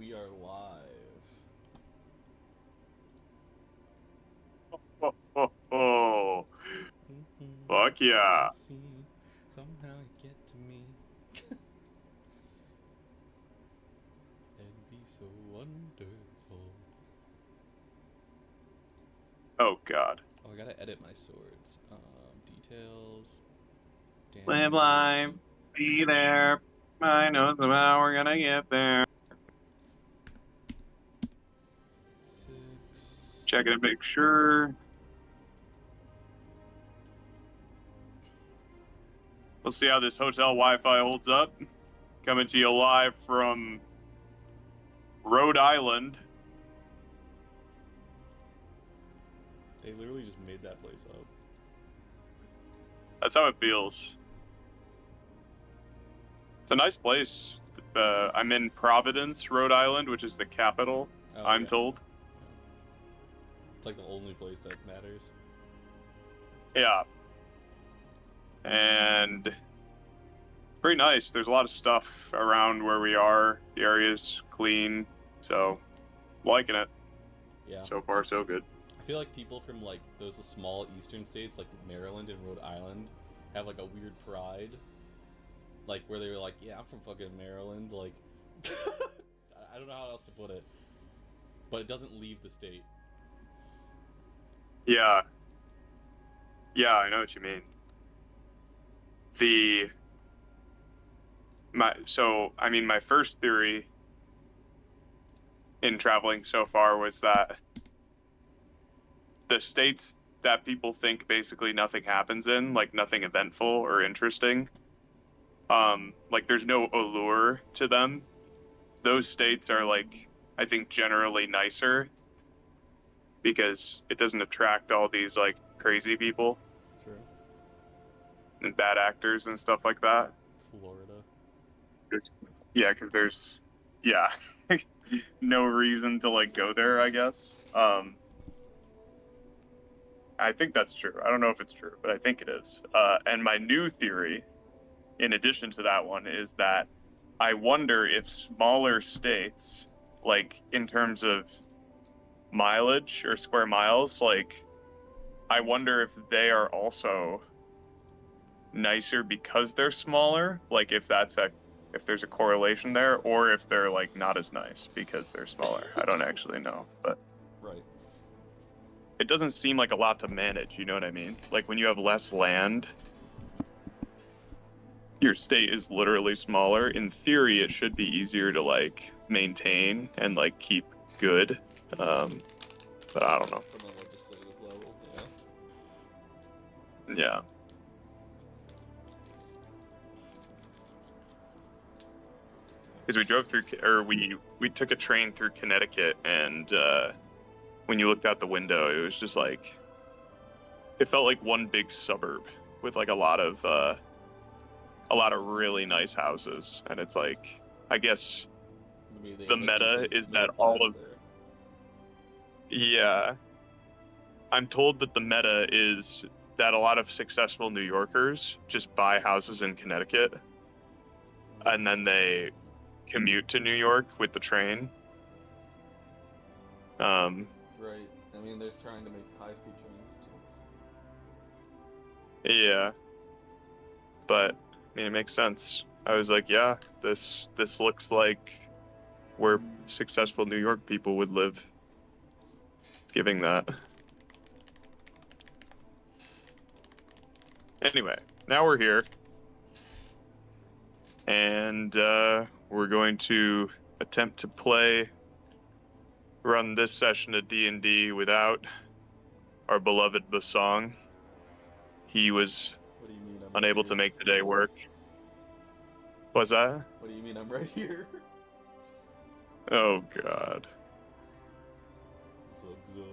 we are live. Oh. Fuck yeah. See, somehow you get to me. It'd be so wonderful. Oh god. Oh, I gotta edit my swords. Details. Live life. Be there. I know somehow we're gonna get there. 6. Check it to make sure. We'll see how this hotel Wi-Fi holds up. Coming to you live from Rhode Island. They literally just made that place up. That's how it feels. It's a nice place. I'm in Providence, Rhode Island, which is the capital, Oh, I'm yeah. told. It's like the only place that matters. Yeah. And pretty nice. There's a lot of stuff around where we are. The area's clean, so liking it. Yeah. So far, so good. I feel like people from like those small eastern states like Maryland and Rhode Island have like a weird pride. Like where they're like, yeah, I'm from fucking Maryland, like I don't know how else to put it. But it doesn't leave the state. Yeah. Yeah, I know what you mean. My first theory in traveling so far was that the states that people think basically nothing happens in, like nothing eventful or interesting, like there's no allure to them. Those states are like, I think, generally nicer because it doesn't attract all these like crazy people. True. And bad actors and stuff like that. Florida. Because there's no reason to like go there, I guess. I think that's true. I don't know if it's true, but I think it is. And my new theory, in addition to that one, is that I wonder if smaller states, like in terms of mileage or square miles, like I wonder if they are also nicer because they're smaller, like if there's a correlation there, or if they're like not as nice because they're smaller. I don't actually know, but right. It doesn't seem like a lot to manage, you know what I mean? Like when you have less land, your state is literally smaller. In theory, it should be easier to like maintain and like keep good. But I don't know. From a legislative level, yeah. Yeah. Because we drove through, or we took a train through Connecticut, and when you looked out the window, it was just like, it felt like one big suburb with like a lot of really nice houses, and it's like, I guess the meta is that all of there. Yeah, I'm told that the meta is that a lot of successful New Yorkers just buy houses in Connecticut, and then they commute to New York with the train. Right. I mean, they're trying to make high-speed trains too. So. Yeah. But I mean, it makes sense. I was like, yeah, this looks like where successful New York people would live. It's giving that. Anyway, now we're here. And we're going to attempt to run this session of D&D without our beloved Bosong. He was What do you mean I'm unable right to here? make the day work. What's that? What do you mean I'm right here? Oh god. Zug zug.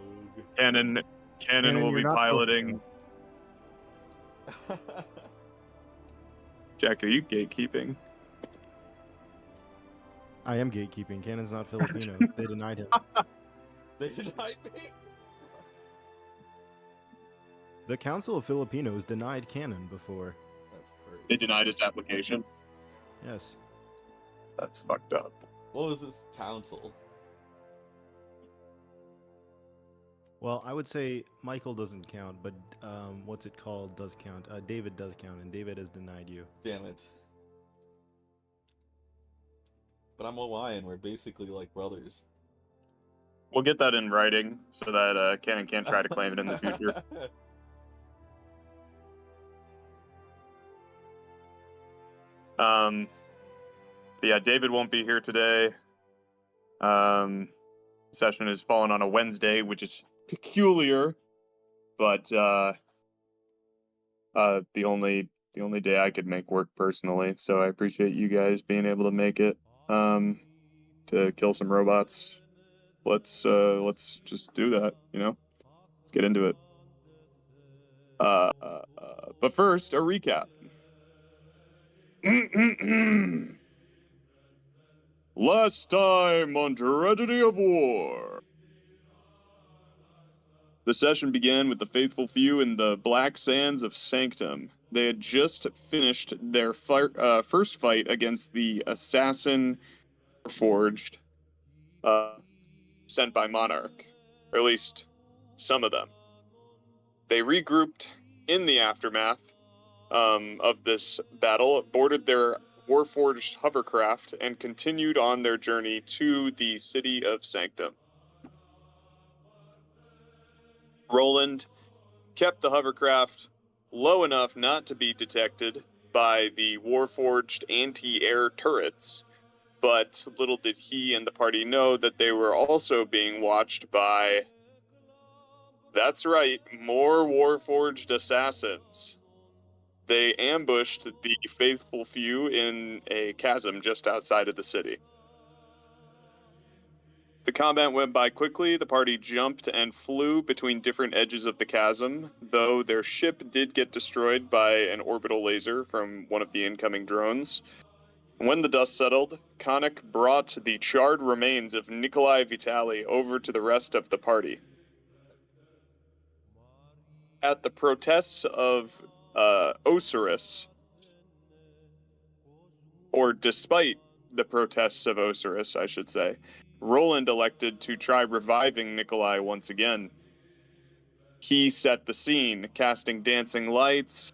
Cannon will be piloting. Jack, are you gatekeeping? I am gatekeeping. Cannon's not Filipino. They denied him. They denied me? The Council of Filipinos denied Cannon before. That's crazy. They denied his application. Yes. That's fucked up. What was this council? Well, I would say Michael doesn't count, but what's it called does count. David does count, and David has denied you. Damn it. But I'm Hawaiian. We're basically like brothers. We'll get that in writing so that Canon can't try to claim it in the future. Yeah, David won't be here today. Session is fallen on a Wednesday, which is peculiar, but the only day I could make work personally. So I appreciate you guys being able to make it to kill some robots. Let's just do that, you know? Let's get into it. But first, a recap. Last time on Tragedy of War. The session began with the faithful few in the black sands of Sanctum. They had just finished their first fight against the assassin forged sent by Monarch, or at least some of them. They regrouped in the aftermath of this battle, boarded their warforged hovercraft, and continued on their journey to the city of Sanctum. Rolland kept the hovercraft low enough not to be detected by the warforged anti-air turrets, but little did he and the party know that they were also being watched by, that's right, more warforged assassins. They ambushed the faithful few in a chasm just outside of the city. The combat went by quickly. The party jumped and flew between different edges of the chasm, though their ship did get destroyed by an orbital laser from one of the incoming drones. When the dust settled, Khanek brought the charred remains of Nikolai Vitali over to the rest of the party. At the protests of Ocerus, or despite the protests of Ocerus, I should say, Rolland elected to try reviving Nikolai once again. He set the scene, casting dancing lights,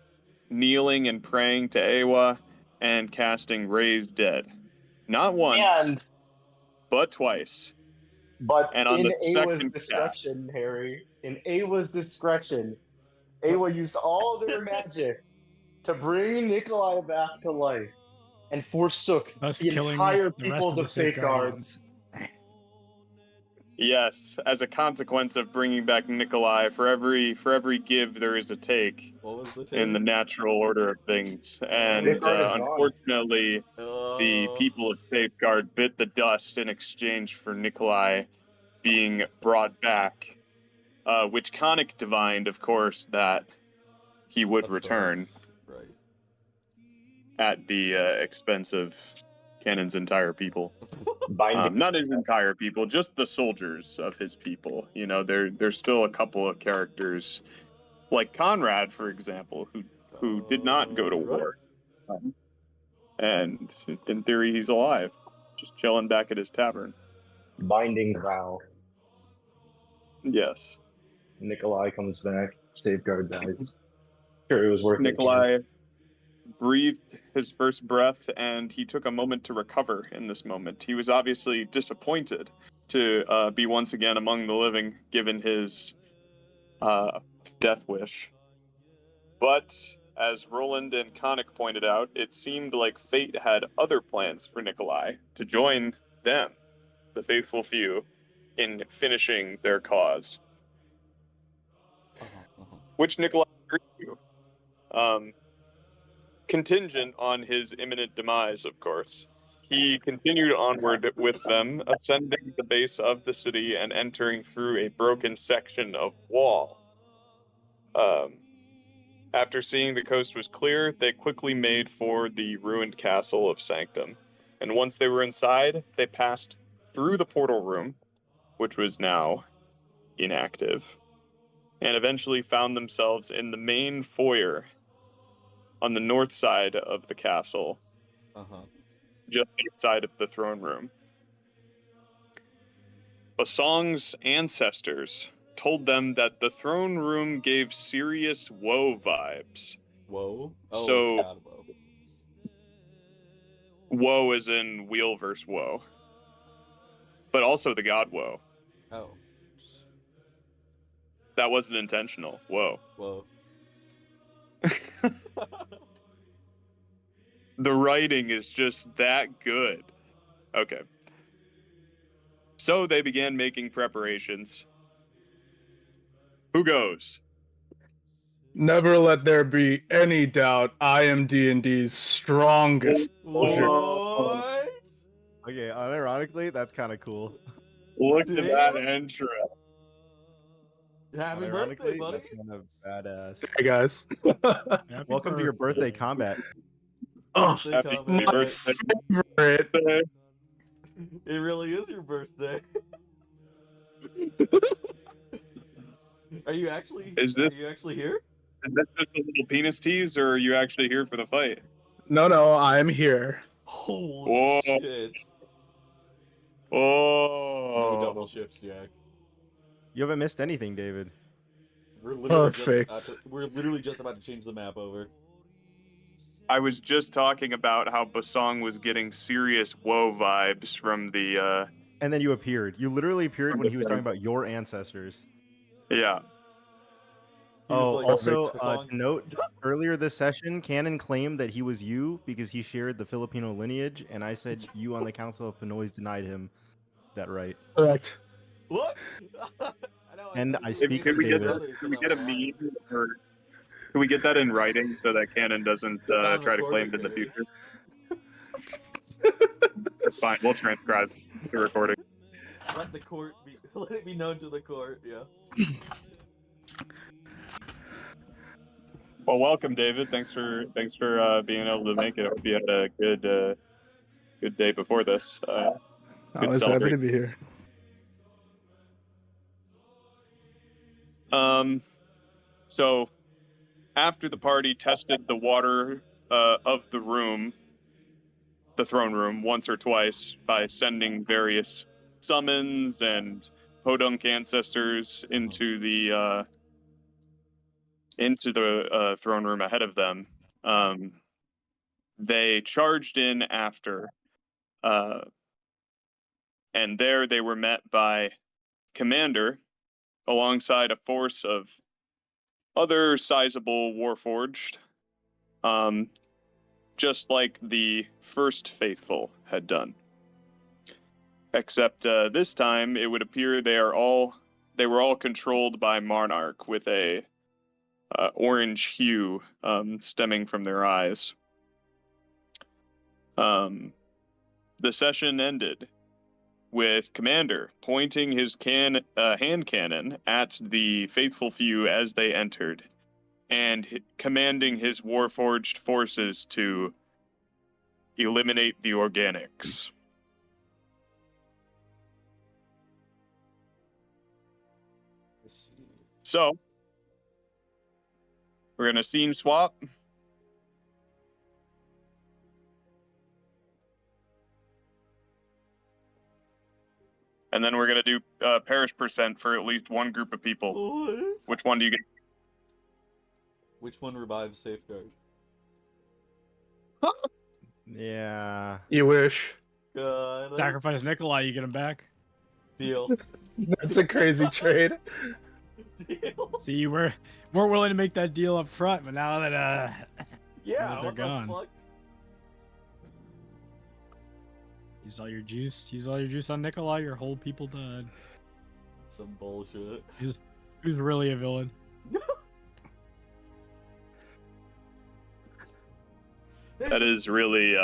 kneeling and praying to Aewa, and casting Raised Dead. Not once, but twice. But And on in the Aewa's second discretion, Harry, in Aewa's discretion, Aewa used all their magic to bring Nikolai back to life and forsook Us the killing entire the rest peoples of of the Safeguard. Guardians. yes, as a consequence of bringing back Nikolai, for every give there is a take. What was the take? In the natural order of things. And Safeguard is gone. unfortunately, the people of Safeguard bit the dust in exchange for Nikolai being brought back, which Khanek divined, of course, that he would return Right. at the expense of Canon's entire people. Binding. Not his entire people, just the soldiers of his people. You know, there's still a couple of characters, like Conrad, for example, who did not go to war. And in theory, he's alive, just chilling back at his tavern. Binding vow. Yes. Nikolai comes back. Safeguard dies. Sure, it was worth it. Nikolai breathed his first breath, and he took a moment to recover in this moment. He was obviously disappointed to be once again among the living, given his death wish. But, as Rolland and Khanek pointed out, it seemed like fate had other plans for Nikolai to join them, the faithful few, in finishing their cause. Which Nikolai agreed to. Contingent on his imminent demise, of course. He continued onward with them, ascending the base of the city and entering through a broken section of wall. After seeing the coast was clear, they quickly made for the ruined castle of Sanctum. And once they were inside, they passed through the portal room, which was now inactive, and eventually found themselves in the main foyer on the north side of the castle, just outside of the throne room. Bosong's ancestors told them that the throne room gave serious woe vibes. Whoa. Oh, So- God, whoa. Woe is in wheel versus woe. But also the god woe. Oh. That wasn't intentional. Whoa. Whoa. The writing is just that good. Okay. So they began making preparations. Who goes? Never let there be any doubt. I am D&D's strongest soldier. What? Okay, unironically, that's kind of cool. Look at that Damn. intro. Happy birthday, Unironically, buddy. that's kind of badass. Hey guys. Happy Welcome to your birthday combat. Oh, Birthday Happy comment, my right? favorite. It really is your birthday. Are you actually? Is this- Are you actually here? Is this just a little penis tease, or are you actually here for the fight? No, I'm here. Holy Whoa. shit! No Oh. double shift, Jack. You haven't missed anything, David. We're literally Perfect. just about to change the map over. I was just talking about how Bosong was getting serious woe vibes from the, And then you appeared. You literally appeared when he was talking about your ancestors. yeah. He was Oh, like, also, "The song." to note, earlier this session, Cannon claimed that he was you because he shared the Filipino lineage, and I said you on the Council of Pinoys denied him that right. Correct. What? I know, And said I he speak was Can we for get David. brothers can we 'cause get a I'm lying. meme, or can we get that in writing so that Canon doesn't It's on try to claim recording, it in the Harry. future? That's fine. We'll transcribe the recording. Let the court be. Let it be known to the court. Yeah. Well, welcome, David. Thanks for being able to make it. I hope you had a good day before this. I Good was happy celebrate. to be here. So after the party tested the water of the room, the throne room, once or twice by sending various summons and podunk ancestors into the throne room ahead of them, they charged in after, and there they were met by Commander alongside a force of other sizable Warforged, just like the first Faithful had done. Except this time, it would appear they were all controlled by Monarch with a orange hue stemming from their eyes. The session ended with Commander pointing his hand cannon at the faithful few as they entered, and commanding his Warforged forces to eliminate the organics. Let's see. So, we're gonna scene swap. And then we're gonna do parish percent for at least one group of people. What? Which one do you get? Which one revives Safeguard? Yeah. You wish. Sacrifice Nikolai, you get him back. Deal. That's a crazy trade. Deal. See, we're willing to make that deal up front, but now that Yeah. they're What the gone. fuck? use all your juice, on Nikolai, your whole people dead. Some bullshit. Who's really a villain? That is really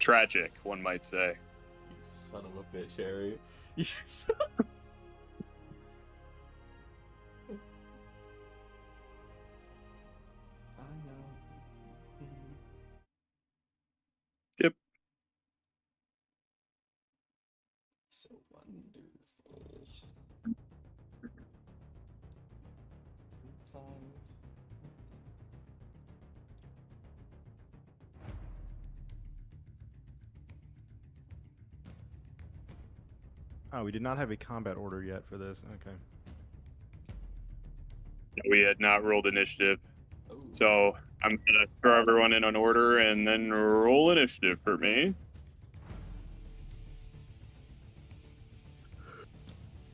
tragic, one might say. You son of a bitch, Harry. You son- I know. Yep. So wonderful. Oh, we did not have a combat order yet for this. Okay. We had not rolled initiative. Oh. So I'm gonna throw everyone in an order and then roll initiative for me.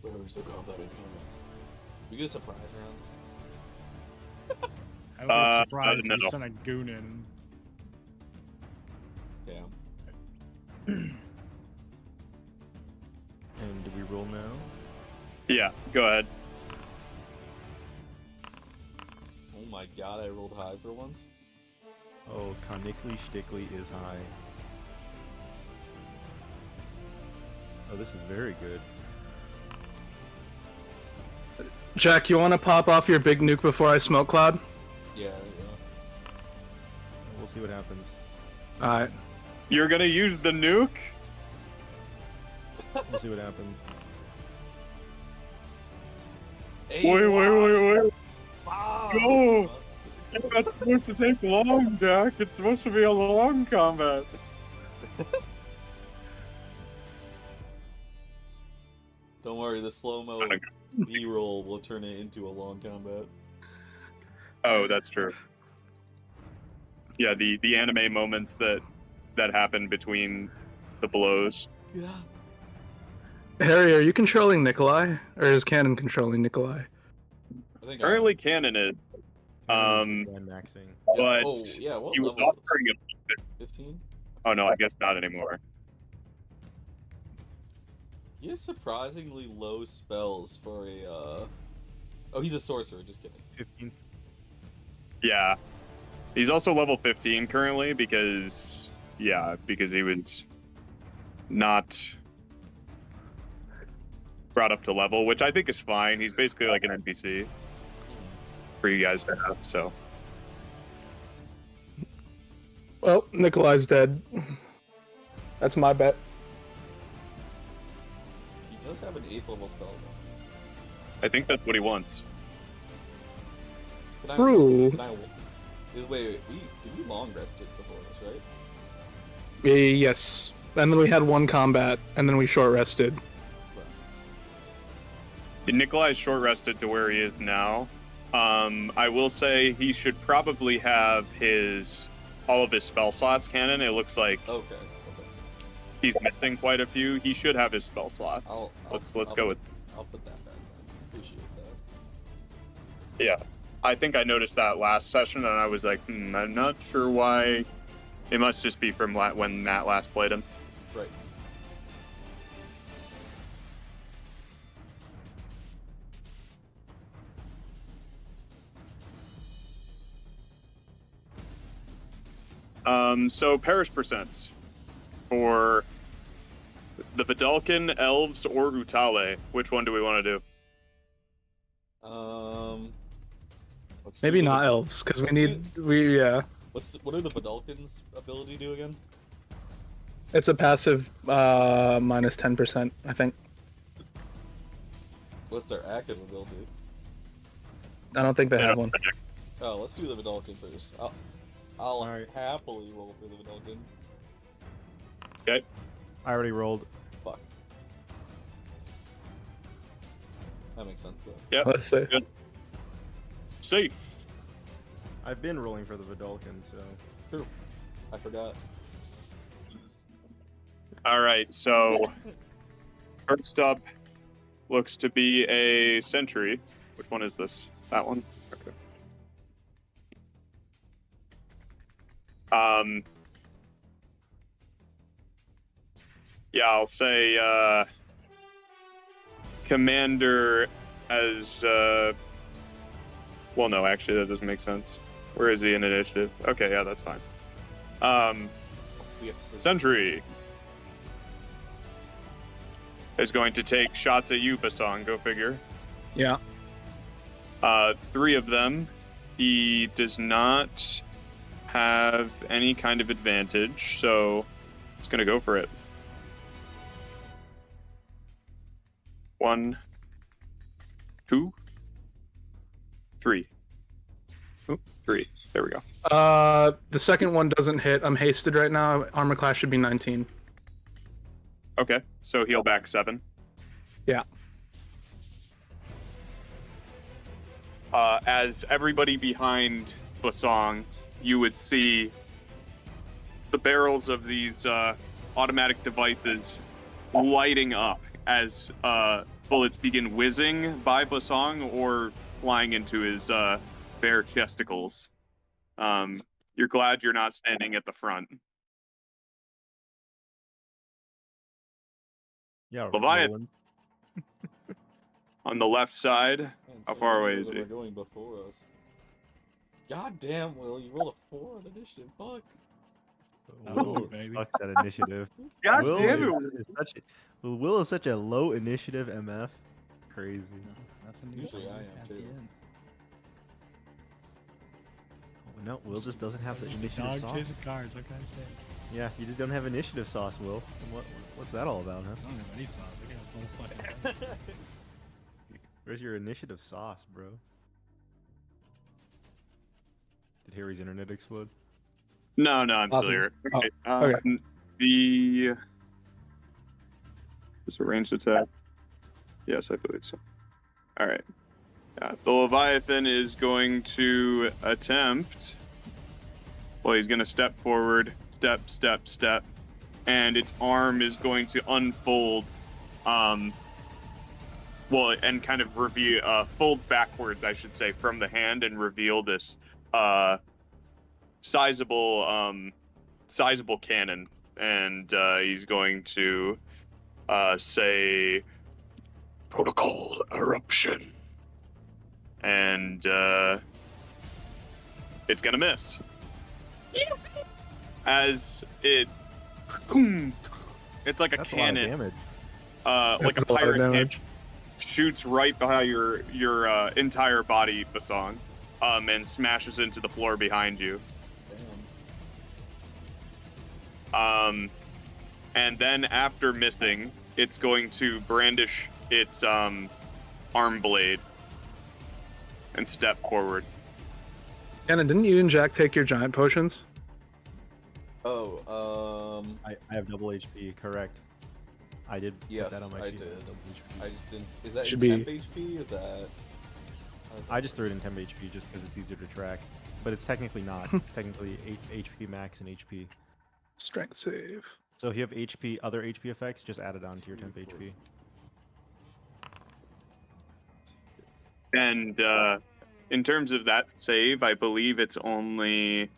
Where's the combat encounter? We get a surprise round. I would be surprised no. if you sent a goon in. Damn. And do we roll now? Yeah, go ahead. Oh my god, I rolled high for once. Oh, Khanek Stickly is high. Oh, this is very good. Jack, you want to pop off your big nuke before I smoke cloud? Yeah. We'll see what happens. Alright. You're gonna use the nuke? We'll see what happens. Wait. Go! It's not supposed to take long, Jack. It's supposed to be a long combat. Don't worry, the slow-mo B-roll will turn it into a long combat. Oh, that's true. Yeah, the anime moments that happen between the blows. Yeah. Harry, are you controlling Nikolai? Or is Cannon controlling Nikolai? I think Currently, Canon is. I'm maxing. But oh, yeah, what he was level? offering a 15? Oh no, I guess not anymore. He has surprisingly low spells for a, Oh, he's a sorcerer, just kidding. 15th. Yeah. He's also level 15 currently because he was not brought up to level, which I think is fine. He's basically like an NPC for you guys to have, so. Well, Nikolai's dead. That's my bet. He does have an 8th level spell, though. I think that's what he wants. True. Wait, did we long rested before this, right? Yes. And then we had one combat, and then we short rested. Nikolai's short rested to where he is now. I will say he should probably have all of his spell slots canon. It looks like Okay. he's missing quite a few. He should have his spell slots. Let's go with. I'll put that back then. Appreciate that. Yeah, I think I noticed that last session, and I was like, I'm not sure why. It must just be from when Matt last played him. Right. So Parish percents for the Vidalcan, Elves, or Utale. Which one do we want to do? Let's Maybe do not the- elves, because let's what are the Vidalcan's ability do again? It's a passive minus 10%, I think. What's their active ability? I don't think they have one. Oh, let's do the Vidalcan first. I'll Alright. happily roll for the Vidalcan. Okay. I already rolled. Fuck. That makes sense though. Yep. Let's see. Good. Safe. I've been rolling for the Vidalcan, so. True. I forgot. All right. So first up looks to be a sentry. Which one is this? That one. Okay. Yeah, I'll say commander as well, no, actually that doesn't make sense. Where is he in initiative? Okay, yeah, that's fine. We have to Sentry is going to take shots at you, Bosong, go figure. Yeah. 3 of them. He does not have any kind of advantage, so it's gonna go for it. 1, 2, 3. Oh, 3. There we go. The second one doesn't hit. I'm hasted right now. Armor class should be 19. Okay, so heal back 7. Yeah. As everybody behind Bosong, you would see the barrels of these automatic devices lighting up as bullets begin whizzing by Bosong or flying into his bare chesticles. You're glad you're not standing at the front. Yeah, Leviathan. Rolland. On the left side, Man, how so far many away is of them he? are going before us. God damn, Will, you rolled a 4 on initiative. Fuck. Will baby. sucks at initiative. God Will damn is such a Will is such a low initiative MF. Crazy. Nothing Usually I am, at too. the end. Oh, no, Will just doesn't have the Just a initiative dog sauce. chasing cars. What can I say? Yeah, you just don't have initiative sauce, Will. What's that all about, huh? I don't have any sauce. I got a fucking. Where's your initiative sauce, bro? Did Harry's internet explode? No, I'm still Awesome. here. Oh, Okay. okay. Is a ranged attack? Yes, I believe so. All right. The Leviathan is going to attempt. Well, he's going to step forward, step, and its arm is going to unfold. Well, and kind of reveal, fold backwards, I should say, from the hand and reveal this sizable cannon, and he's going to say protocol eruption, and it's gonna miss as it's like a That's cannon, a lot of damage. like That's a a lot of pirate cannon. damage. Shoots right behind your entire body, Bosong, and smashes into the floor behind you. Damn. And then after missing, it's going to brandish its arm blade and step forward. Anna, didn't you and Jack take your giant potions? Oh, I have double HP, correct. I did put yes, that on my I sheet. did. Double HP. I just didn't. Is that Should in be- temp HP? Is that? I just threw it in temp HP just because it's easier to track. But it's technically not. It's technically HP max and HP. Strength save. So if you have other HP effects, just add it on to your temp 2, 4. HP. And in terms of that save, I believe it's only.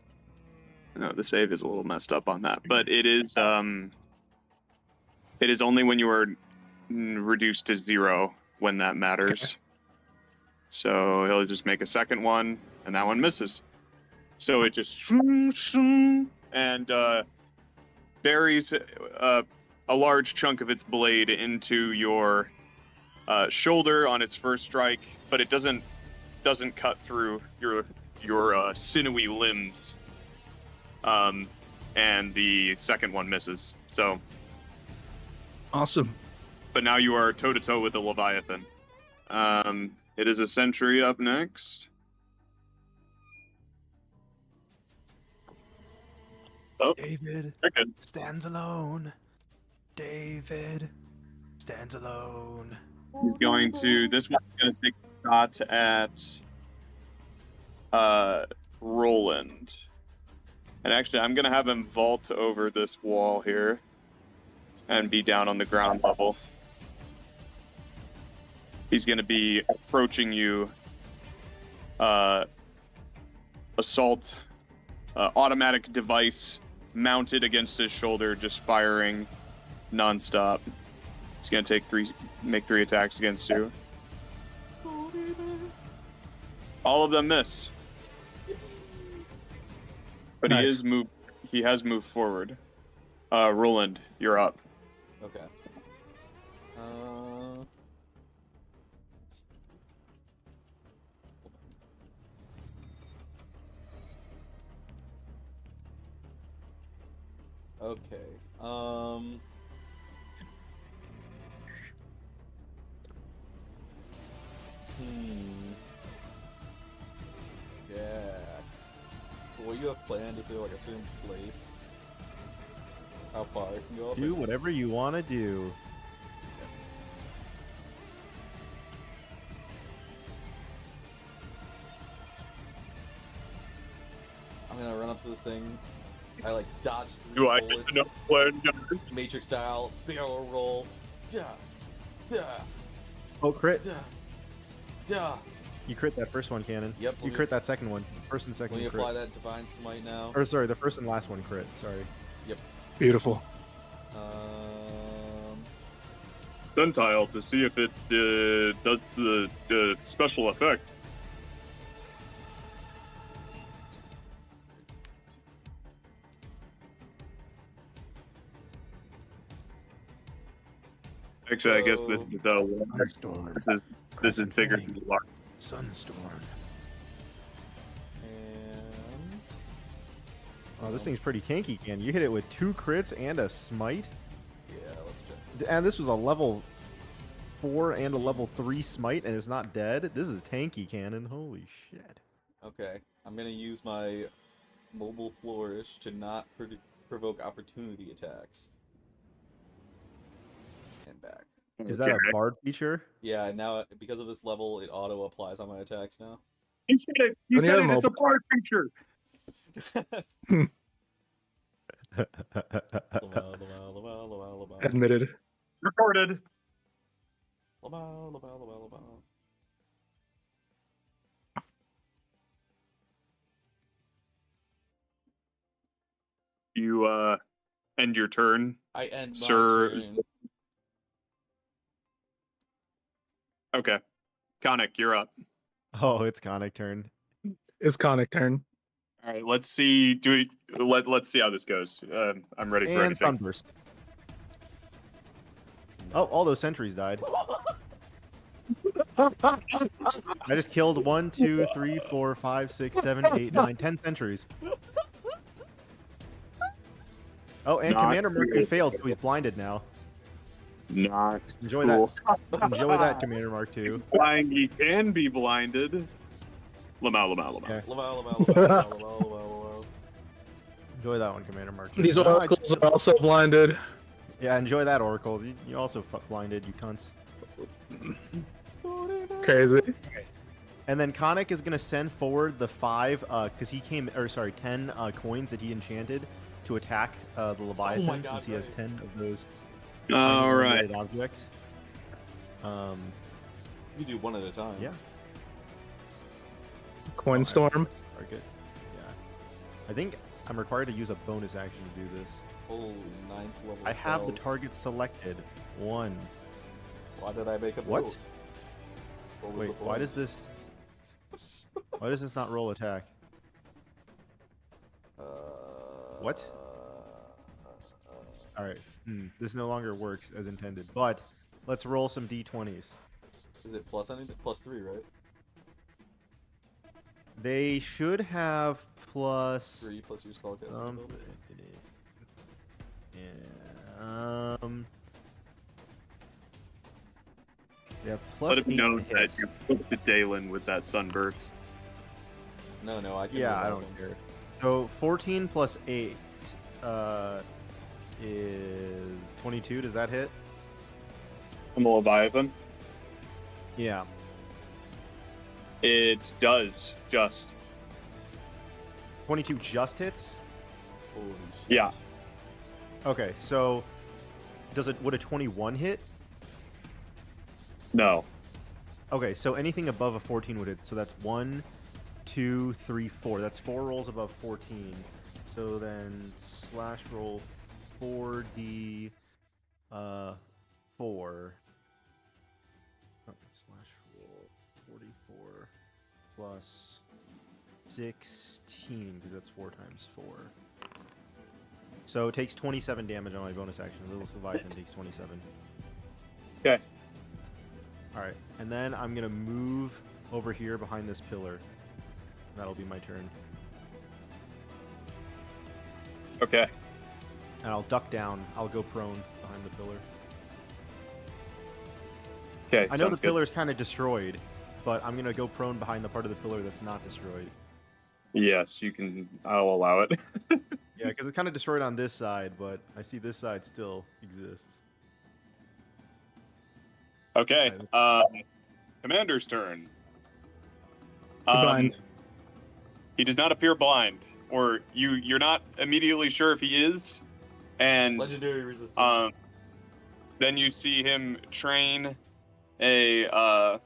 No, the save is a little messed up on that, but it is. It is only when you are reduced to 0 when that matters. So he'll just make a second one, and that one misses. So it just and buries a large chunk of its blade into your shoulder on its first strike, but it doesn't cut through your sinewy limbs. And the second one misses. So, Awesome. but now you are toe to toe with the Leviathan. It is a sentry up next. Oh, David very good. stands alone. David stands alone. He's going to. This one's going to take a shot at Rolland. And actually, I'm going to have him vault over this wall here and be down on the ground level. He's going to be approaching you. Assault automatic device mounted against his shoulder, just firing nonstop. He's going to make 3 attacks against you. All of them miss. But Nice. he has moved forward. Rolland, you're up. Okay. Okay. Yeah. What you have planned, is there like a certain place? How far it can go up? Do whatever you want to do. up to this thing. I like dodge Do three I get bullets, to know plan, guys? Matrix style, barrel roll, duh, duh, Oh, crit. duh, duh. You crit that first one, Cannon. Yep. You crit that second one. First and second Let me crit. apply that divine smite now. Or sorry, the first and last one crit. Sorry. Beautiful. Percentile to see if it does the special effect. Actually, I guess this is Sunstorm. this is bigger than the large. Sunstorm. And Oh, this thing's pretty tanky, Ken. You hit it with 2 crits and a smite. yeah, let's check. This. And this was a level 4 and a level 3 smite, and it's not dead. This is tanky, Cannon. Holy shit. Okay, I'm gonna use my mobile flourish to not provoke opportunity attacks. And back. Is that a bard feature? Yeah, now because of this level, it auto applies on my attacks now. He said it. He When you said have it. It's a mobile- part feature. Admitted. Recorded. You end your turn. I end my Sir- turn. Okay. Khanek, you're up. Oh, it's Khanek turn. It's Khanek turn. All right, let's see. Let's see how this goes. I'm ready for And anything. Sunburst. Oh, all those sentries died. I just killed 1, 2, 3, 4, 5, 6, 7, 8, 9, 10 sentries. Oh, and Not Commander Mercury good. failed, so he's blinded now. Not Enjoy cool. that. Enjoy that, Commander Mark II. Flying, he can be blinded. Lamau. Okay. Laval. Enjoy that one, Commander Mark II. These No, I oracles just- are also blinded. Yeah, enjoy that, Oracle. You also blinded, you cunts. Crazy. And then Khanek is gonna send forward the 5, because he came, or sorry, 10 coins that he enchanted to attack the Leviathan, God, since he has right. 10 of those All right. unlimited objects. You do one at a time. Yeah. Coin storm. Target. Yeah. I think I'm required to use a bonus action to do this. Holy 9th level. I have the spells. target selected. 1. Why did I make a What? note? What was Wait, the why does bonus? this? Why does this not roll attack? What? All right. This no longer works as intended. But let's roll some d20s. Is it plus anything? Plus 3, right? They should have plus. 3 plus your spellcasting Um, ability. yeah, they have plus Let it 8 be known hit. that you put to Daelin with that sunburst. No, I can Yeah, I revive don't him. care. So 14 plus 8 is 22. Does that hit? I'm a Leviathan. Yeah. It does just. 22 just hits? Holy shit. Yeah. Okay, so would a 21 hit? No. Okay, so anything above a 14 would hit. So that's 1, 2, 3, 4. That's 4 rolls above 14. So then slash roll 4d 4. Slash roll 44 plus 16 because that's 4 times 4. So it takes 27 damage on my bonus action. Little Leviathan takes 27. Okay. Alright, and then I'm going to move over here behind this pillar. That'll be my turn. Okay. And I'll duck down. I'll go prone behind the pillar. Okay. I know the sounds good. pillar's kind of destroyed, but I'm going to go prone behind the part of the pillar that's not destroyed. Yes, you can. I'll allow it. Yeah, because it's kind of destroyed on this side, but I see this side still exists. Okay. Commander's turn. Blind. He does not appear blind. or you're not immediately sure if he is, and Legendary resistance. then you see him train a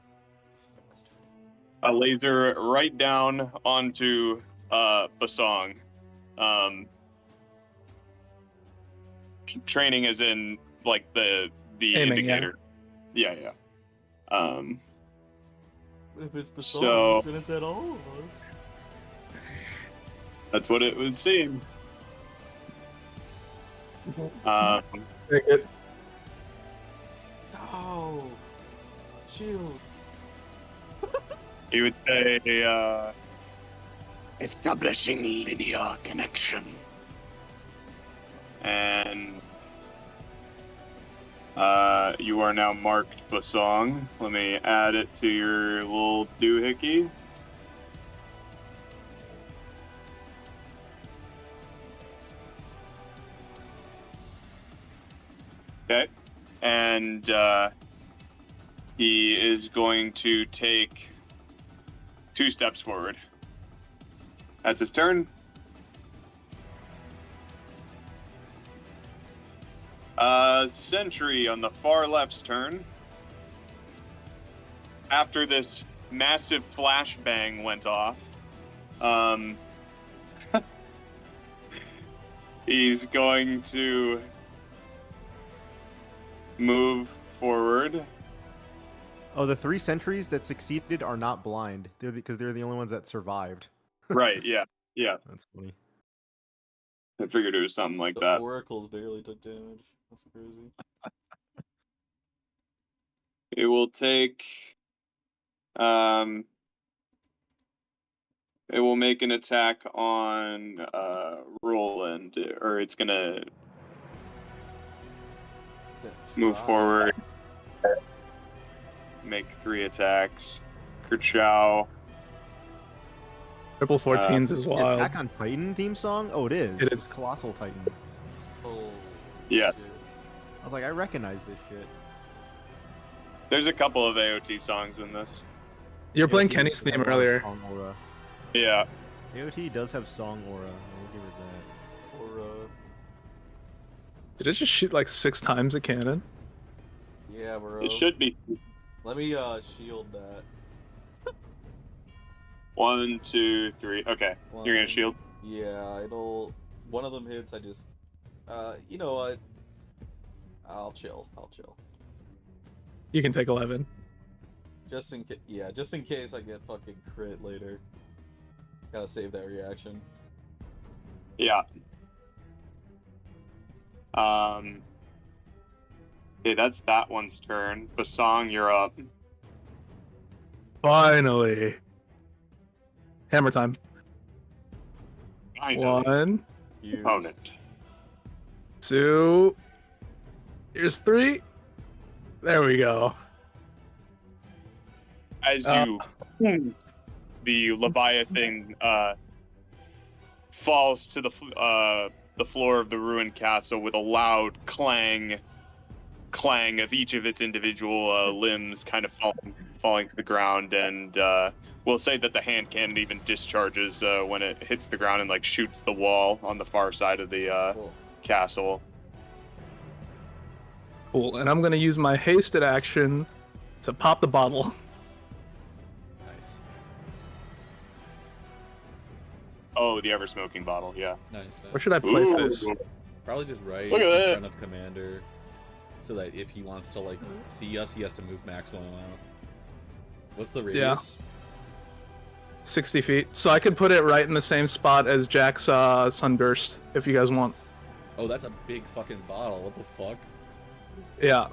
laser right down onto Bosong. Training as in like the Aiming, indicator. Yeah. If it's So- Bosong, then it's at all of us. That's what it would seem. Take it. No! Shield! He would say, establishing linear connection. And you are now marked Bosong. Let me add it to your little doohickey. Okay. And he is going to take 2 steps forward. That's his turn. Sentry on the far left's turn. After this massive flashbang went off, he's going to move forward. Oh, the 3 sentries that succeeded are not blind. Because they're the only ones that survived. Right, yeah. That's funny. I figured it was something like The that. oracles barely took damage. That's crazy. It will take... it will make an attack on Rolland, or it's gonna move forward, make 3 attacks. Kerchow. Triple 14s is The wild. Attack on Titan theme song? Oh, it is. It It's is. Colossal Titan. Oh, Yeah. shit. I was like, I recognize this shit. There's a couple of AOT songs in this. You were playing AOT Kenny's does have theme a lot of earlier. Song aura. Yeah. AOT does have song aura. I'll give it that. Or, Did it just shoot like 6 times a cannon? yeah, bro. It should be Let me, shield that. 1, 2, 3. Okay, you're gonna shield. Yeah, it'll... One of them hits, I just... you know what? I'll chill. You can take 11. Just in case I get fucking crit later. Gotta save that reaction. Yeah. Okay, that's that one's turn. Bosong, you're up. Finally. Hammer time. I know. 1, Huge. Opponent. 2. Here's 3. There we go. As you, the Leviathan falls to the floor of the ruined castle with a loud clang of each of its individual limbs kind of falling to the ground, and we'll say that the hand cannon even discharges when it hits the ground and like shoots the wall on the far side of the Cool. castle. Cool. And I'm going to use my hasted action to pop the bottle. Nice. Oh, the ever-smoking bottle, yeah. Nice. Where should I place Ooh. this? Probably just right Look at in that. front of Commander. So that if he wants to, like, see us, he has to move maximum amount. What's the radius? 60 feet. So I could put it right in the same spot as Jack's Sunburst, if you guys want. Oh, that's a big fucking bottle. What the fuck? Yeah.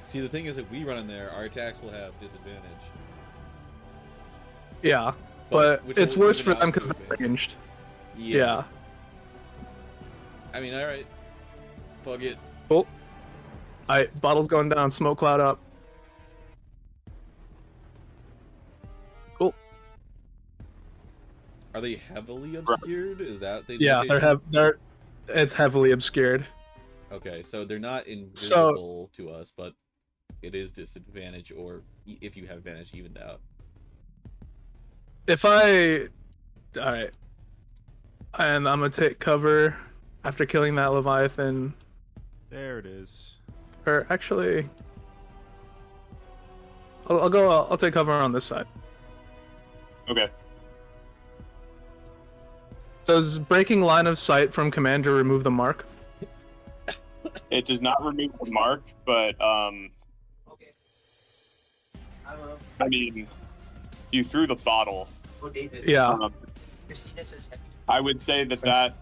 See, the thing is, if we run in there, our attacks will have disadvantage. Yeah. But which it's will worse for even out them because the they're advantage. ranged. Yeah. Yeah. I mean, alright. Fuck it. Cool. Alright, bottle's going down, smoke cloud up. Cool. Are they heavily obscured? Is that the Yeah, notation? it's heavily obscured. Okay, so they're not invisible to us, but it is disadvantage, or if you have advantage, evened out. If I... Alright. And I'm gonna take cover after killing that Leviathan. There it is. Or actually... I'll take cover on this side. Okay. Does breaking line of sight from commander remove the mark? It does not remove the mark, but I mean, you threw the bottle. Yeah. I would say that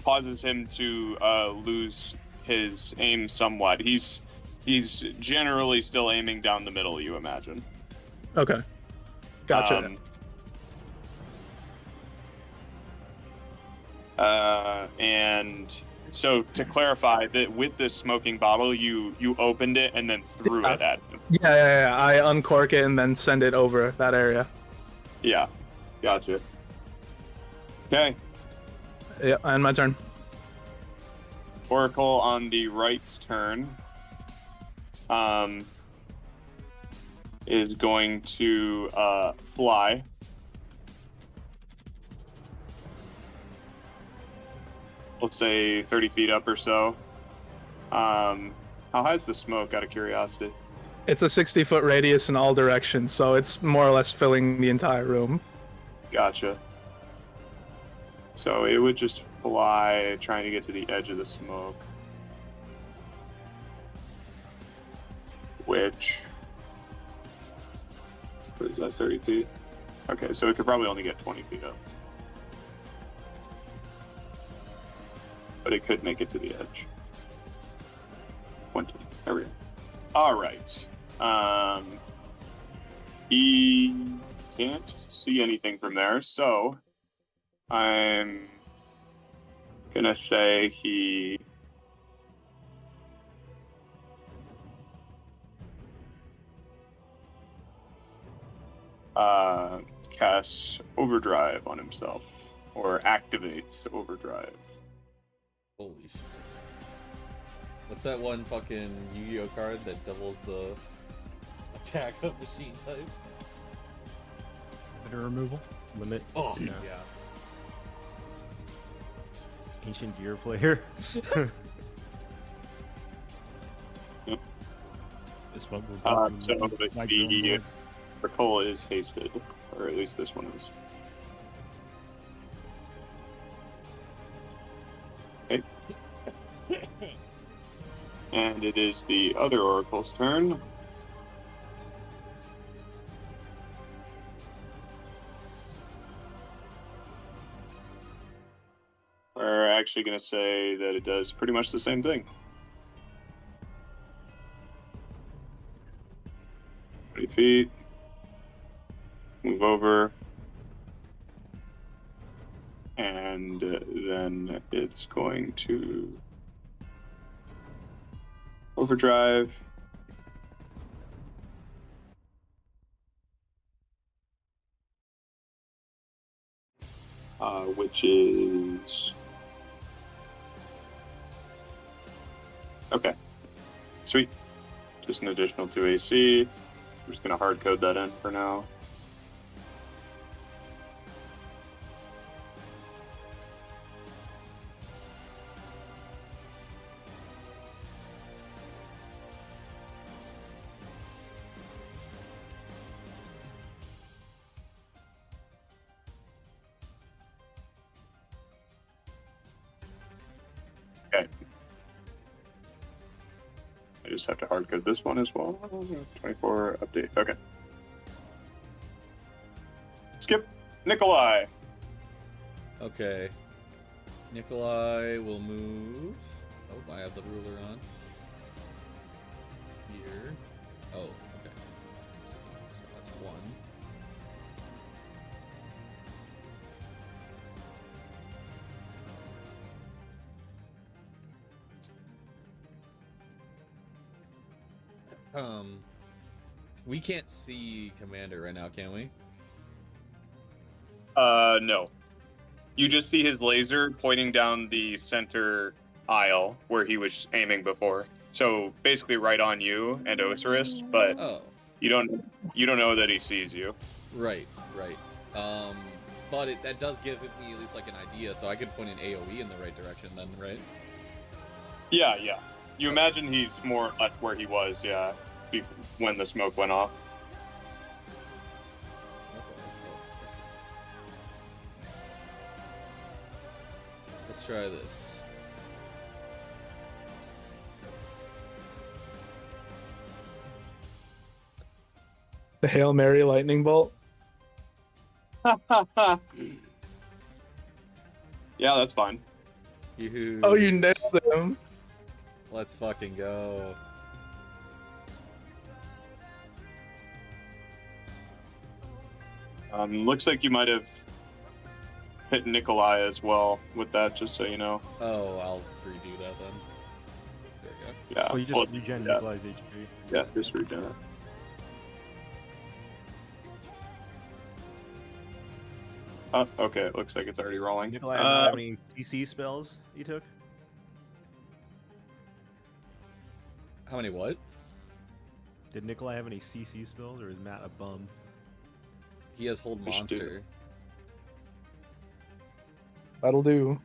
causes him to lose his aim somewhat. He's generally still aiming down the middle, you imagine. Okay. Gotcha. And so to clarify, that with this smoking bottle, you opened it and then threw it at him. Yeah. I uncork it and then send it over that area. Yeah, gotcha. Okay. Yeah, and my turn. Oracle on the right's turn is going to fly. Let's say 30 feet up or so. How high is the smoke, out of curiosity? It's a 60-foot radius in all directions, so it's more or less filling the entire room. Gotcha. So it would just fly, trying to get to the edge of the smoke. Which... What is that, 30 feet? Okay, so it could probably only get 20 feet up. But it could make it to the edge. 20. There we go. Alright. He can't see anything from there, so I'm gonna say he casts Overdrive on himself, or activates Overdrive. Holy shit. What's that one fucking Yu-Gi-Oh card that doubles the attack of machine types? Better removal. Limit. Oh, Yeah. yeah. Ancient Gear player. This one will So the Oracle is hasted, or at least this one is. Okay. And it is the other Oracle's turn. We're actually going to say that it does pretty much the same thing. 20 feet. Move over. And then it's going to Overdrive. Which is... Okay. Sweet. Just an additional 2 AC. I'm just going to hard code that in for now. Okay. I just have to hard code this one as well. 24 update. Okay. Skip. Nikolai. Okay. Nikolai will move. Oh, I have the ruler on. Here. Oh, okay. So that's 1. We can't see Commander right now, can we? No. You just see his laser pointing down the center aisle where he was aiming before. So basically right on you and Ocerus, but Oh. You don't know that he sees you. Right. But that does give me at least like an idea, so I could point an AOE in the right direction then, right? Yeah. You imagine he's more or less where he was, when the smoke went off. Let's try this. The Hail Mary lightning bolt. Yeah, that's fine. Yoo-hoo. Oh, you nailed him. Let's fucking go. Looks like you might have hit Nikolai as well with that, just so you know. Oh, I'll redo that then. There we go. Yeah. Oh, you just regen Nikolai's HP. Yeah, just regen it. Oh, okay, it looks like it's already rolling. Nikolai, how many CC spells you took? How many what? Did Nikolai have any CC spells, or is Matt a bum? He has hold We should do monster. That'll do.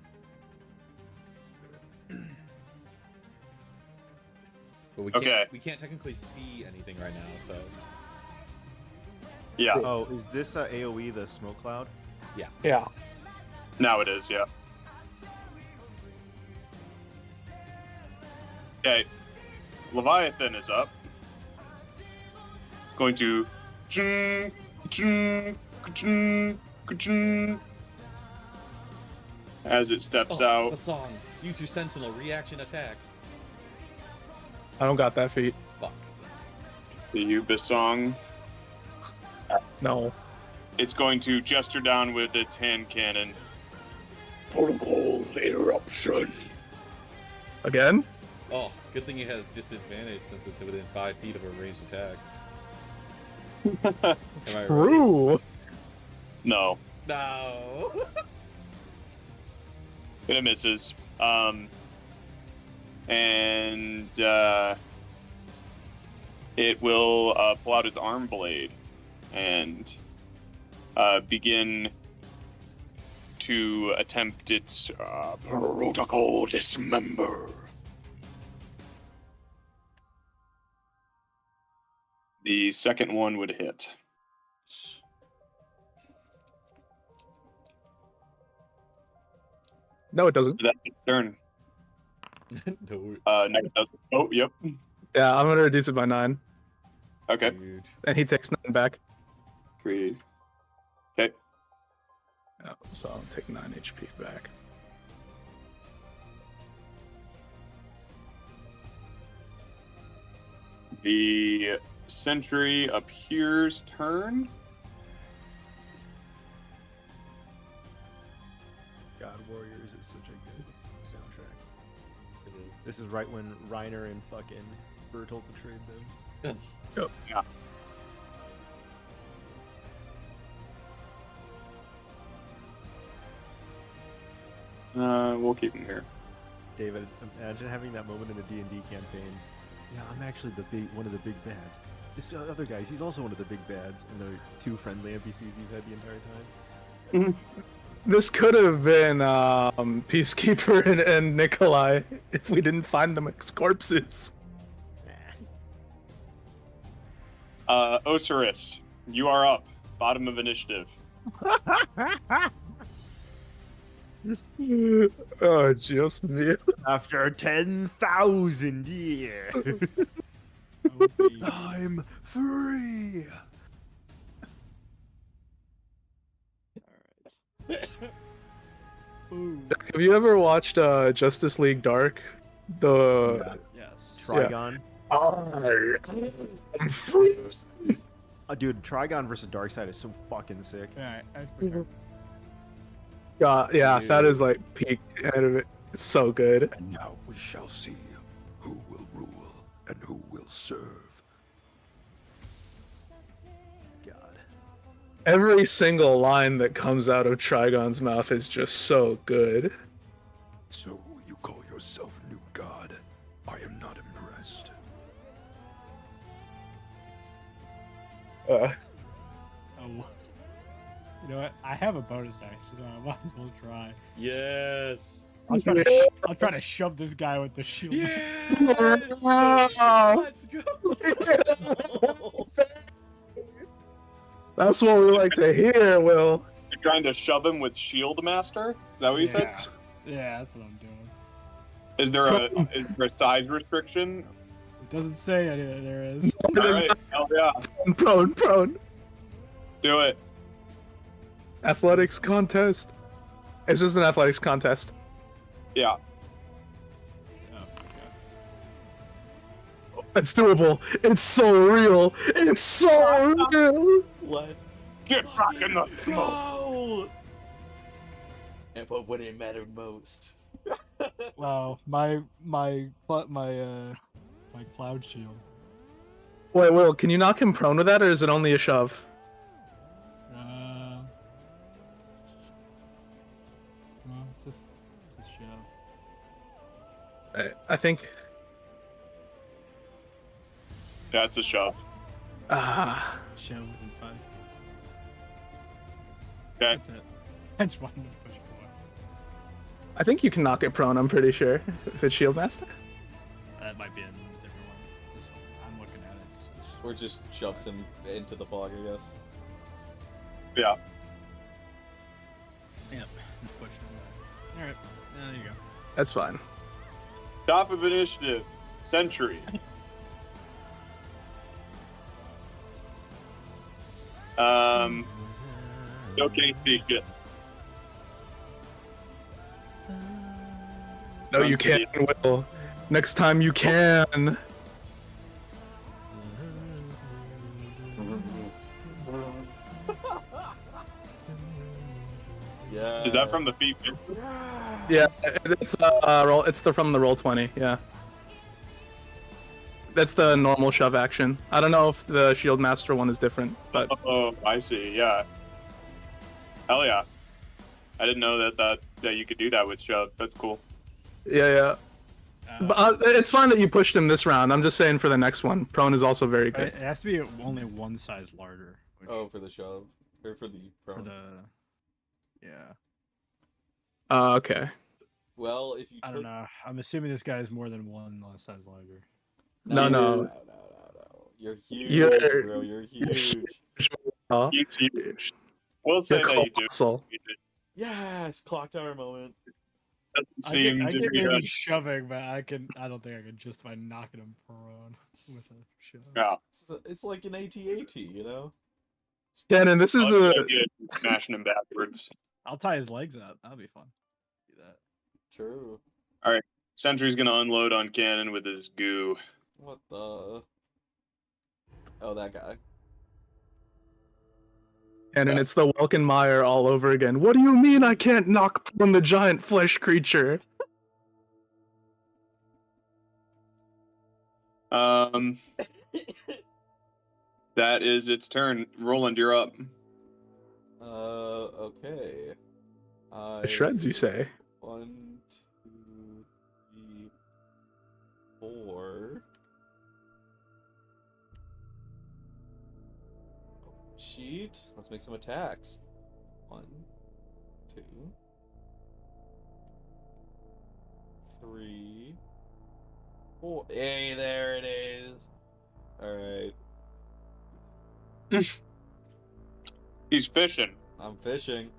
But we can't technically see anything right now, so Yeah, Oh, is this AoE the smoke cloud? Yeah. now it is, yeah. Okay, Leviathan is up. Going to... As it steps out. Bosong, use your sentinel reaction attack. I don't got that feat. Fuck. The Bosong. No. It's going to gesture down with its hand cannon. Protocol interruption. Again? Oh, good thing it has disadvantage since it's within 5 feet of a ranged attack. Am I right? True. No, No. it misses. And it will pull out its arm blade and begin to attempt its Protocol dismember. The second one would hit. No, it doesn't. That's its turn. No. No, it doesn't. Oh, yep. Yeah, I'm gonna reduce it by 9, Okay. Huge. and he takes 9 back. 3. Okay. Oh, so I'll take 9 HP back. The sentry appears turn. God, Warriors is such a good soundtrack. It is. This is right when Reiner and fucking Bertolt betrayed them. Yeah. We'll keep him here. David, imagine having that moment in a D&D campaign. Yeah, I'm actually one of the big bads. This other guys, he's also one of the big bads, and they're 2 friendly NPCs you've had the entire time. This could have been Peacekeeper and Nikolai if we didn't find them as corpses. Ocerus, you are up. Bottom of initiative. Oh, just me. After 10,000 years, I'm free. Have you ever watched Justice League Dark? The Yes. Trigon. I'm free. Dude, Trigon versus Darkseid is so fucking sick. Alright, I forgot. Yeah, that is like peak anime. It's so good. And now we shall see who will rule and who will serve. God. Every single line that comes out of Trigon's mouth is just so good. So you call yourself new god? I am not impressed. Oh. You know what? I have a bonus action, so I might as well try. Yes. I'll try to shove this guy with the shield. Yes. Let's go. That's what we like to hear, Will. You're trying to shove him with Shield Master? Is that what you said? Yeah, that's what I'm doing. Is there a size restriction? It doesn't say there is. Alright, hell yeah. Prone. Do it. Athletics contest. It's just an athletics contest. Yeah. Oh, okay. It's doable. It's so real. It's so real. Let's Get back in the smoke. go. And but when it mattered most. Wow, my cloud shield. Wait, Will, can you knock him prone with that, or is it only a shove? Well, it's just shove. I think. Yeah, it's a shove. Shove within 5. Okay. That's it. I just wanted to push forward. I think you can knock it prone. I'm pretty sure if it's Shield Master. That might be a different one. I'm looking at it. Or just shoves him into the fog, I guess. Yeah. Yep. Push him. All right. There you go. That's fine. Top of initiative. Sentry. Okay, see shit. No, you can, Will. Next time you can. Yeah. Is that from the feet? Yeah, it's roll. It's from the roll 20. Yeah. That's the normal shove action. I don't know if the Shield Master one is different, but Oh, I see. Yeah. Hell yeah. I didn't know that you could do that with shove. That's cool. yeah. But it's fine that you pushed him this round. I'm just saying for the next one, prone is also very good. It has to be only one size larger. Which Oh, for the shove. Or for the prone. for the yeah. Okay. Well, if you I don't know. I'm assuming this guy is more than one size larger. No. You're huge, You're- bro. You're huge. He's huge. We'll say You're that you do. colossal. Yes, clock tower moment. Doesn't I seem get to be maybe good. shoving, but I don't think I can justify knocking him prone with a shove. Yeah. It's like an AT-AT, you know? Shannon, this is I like the the idea of smashing him backwards. I'll tie his legs up. That'll be fun. Do that. True. Sentry's gonna unload on Cannon with his goo. What the? Oh, that guy. and it's the Welkenmeyer all over again. What do you mean I can't knock prone the giant flesh creature? That is its turn. Roland, you're up. Okay. Shreds, you say? 1, 2, 3, 4. Sheet. Let's make some attacks. 1, 2, 3, 4. Hey, there it is. All right. He's fishing. I'm fishing.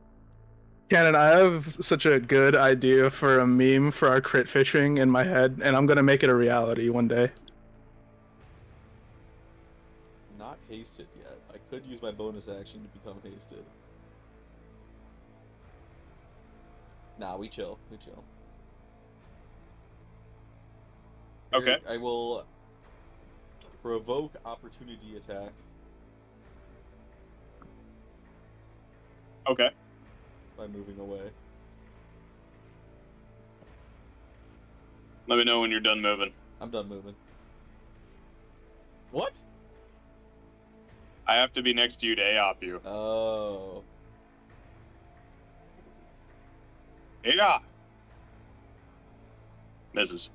Cannon, I have such a good idea for a meme for our crit fishing in my head, and I'm gonna make it a reality one day. Not hasted yet. I could use my bonus action to become hasted. Nah, we chill. We chill. Okay. I will provoke opportunity attack. Okay. By moving away. Let me know when you're done moving. I'm done moving. What? I have to be next to you to AOP you. Oh. Yeah. Misses.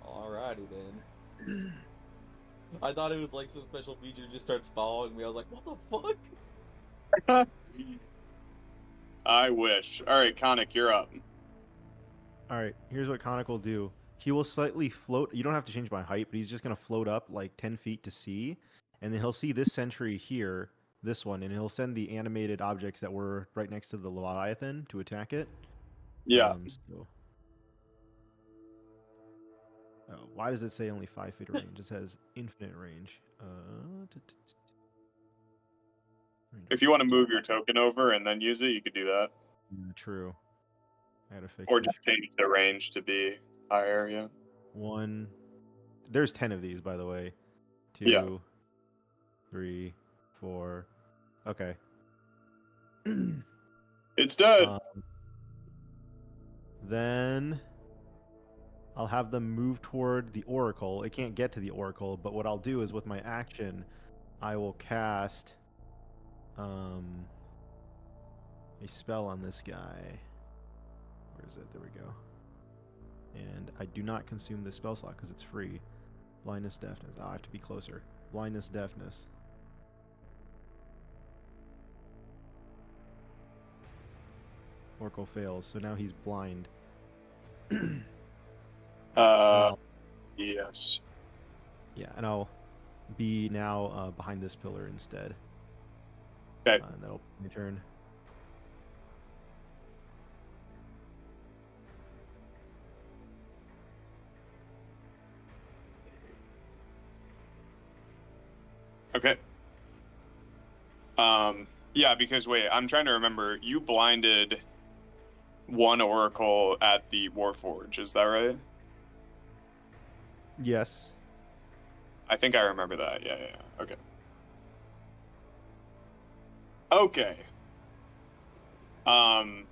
Alrighty then. I thought it was like some special feature just starts following me. I was like, what the fuck? I wish. All right, Khanek, you're up. All right, here's what Khanek will do. He will slightly float. You don't have to change my height, but he's just going to float up like 10 feet to see. And then he'll see this sentry here, this one, and he'll send the animated objects that were right next to the Leviathan to attack it. Yeah. Why does it say only 5 feet of range? It says infinite range. If you want to move your token over and then use it, you could do that. True. I gotta fix Or it. just change the range to be higher, yeah. 1. There's 10 of these, by the way. 2, Yeah. 3, 4. Okay. It's dead. Then I'll have them move toward the Oracle. It can't get to the Oracle, but what I'll do is with my action, I will cast a spell on this guy. Where is it? There we go. And I do not consume this spell slot because it's free. Blindness, deafness. Oh, I have to be closer. Blindness, deafness. Oracle fails, so now he's blind. Yes. Yeah, and I'll be now behind this pillar instead. Okay. And that'll be my turn. Okay. Yeah, because wait, I'm trying to remember. You blinded one oracle at the Warforge, is that right? Yes. I think I remember that. Yeah. Okay. Okay. I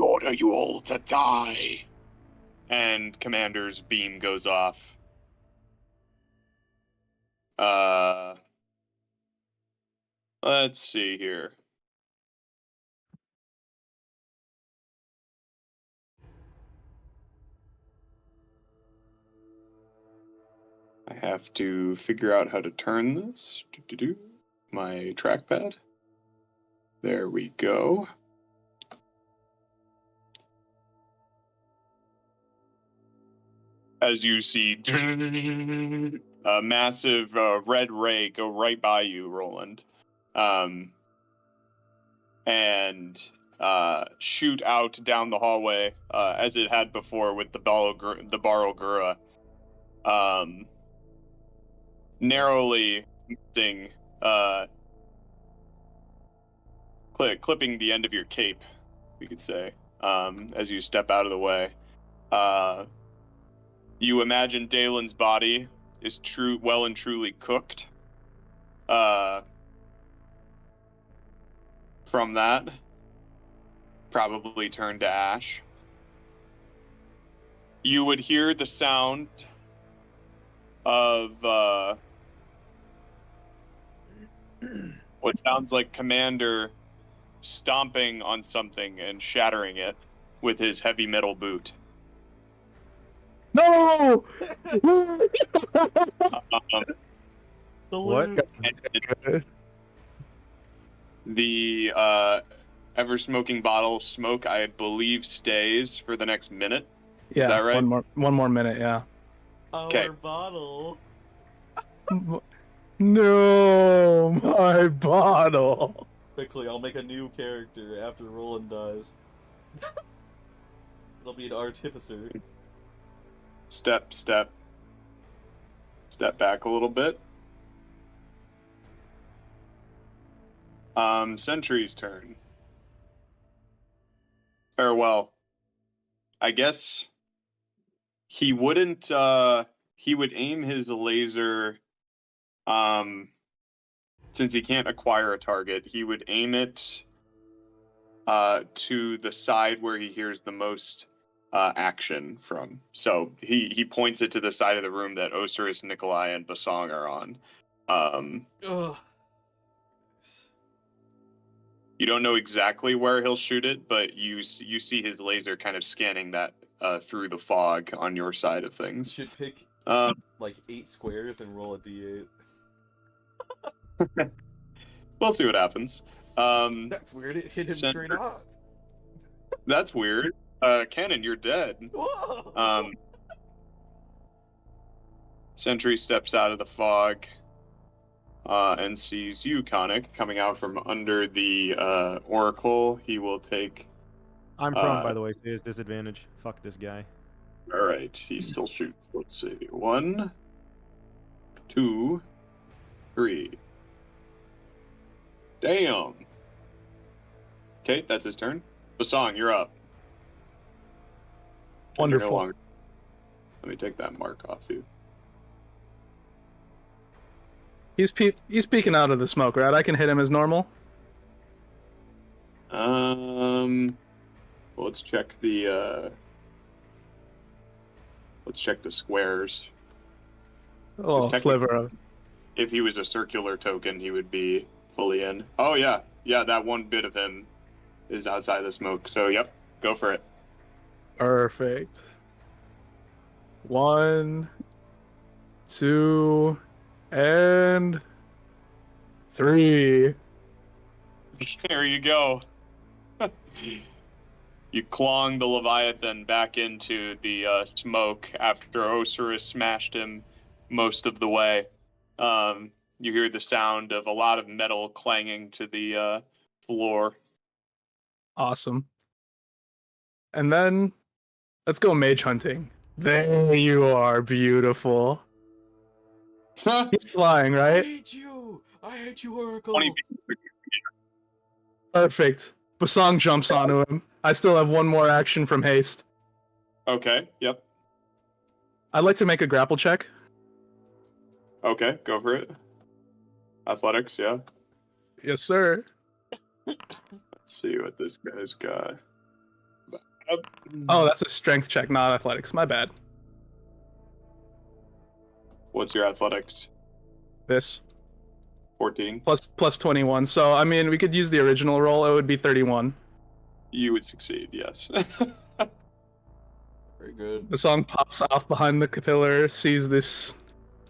order you all to die. And Commander's beam goes off. Let's see here. I have to figure out how to turn this. My trackpad. There we go. As you see, a massive red ray go right by you, Rolland, and shoot out down the hallway as it had before with the Barogura, narrowly missing, clipping the end of your cape, we could say, as you step out of the way. You imagine Daelin's body is well and truly cooked. From that, probably turned to ash. You would hear the sound of what sounds like Commander stomping on something and shattering it with his heavy metal boot. No! What? The ever-smoking bottle of smoke, I believe, stays for the next minute. Yeah, Is that right? One more minute, yeah. Okay. Our bottle. No, my bottle. Quickly, I'll make a new character after Rolland dies. It'll be an artificer. Step back a little bit. Sentry's turn. Or, well, I guess he wouldn't, he would aim his laser, since he can't acquire a target, he would aim it, to the side where he hears the most, action from. So he points it to the side of the room that Ocerus, Nikolai, and Bosong are on. Ugh. You don't know exactly where he'll shoot it, but you see his laser kind of scanning that through the fog on your side of You things. should pick like 8 squares and roll a d8. We'll see what happens. That's weird. It hit him Center. straight on. That's weird. Cannon, you're dead. Whoa! Sentry steps out of the fog and sees you, Khanek, coming out from under the oracle. He will take... I'm prone, by the way, so he has disadvantage. Fuck this guy. Alright, he still shoots. Let's see. 1, 2, 3. Damn! Okay, that's his turn. Bosong, you're up. Okay, you're no Wonderful. longer- Let me take that mark off you. He's peeking out of the smoke, right? I can hit him as normal. Let's check the squares. Oh, technically- sliver of. If he was a circular token, he would be fully in. Oh yeah, that one bit of him is outside the smoke. So yep, go for it. Perfect. 1, 2, and 3. There you go. You clong the Leviathan back into the smoke after Ocerus smashed him most of the way. You hear the sound of a lot of metal clanging to the floor. Awesome. And then let's go mage hunting. There you are, beautiful. He's flying, I right? hate you! I hate you, Oracle! 20 feet. Perfect. Bosong jumps onto him. I still have one more action from haste. Okay, yep. I'd like to make a grapple check. Okay, go for it. Athletics, yeah. Yes, sir. Let's see what this guy's got. Oh, that's a strength check, not athletics. My bad. What's your athletics? This 14. plus 21. So I mean, we could use the original roll. It would be 31. You would succeed, yes. Very good. The song pops off behind the pillar, sees this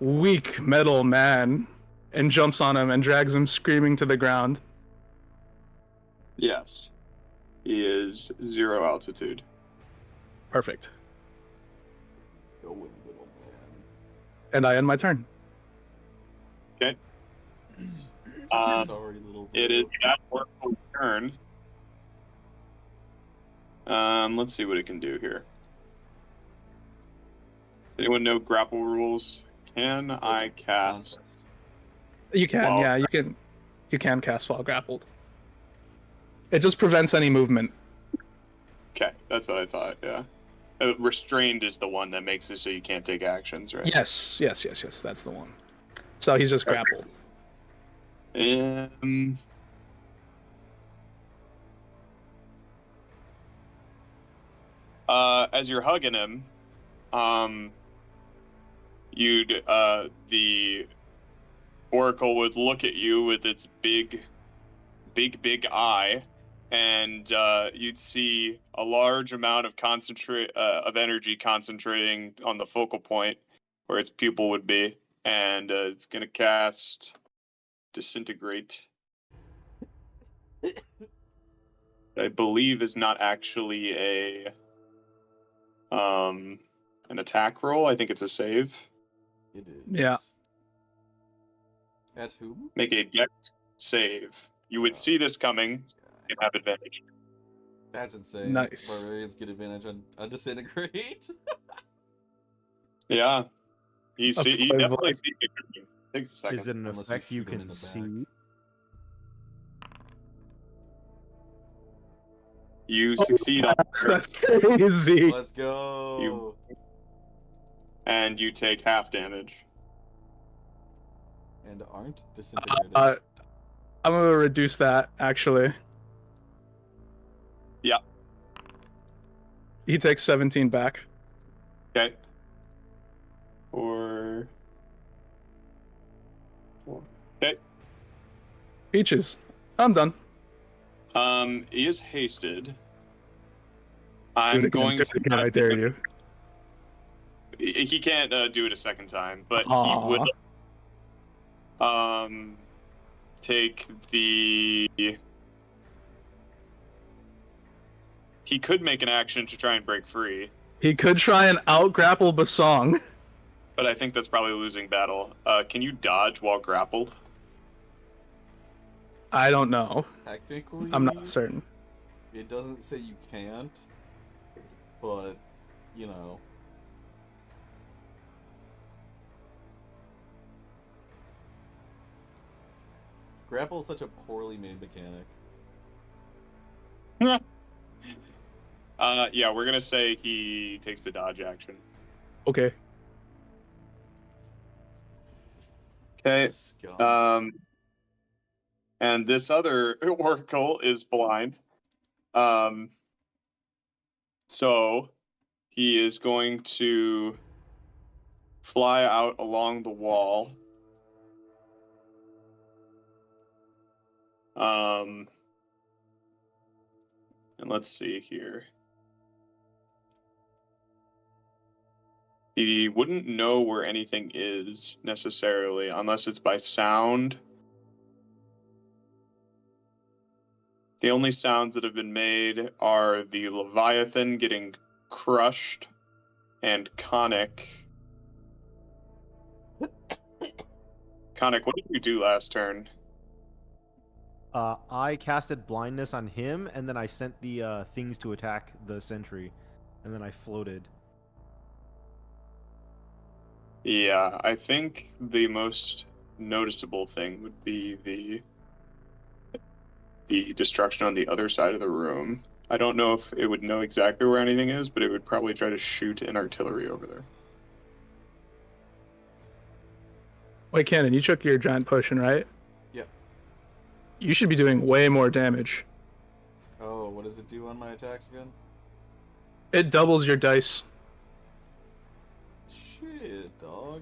weak metal man, and jumps on him and drags him screaming to the ground. Yes. He is 0 altitude. Perfect. Go in, little man. And I end my turn. Okay. Sorry, little bro. It is that Oracle's turn. Let's see what it can do here. Anyone know grapple rules? Can I cast? You can, Well, yeah, you can cast while grappled. It just prevents any movement. Okay, that's what I thought. Yeah. Restrained is the one that makes it so you can't take actions, right? Yes, that's the one. So he's just Okay. grappled. As you're hugging him, the Oracle would look at you with its big eye, and you'd see a large amount of of energy concentrating on the focal point where its pupil would be, and it's gonna cast Disintegrate. I believe is not actually an attack roll. I think it's a save. It is. Yeah. At who? Make a dex save. You would see this coming and have advantage. That's insane. Nice. Barbarians get advantage on Disintegrate. Yeah. He Of definitely course. sees it coming. Takes a second. Is it an Unless you effect you shoot him in can the see? back. You succeed on That's crazy. Let's go. and you take half damage. And aren't disintegrated. I'm gonna reduce that actually. Yeah. He takes 17 back. Okay. Or okay. Peaches. I'm done. He is hasted. Do I'm it again, going do to. it again, I dare you. He can't do it a second time, but he Aw. will take the. He could make an action to try and break free, He could try and out-grapple Bosong. but I think that's probably a losing battle. Can you dodge while grappled? I don't know. Technically, I'm not certain. it doesn't say you can't, but, you know. Grapple is such a poorly made mechanic. Yeah, we're gonna say he takes the dodge action. Okay. Okay. Scum. And this other oracle is blind. So he is going to fly out along the wall. And let's see here. He wouldn't know where anything is necessarily, unless it's by sound. The only sounds that have been made are the Leviathan getting crushed and Khanek. Khanek, what did you do last turn? I casted blindness on him, and then I sent the things to attack the sentry, and then I floated. Yeah, I think the most noticeable thing would be the destruction on the other side of the room. I don't know if it would know exactly where anything is, but it would probably try to shoot an artillery over there. Wait, Cannon, you took your giant potion, right? Yep. You should be doing way more damage. Oh, what does it do on my attacks again? It doubles your dice. Shit, dog.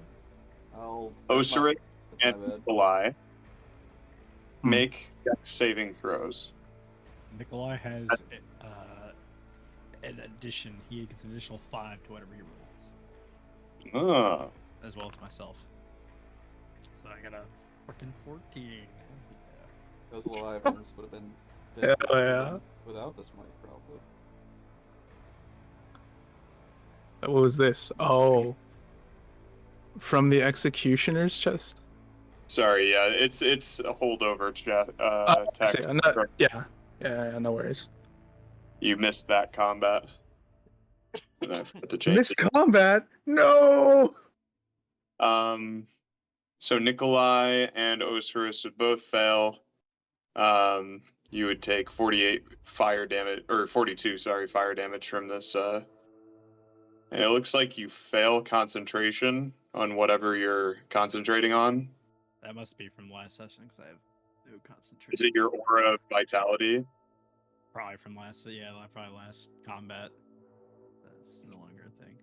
Ocerus That's and my bad. Nikolai make dex saving throws. Nikolai has an addition. He gets an additional 5 to whatever he rolls, Ah. as well as myself. So I got a freaking 14. Those Leviathans would have been Hell dead yeah. without this mic, probably. What was this? Oh. From the Executioner's chest? Sorry, yeah, it's a holdover I see. text. Yeah, no worries. You missed that combat. And I forgot to change Miss it. combat? No! So Nikolai and Ocerus would both fail. You would take 48 fire damage, or 42, sorry, fire damage from this. And it looks like you fail concentration on whatever you're concentrating on. That must be from last session because I have no concentration. Is it your aura of vitality? Probably from last, probably last combat. That's no longer a thing.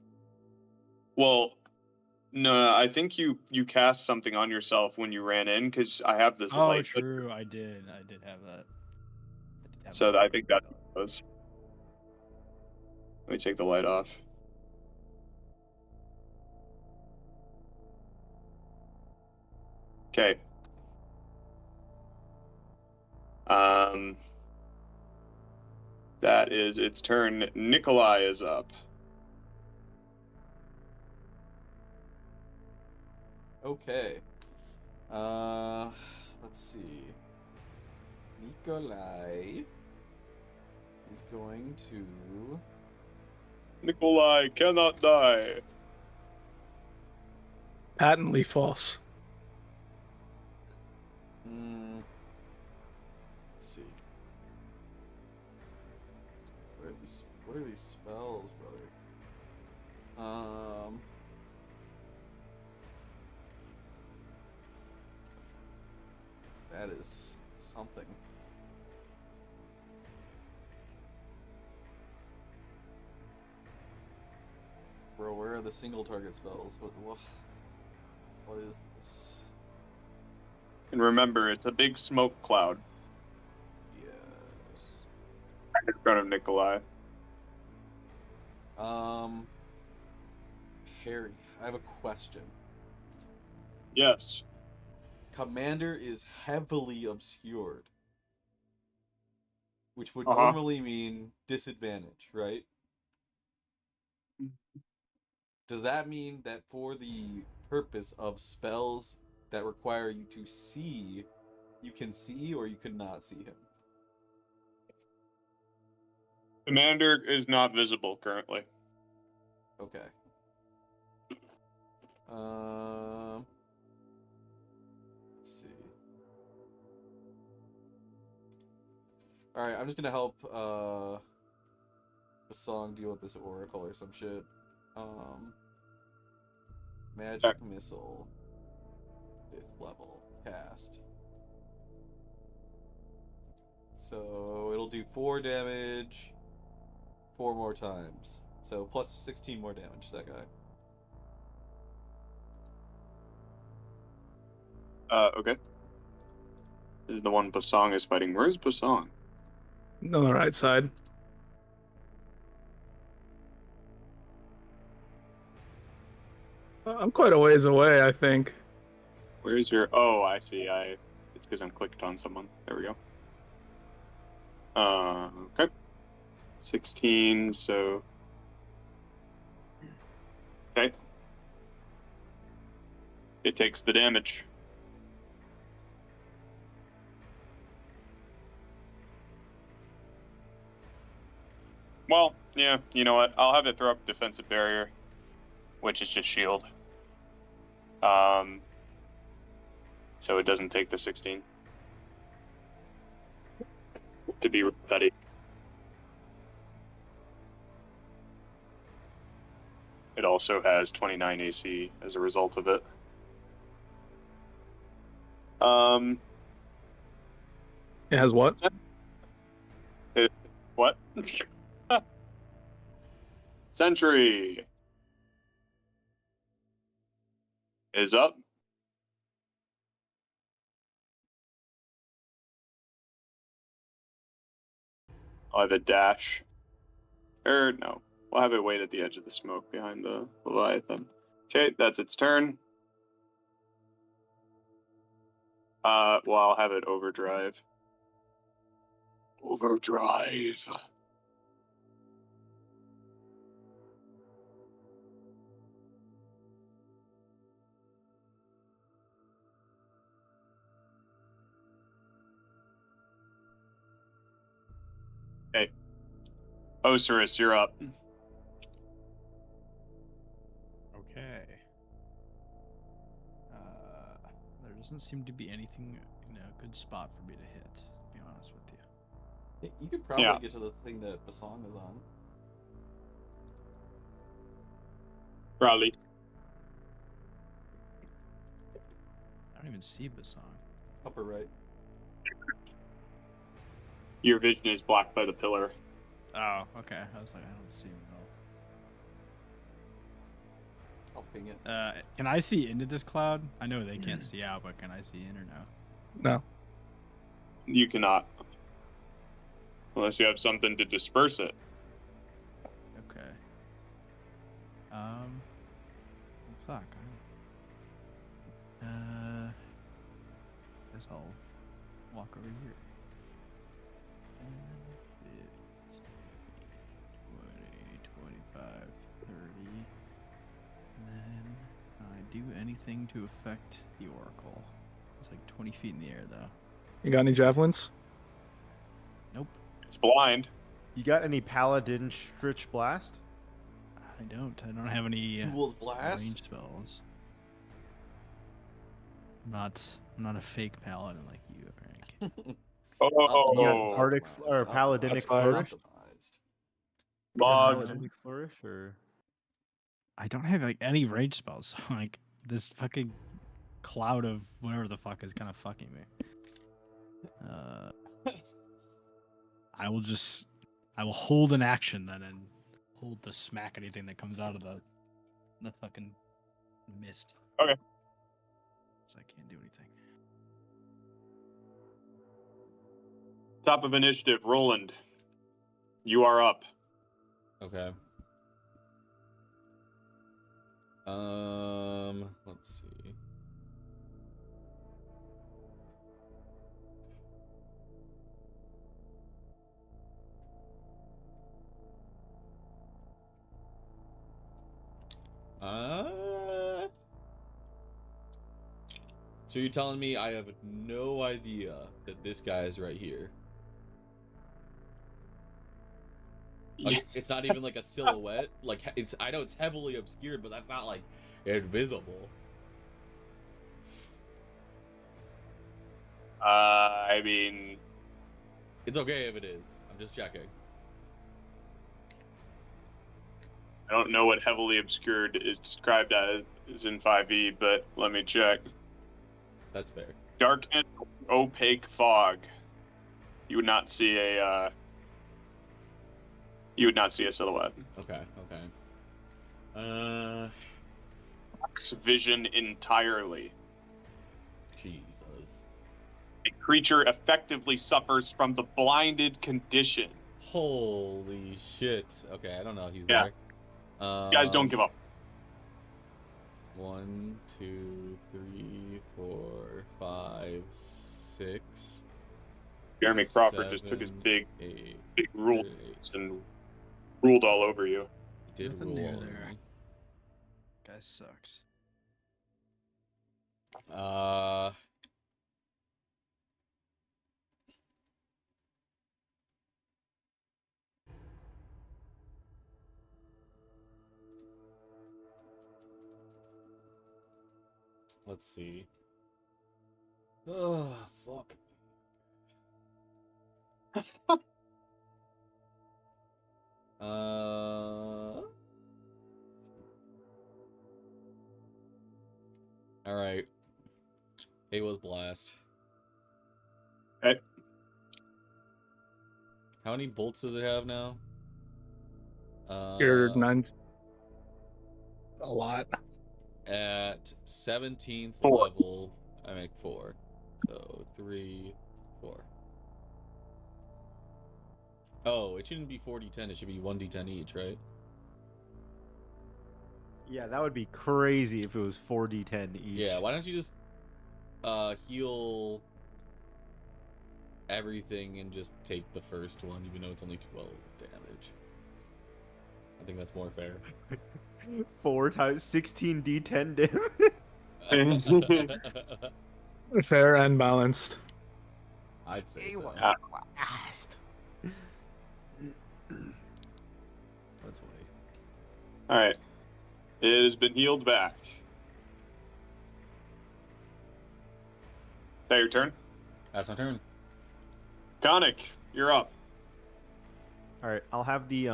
Well, no, I think you cast something on yourself when you ran in, because I have this Oh, light. true. I did have that. So I think that was. Let me take the light off. Okay. That is its turn. Nikolai is up. Okay. Let's see. Nikolai is going to... Nikolai cannot die. Patently false. Let's see. What are these spells, brother? That is something. Bro, where are the single target spells? What is this? And remember, it's a big smoke cloud. Yes. in front of Nikolai. Harry, I have a question. Yes. Commander is heavily obscured, which would Uh-huh. normally mean disadvantage, right? Does that mean that for the purpose of spells that require you to see, you can see or you could not see him? Commander is not visible currently. Okay. Let's see. All right, I'm just gonna help Bosong deal with this oracle or some shit. Magic missile, 5th level cast. So it'll do 4 damage 4 more times. So plus 16 more damage to that guy. Okay. This is the one Bosong is fighting. Where's Bosong? On the right side. I'm quite a ways away, I think. Where's your... Oh, I see. It's because I'm clicked on someone. There we go. Okay. 16, so... Okay. It takes the damage. Well, yeah, you know what? I'll have it throw up defensive barrier, which is just shield. So it doesn't take the 16. To be ready. It also has 29 AC as a result of it. It has what? What? Sentry is up. I'll have a dash. Or no, we'll have it wait at the edge of the smoke behind the Leviathan. Okay, that's its turn. Well, I'll have it overdrive. Overdrive. Okay. Ocerus, you're up. Okay. There doesn't seem to be anything in a good spot for me to hit, to be honest with you. You could probably Yeah. get to the thing that Bosong is on. Probably. I don't even see Bosong. Upper right. Your vision is blocked by the pillar. Oh, okay. I was like, I don't see him at I'll ping it. all. Can I see into this cloud? I know they can't see out, but can I see in or no? No. You cannot. Unless you have something to disperse it. Okay. Fuck. Guess I'll walk over here. 10, 15, 20, 25, 30. And then I do anything to affect the oracle. It's like 20 feet in the air, though. You got any javelins? Nope. It's blind. You got any Paladin Stritch Blast? I don't. I don't have any Huul's Blast? range spells. I'm not a fake paladin like you, Frank. You got Oh, Bardic or Paladinic That's fine. Flourish? Optimized. Logged. Paladinic Flourish or I don't have like any range spells. So, like this fucking cloud of whatever the fuck is kind of fucking me. I will hold an action then and hold to smack anything that comes out of the fucking mist. Okay. So I can't do anything. Top of initiative, Rolland. You are up. Okay. Let's see. So you're telling me I have no idea that this guy is right here? Like, it's not even like a silhouette. Like, I know it's heavily obscured, but that's not like invisible. I mean, It's okay if it is. I'm just checking. I don't know what heavily obscured is described as in 5e, but let me check. That's fair. Darkness, opaque fog. You would not see a. You would not see a silhouette. Okay. Blocks vision entirely. Jesus. A creature effectively suffers from the blinded condition. Holy shit. Okay, I don't know. He's Yeah. there. You guys don't give up. 1, 2, 3, 4, 5, 6. Jeremy Crawford just took his 7, big 8, rule 8. and ruled all over you. He did Nothing rule near on there. me. Guy sucks. Let's see. Oh, fuck. Alright. Aewa's blast. Okay. How many bolts does it have now? You're 9. A lot. At 17th 4. level, I make 4. So 3, 4. Oh, it shouldn't be 4d10, it should be 1d10 each, right? Yeah, that would be crazy if it was 4d10 each. Yeah, why don't you just heal everything and just take the first one, even though it's only 12 damage. I think that's more fair. 4 times 16d10 damage. Fair and balanced. I'd say so. Blast. That's funny. All right. It has been healed back. That your turn? That's my turn. Khanek, you're up. All right, I'll have the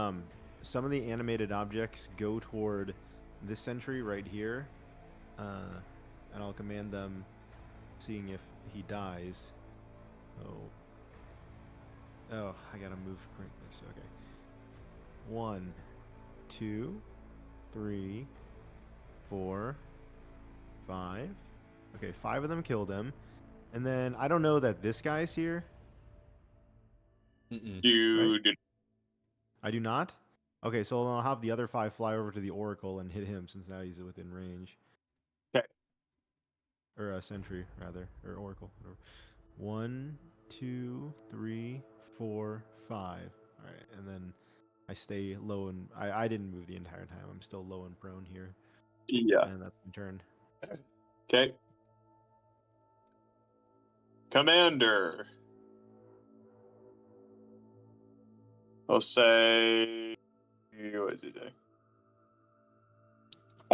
some of the animated objects go toward this sentry right here, and I'll command them, seeing if he dies. Oh, I gotta move quickness. Okay. 1, 2, 3, 4, 5. Okay, 5 of them killed him, and then I don't know that this guy's here. You Right? did. I do not? Okay, so I'll have the other 5 fly over to the Oracle and hit him since now he's within range. Okay. Or a sentry, rather. Or Oracle. Whatever. 1, 2, 3, 4, 5. Alright, and then I stay low and... I didn't move the entire time. I'm still low and prone here. Yeah. And that's my turn. Okay. Commander. I'll say... What is he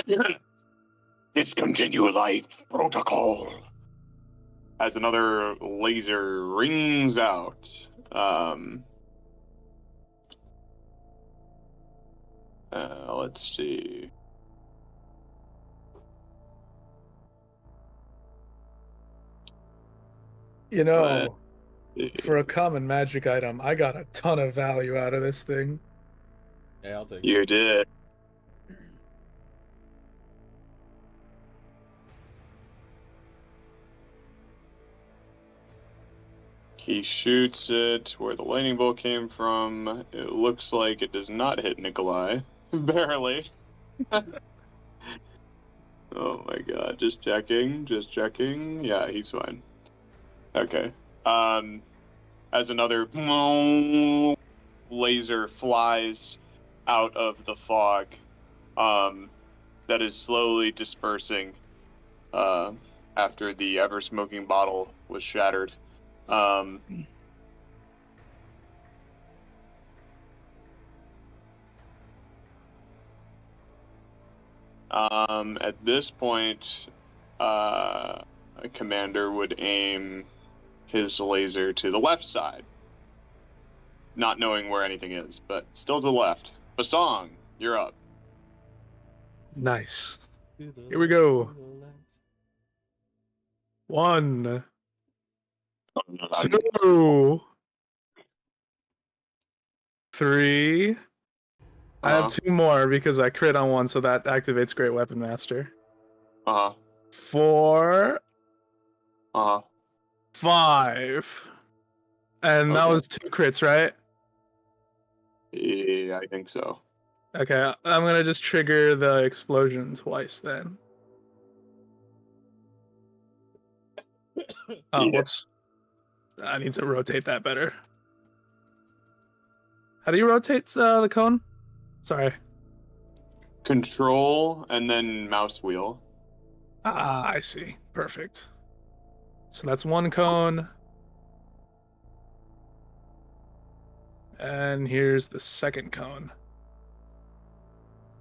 saying? Discontinue life protocol. As another laser rings out. Let's see. You know, for a common magic item, I got a ton of value out of this thing. Yeah, I'll take it. You did. He shoots it where the lightning bolt came from. It looks like it does not hit Nikolai. Barely. Oh my god, just checking. Yeah, he's fine. Okay. As another laser flies out of the fog, that is slowly dispersing, after the ever-smoking bottle was shattered. At this point, a commander would aim his laser to the left side, not knowing where anything is, but still to the left. Bosong, you're up. Nice. Here we go. 1, 2, 3. I have 2 more because I crit on 1, so that activates Great Weapon Master. 4. 5. And that Okay. was 2 crits, right? Yeah, I think so. Okay, I'm gonna just trigger the explosion twice then. Oh, Yeah. whoops. I need to rotate that better. How do you rotate the cone? Sorry. Control and then mouse wheel. Ah, I see. Perfect. So that's 1 cone. And here's the second cone.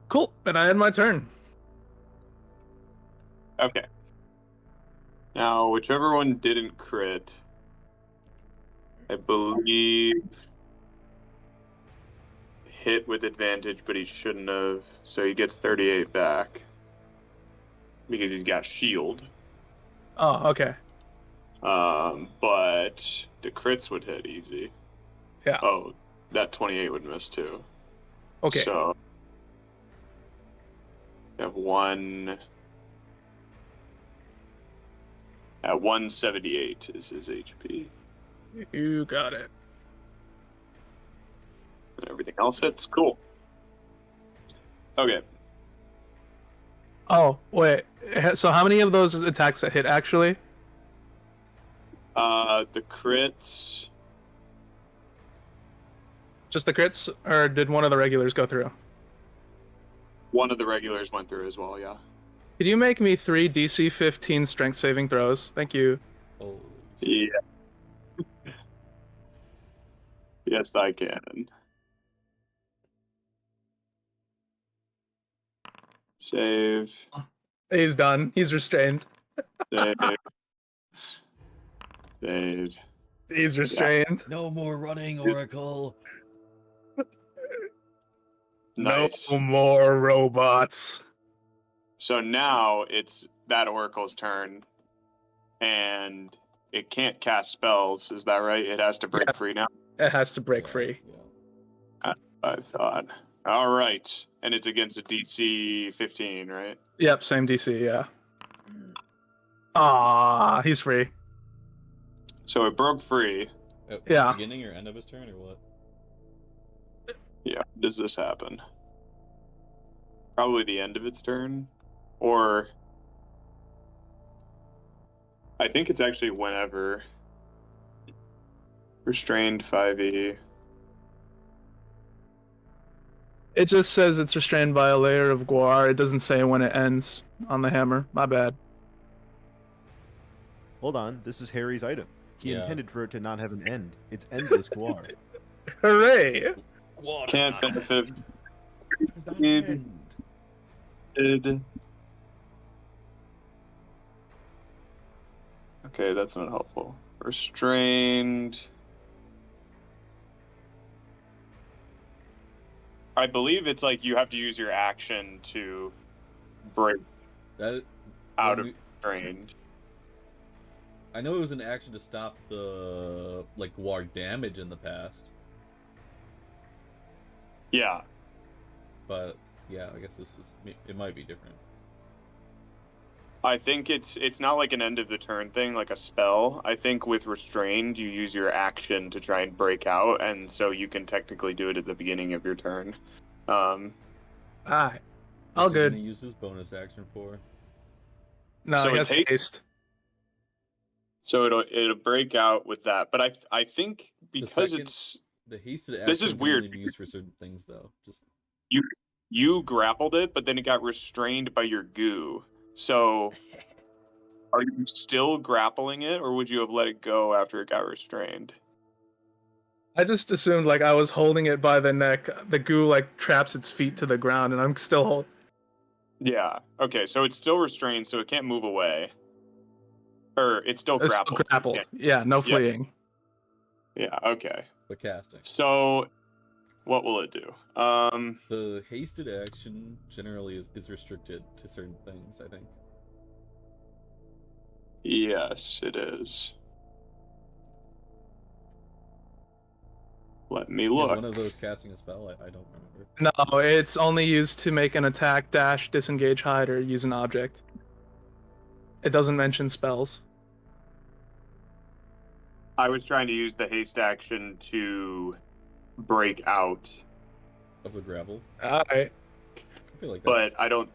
Cool. And I had my turn. Okay. Now, whichever one didn't crit, I believe hit with advantage, but he shouldn't have. So he gets 38 back because he's got shield. Oh, okay. But the crits would hit easy. Yeah. Oh, that 28 would miss too. Okay. So you have 1 at 178 is his HP. You got it. And everything else hits. Cool. Okay. Oh, wait. So how many of those attacks that hit actually? The crits. Just the crits? Or did one of the regulars go through? One of the regulars went through as well, yeah. Could you make me 3 DC 15 strength saving throws? Thank you. Oh. Yeah. Yes, I can. Save. He's done. He's restrained. Save. Save. He's restrained. No more running, Oracle. Nice. No more robots. So now it's that Oracle's turn, and it can't cast spells. Is that right? It has to break free now? It has to break free. Yeah. I thought. All right. And it's against a DC 15, right? Yep, same DC, yeah. Ah, he's free. So it broke free. Yeah. Beginning or end of his turn, or what? Yeah. Does this happen? Probably the end of its turn. Or I think it's actually whenever. Restrained 5e. It just says it's restrained by a layer of guar. It doesn't say when it ends on the hammer. My bad. Hold on, this is Harry's item. He Yeah. intended for it to not have an end. It's endless guar. Hooray! Can't benefit. Okay, that's not helpful. Restrained. I believe it's like you have to use your action to break That out when of restrained. I know it was an action to stop the war damage in the past, Yeah. but yeah, I guess this is it might be different. I think it's not like an end of the turn thing, like a spell. I think with restrained, you use your action to try and break out, and so you can technically do it at the beginning of your turn. Alright. What's All he good. gonna use his bonus action for? No, So he it's has haste. So it'll break out with that, but I think because second- it's The hasted action This is can weird. only be used for certain things, though. Just you grappled it, but then it got restrained by your goo. So are you still grappling it, or would you have let it go after it got restrained? I just assumed like I was holding it by the neck. The goo like traps its feet to the ground, and I'm still holding. Yeah. Okay. So it's still restrained, so it can't move away. Or it's still It's grappled. still grappled. Yeah, no fleeing. Yeah. Okay. the casting. So what will it do? The hasted action generally is restricted to certain things, I think. Yes, it is. Let me Is look. one of those casting a spell? I don't remember. No, it's only used to make an attack, dash, disengage, hide, or use an object. It doesn't mention spells. I was trying to use the haste action to break out, Of the gravel? Alright. I feel like but that's... I don't.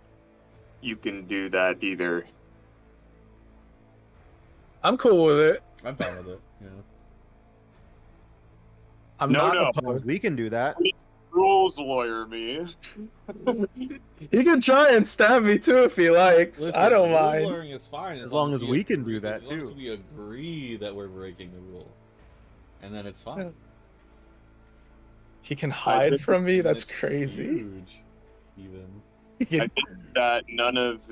You can do that either. I'm cool with it. I'm fine with it, yeah. I'm No, not no. opposed. We can do that. Rules lawyer me. He can try and stab me too if he likes. Listen, I don't rules mind. lawyering is fine As long as we can do agree- that, as long as too. we agree that we're breaking the rule. And then it's fine. He can hide from me? And That's it's crazy. Huge, even. He can- I think that none of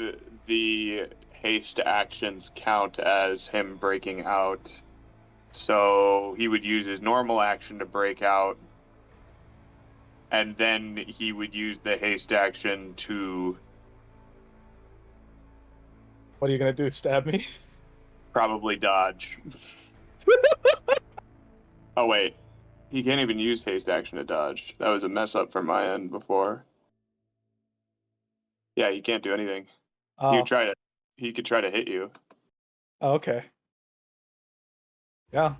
the haste actions count as him breaking out. So he would use his normal action to break out, and then he would use the haste action to What are you gonna do? Stab me? probably dodge. Oh wait, he can't even use haste action to dodge. That was a mess up from my end before. Yeah, he can't do anything. Oh, He could try to hit you, oh, okay. Yeah,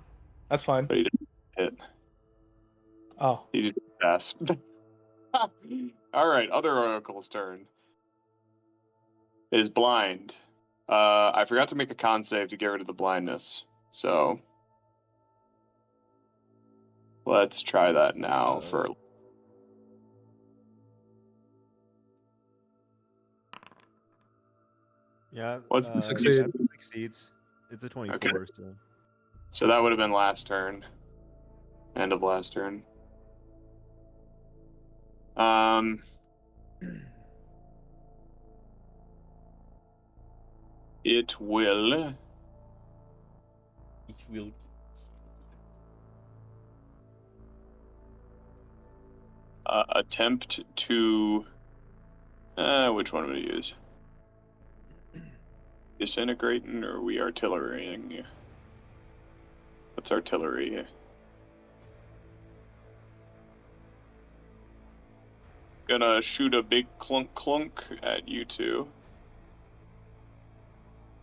that's fine. but he didn't hit. Oh, He just pass. All right, other oracle's turn. Is blind. I forgot to make a con save to get rid of the blindness, so let's try that now. For Yeah. What's succeed? That succeeds. It's a 24, Okay. so. that would have been last turn. End of last turn. It will It will... attempt to. Which one would I use? Disintegrating, or are we artillerying? What's artillery? Gonna shoot a big clunk clunk at you two.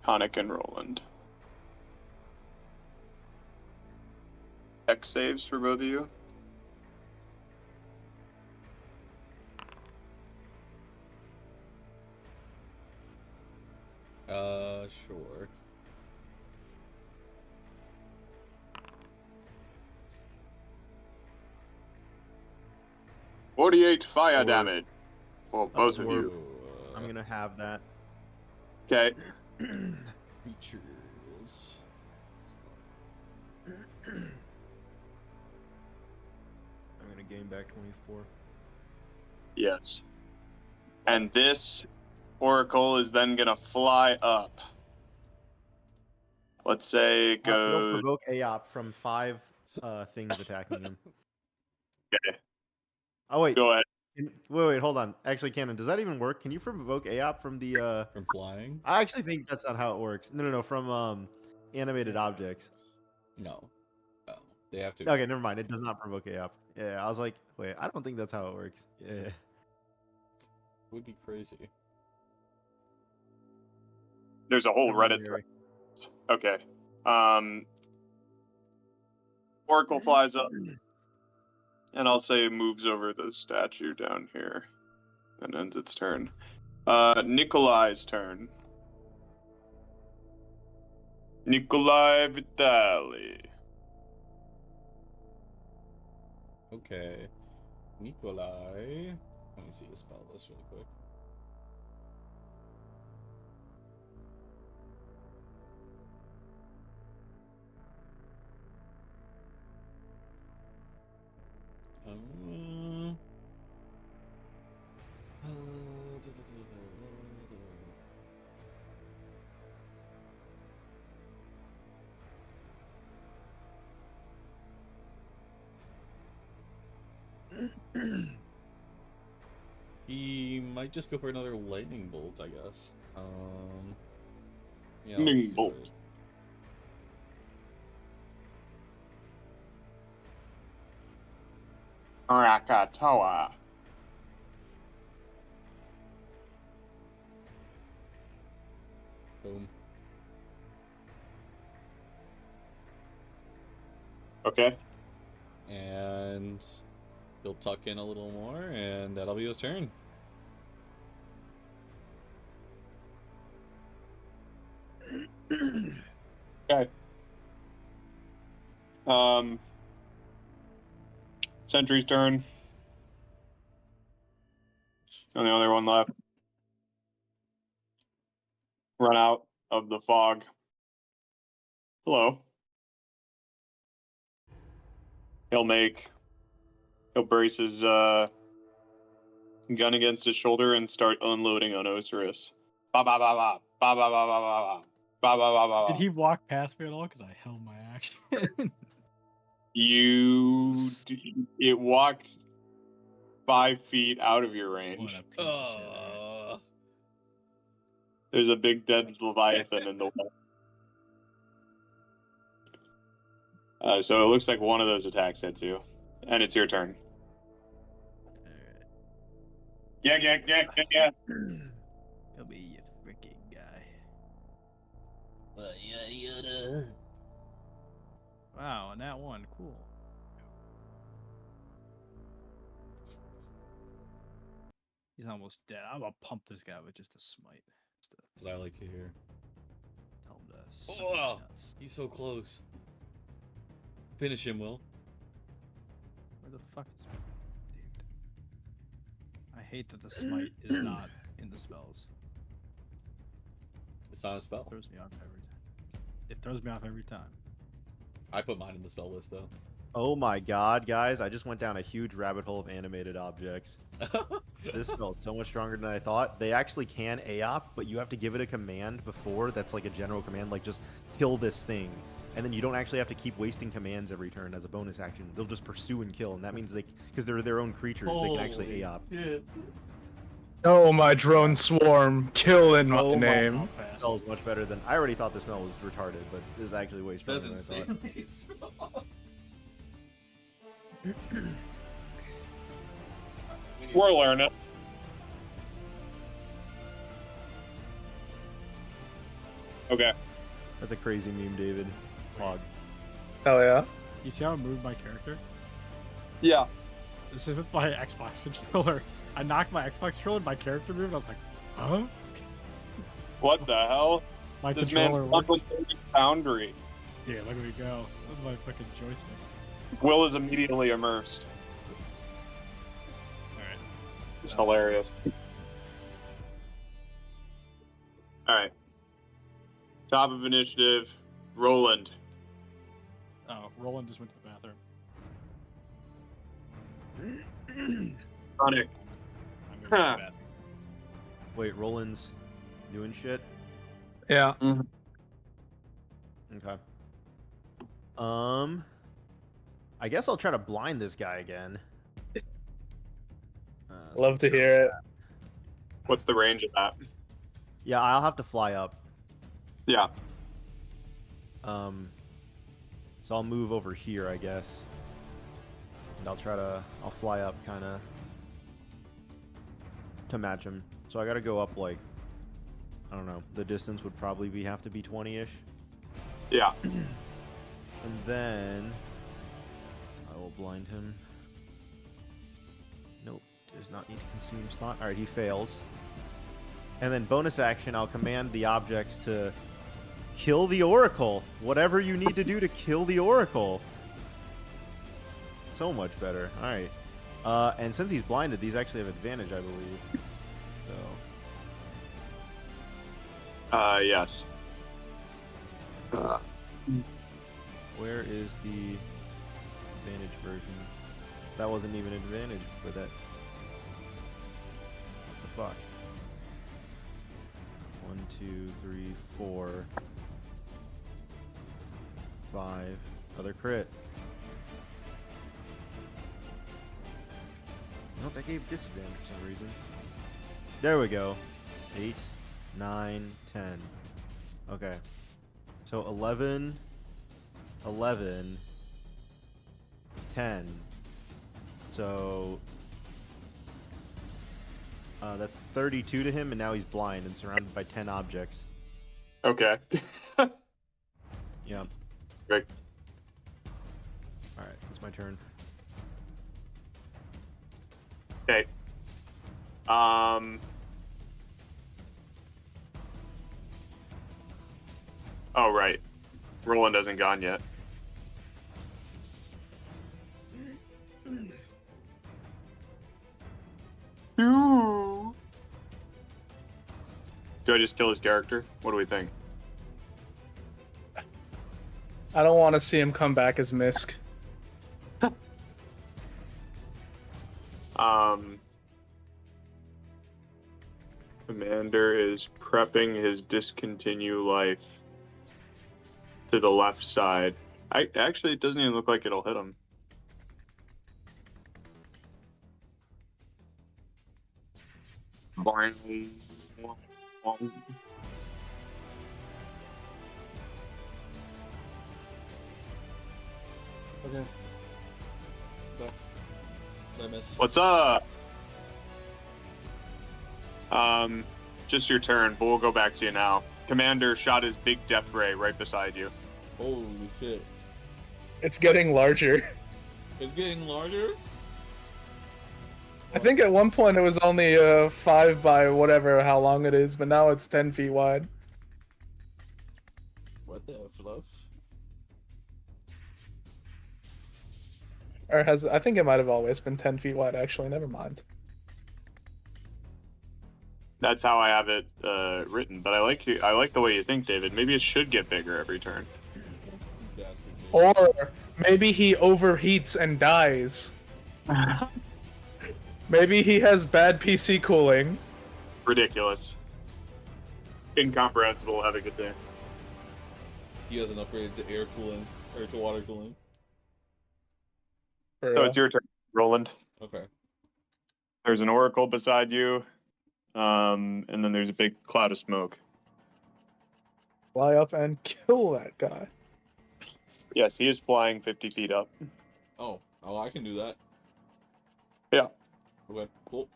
Khanek and Rolland. X saves for both of you. Sure. .48 fire Or- damage for both of Absorb. you. I'm gonna have that. Okay. Features... I'm gonna gain back 24. Yes. And this oracle is then gonna fly up. Let's say it It'll goes. provoke Aop from 5 things attacking him. Okay, Oh wait, go ahead. wait, hold on. Actually, Cannon, does that even work? Can you provoke Aop from the? From flying? I actually think that's not how it works. No, from animated objects. No. Oh, they have to. Okay, never mind. It does not provoke Aop. Yeah, I was like, wait, I don't think that's how it works. Yeah. Would be crazy. There's a whole Reddit Mary. thread. Okay. Oracle flies up, and I'll say it moves over the statue down here, and ends its turn. Nikolai's turn. Nikolai Vitali. Okay. Nikolai. Let me see his spell list really quick. He might just go for another lightning bolt, I guess. Yeah, let's Lightning do bolt. it. Rakatoa. Boom. Okay. And he'll tuck in a little more, and that'll be his turn. Okay. Sentry's turn. And the other one left. Run out of the fog. Hello. He'll brace his gun against his shoulder and start unloading on Osiris. Ba ba ba ba ba ba ba ba ba ba ba ba ba. Did he walk past me at all? Because I held my action. It walked 5 feet out of your What range. a piece of shit. Alright. There's a big dead leviathan in the way. So it looks like one of those attacks hits you, and it's your turn. Yeah. He'll be you freaking guy. Wow, and that one, cool. He's almost dead. I'm gonna pump this guy with just a smite. That's what I like to hear. Tell him to suck Oh, my nuts. he's so close. Finish him, Will. Where the fuck is dude? I hate that the smite is not in the spells. It's not a spell. Throws me off every time. It throws me off every time. I put mine in the spell list, though. Oh my god, guys, I just went down a huge rabbit hole of animated objects. This spell is so much stronger than I thought. They actually can AOP, but you have to give it a command before that's like a general command, like just kill this thing. And then you don't actually have to keep wasting commands every turn as a bonus action. They'll just pursue and kill, and that means because they're their own creatures, they can actually AOP. Shit. Oh, my drone swarm, kill in my Oh my name. I'll pass. Smell is much better than I already thought the smell was retarded, but this is actually way stronger That's than I thought. insanely strong. We're learning. Okay. That's a crazy meme, David. Log. Hell yeah. You see how I moved my character? Yeah. This is with my Xbox controller. I knocked my Xbox controller, and my character moved. I was like, huh? What the hell? My This man's controller works. complicated boundary. Yeah, look at me go. Look at my fucking joystick. Will is immediately immersed. Alright. It's hilarious. Alright. Top of initiative, Rolland. Oh, Rolland just went to the bathroom. Khanek. I'm going to the bathroom. Wait, Roland's doing shit? Yeah. Okay. I guess I'll try to blind this guy again. Love to hear it. What's the range of that? Yeah, I'll have to fly up. Yeah. So I'll move over here, I guess. And I'll fly up kind of to match him. So I gotta go up like I don't know. The distance would probably have to be 20-ish. Yeah. And then I will blind him. Nope, does not need to consume slot. All right, he fails. And then bonus action, I'll command the objects to kill the Oracle. Whatever you need to do to kill the Oracle. So much better. All right. And since he's blinded, these actually have advantage, I believe. So. Yes. Where is the advantage version? That wasn't even advantage for that. What the fuck? 1, 2, 3, 4, 5. Another crit. No, that gave disadvantage for some reason. There we go. 8, 9, 10. Okay. So 11, 11, 10. So that's 32 to him, and now he's blind and surrounded by 10 objects. Okay. Yeah. Right. All right, it's my turn. Okay. Oh, right. Rolland hasn't gone yet. Ooh. Do I just kill his character? What do we think? I don't want to see him come back as Misk. Commander is prepping his discontinue life to the left side. Actually, it doesn't even look like it'll hit him. Okay. I miss. What's up? Just your turn, but we'll go back to you now. Commander shot his big death ray right beside you. Holy shit. It's getting larger. It's getting larger? I think at one point it was only 5 by whatever, how long it is, but now it's 10 feet wide. What the fluff? Or I think it might have always been 10 feet wide, actually. Never mind. That's how I have it written, but I like the way you think, David. Maybe it should get bigger every turn. Or maybe he overheats and dies. Maybe he has bad PC cooling. Ridiculous. Incomprehensible. Have a good day. He hasn't upgraded to air cooling, or to water cooling. So it's your turn, Rolland. Okay. There's an oracle beside you, and then there's a big cloud of smoke. Fly up and kill that guy. Yes, he is flying 50 feet up. Oh, I can do that. Yeah. Okay, cool.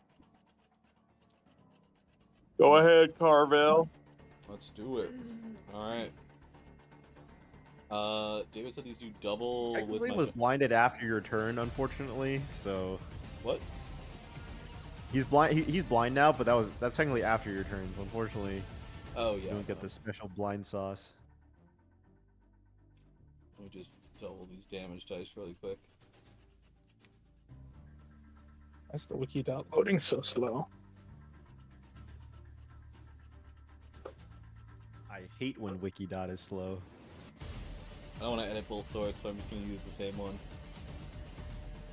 Go ahead, Carvel. Let's do it. Alright. David said these do double Technically with my... was blinded after your turn, unfortunately, so... What? He's blind. He's blind now, but that's technically after your turn, so unfortunately, Oh, yeah. you don't get the special blind sauce. Let me just double these damage dice really quick. That's the wiki loading so slow. I hate when Wikidot is slow. I want to edit both swords, so I'm just going to use the same one.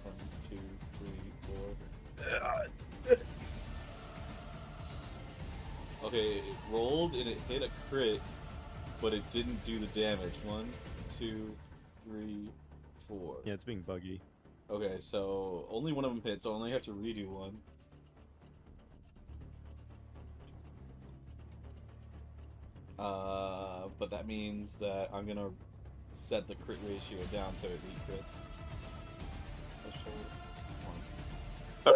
1, 2, 3, 4. Okay, it rolled and it hit a crit, but it didn't do the damage. 1, 2, 3, 4. Yeah, it's being buggy. Okay, so only one of them hit, so I only have to redo one. But that means that I'm gonna set the crit ratio down so it re-crits. Special 1.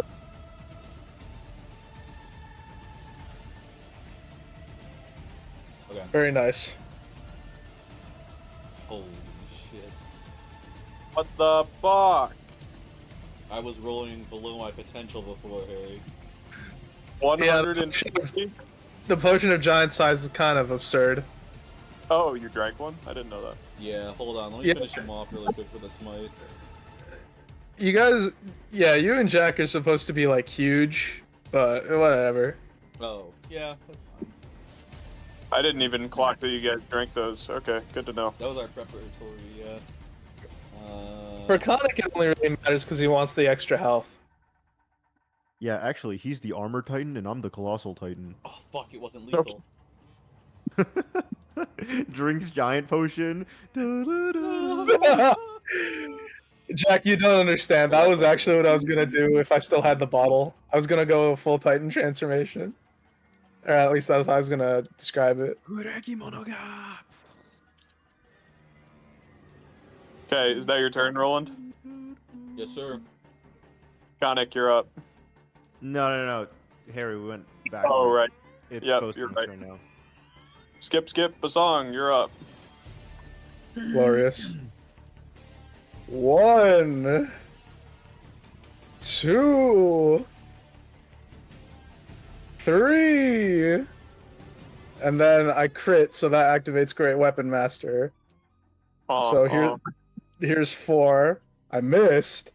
Very nice. Holy shit. What the fuck? I was rolling below my potential before, Harry. 150? The potion of giant size is kind of absurd. Oh, you drank one? I didn't know that. Yeah, hold on. Let me finish him off really quick with a smite. You guys, yeah, you and Jack are supposed to be like huge, but whatever. Oh, yeah, that's fine. I didn't even clock that you guys drank those. Okay, good to know. That was our preparatory, yeah. For Khanek, it only really matters because he wants the extra health. Yeah, actually, he's the armor titan and I'm the colossal titan. Oh, fuck, it wasn't lethal. Drinks giant potion. Jack, you don't understand. That was actually what I was gonna do if I still had the bottle. I was gonna go full Titan transformation. Or at least that's how I was gonna describe it. Okay, is that your turn, Roland? Yes, sir. Khanek, you're up. No. Harry, we went back. Oh, right. It's Yep, Bosong's you're right. turn now. Skip, Bosong, you're up. Glorious. 1, 2, 3, and then I crit, so that activates Great Weapon Master. So here's 4. I missed.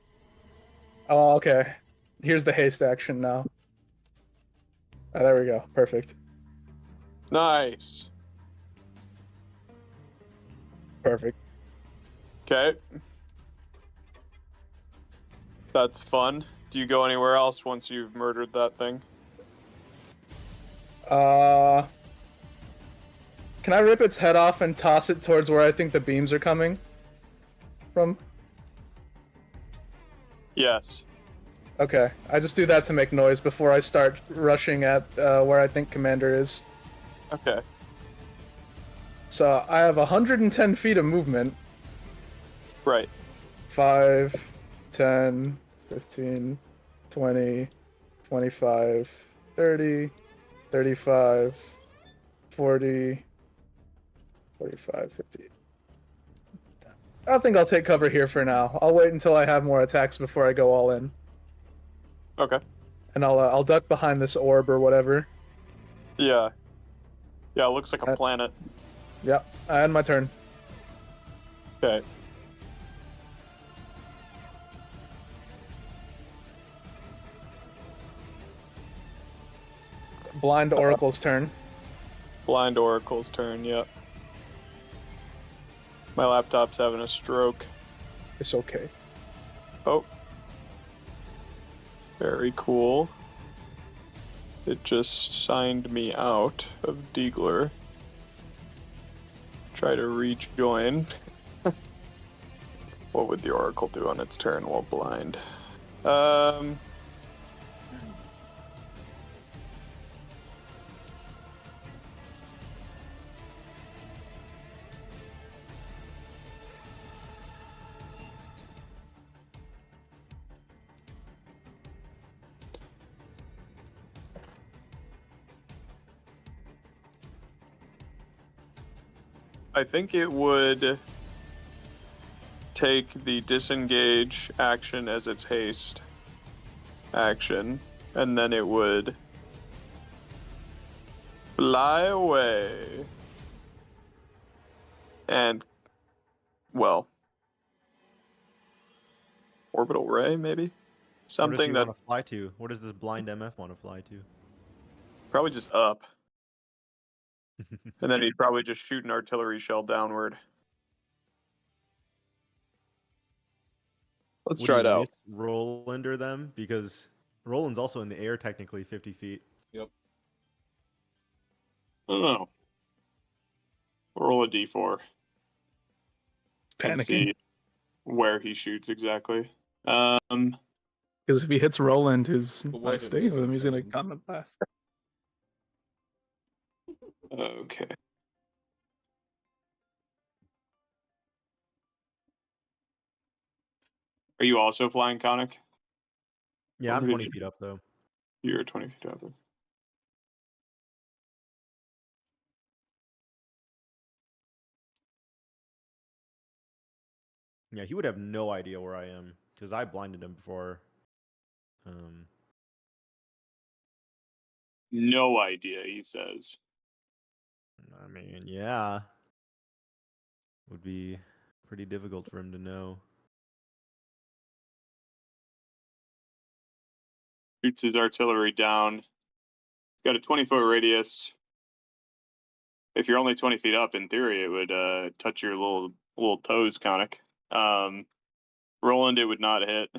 Oh, okay. Here's the haste action now. Oh, there we go. Perfect. Nice. Perfect. Okay. That's fun. Do you go anywhere else once you've murdered that thing? Can I rip its head off and toss it towards where I think the beams are coming from? Yes. Okay, I just do that to make noise before I start rushing at where I think Commander is. Okay. So I have 110 feet of movement. Right. 5, 10, 15, 20, 25, 30, 35, 40, 45, 50. I think I'll take cover here for now. I'll wait until I have more attacks before I go all in. Okay. And I'll duck behind this orb or whatever. Yeah. Yeah, it looks like a planet. Yep, I had my turn. Okay. Blind Oracle's turn. Blind Oracle's turn, yep. My laptop's having a stroke. It's okay. Oh. Very cool. It just signed me out of Deagler. Try to rejoin. What would the Oracle do on its turn while blind? I think it would take the disengage action as its haste action, and then it would fly away and, well, orbital ray, maybe? Something that want to fly to? What does this blind MF want to fly to? probably just up. And then he'd probably just shoot an artillery shell downward. Let's try it out. Rolland or them? Because Roland's also in the air, technically 50 feet. Yep. I don't know. Roll a d4. And see where he shoots exactly. Because if he hits Rolland, who's But what not if it staying with him, he's gonna misses comment blast. Okay. Are you also flying, Khanek? Yeah, I'm Or did 20 you- feet up, though. You're 20 feet up. Yeah, he would have no idea where I am because I blinded him before. No idea, he says. I mean, yeah, would be pretty difficult for him to know. Shoots his artillery down. He's got a 20-foot radius. If you're only 20 feet up, in theory, it would touch your little toes, Khanek. Rolland, it would not hit.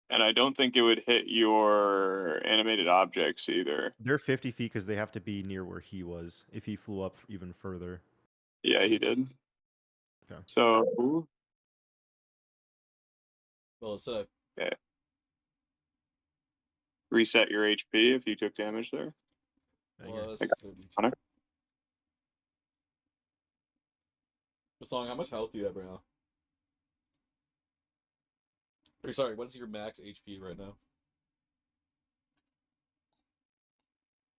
And I don't think it would hit your animated objects either. They're 50 feet because they have to be near where he was if he flew up even further. Yeah, he did. Okay. So, Well, instead of yeah. Reset your HP if you took damage there. plus Okay. 32. Bosong, how much health do you have right now? Or sorry, what is your max HP right now?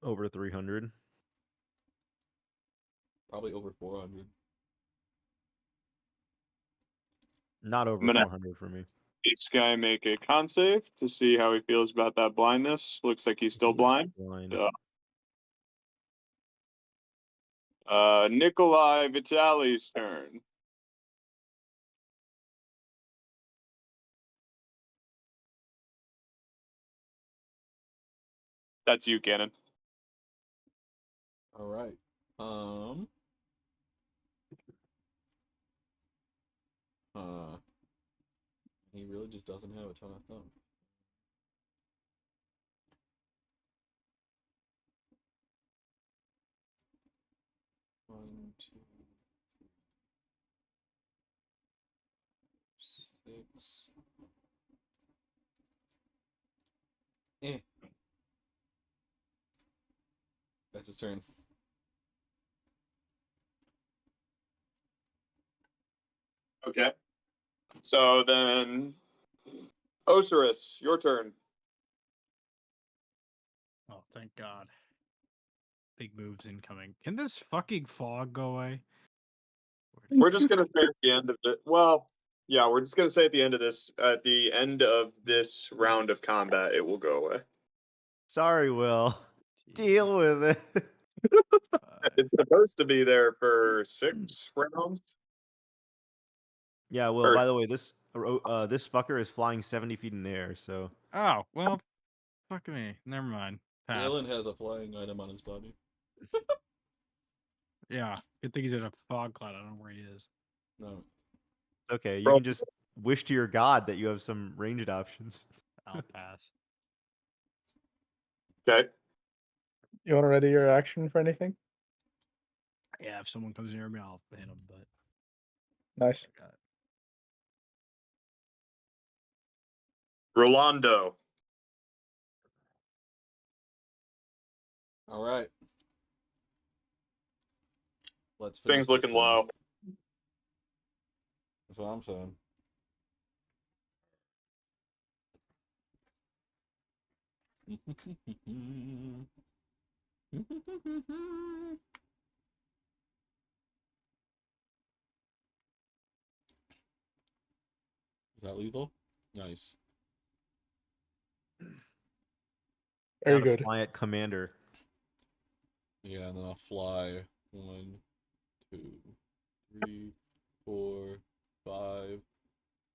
Over 300. Probably over 400. Not over I'm gonna 400 for me. this guy make a con save to see how he feels about that blindness. Looks like he's still blind. Nikolai Vitali's turn. That's you, Cannon. All right. He really just doesn't have a ton of thumb. One, two, three, 6. That's his turn. Okay. So then, Ocerus, your turn. Oh, thank God. Big moves incoming. Can this fucking fog go away? We're just gonna say at the end of it. Well, yeah, we're just gonna say at the end of this round of combat, it will go away. Sorry, Will. Deal with it. It's supposed to be there for 6 rounds. Yeah, well, by the way, this fucker is flying 70 feet in the air, so. Oh, well, fuck me. Never mind. Pass. Daelin has a flying item on his body. Yeah, good thing he's in a fog cloud. I don't know where he is. No. Okay, you can just wish to your god that you have some ranged options. I'll pass. Okay. You want to ready your action for anything? Yeah, if someone comes near me, I'll hit him, but. Nice. Rolando. All right. Let's finish Things looking this thing. low. That's what I'm saying. Is that lethal? Nice. Very Gotta good. fly at commander. Yeah, and then I'll fly 1, 2, 3, 4, 5,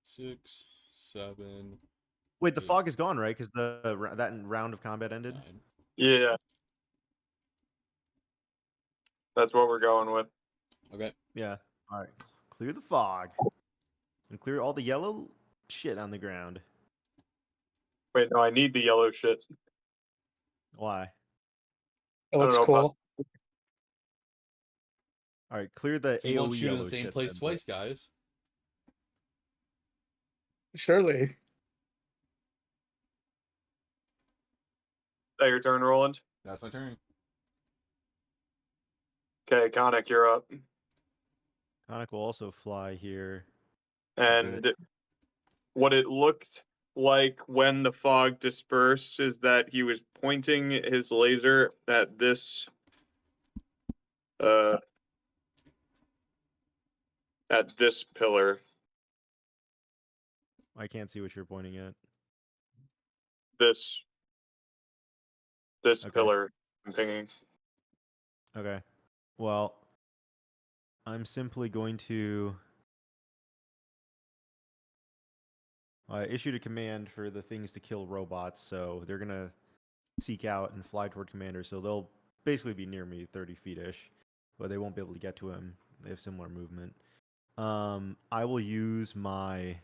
6, 7. Wait, the 8, fog is gone, right? Because that round of combat ended. 9. Yeah. That's what we're going with. Okay. Yeah. All right. Clear the fog and clear all the yellow shit on the ground. Wait, no, I need the yellow shit. Why? It looks cool. All right, clear the He won't AOE shoot in yellow the same shit place then, twice, guys. Surely. Is that your turn, Roland? That's my turn. Okay, Khanek, you're up. Khanek will also fly here. And what it looked like when the fog dispersed is that he was pointing his laser at this at this pillar. I can't see what you're pointing at. This Okay. pillar I'm pinging. Okay. Well, I'm simply going to... I issued a command for the things to kill robots, so they're going to seek out and fly toward Commander, so they'll basically be near me 30 feet-ish, but they won't be able to get to him. They have similar movement. I will use my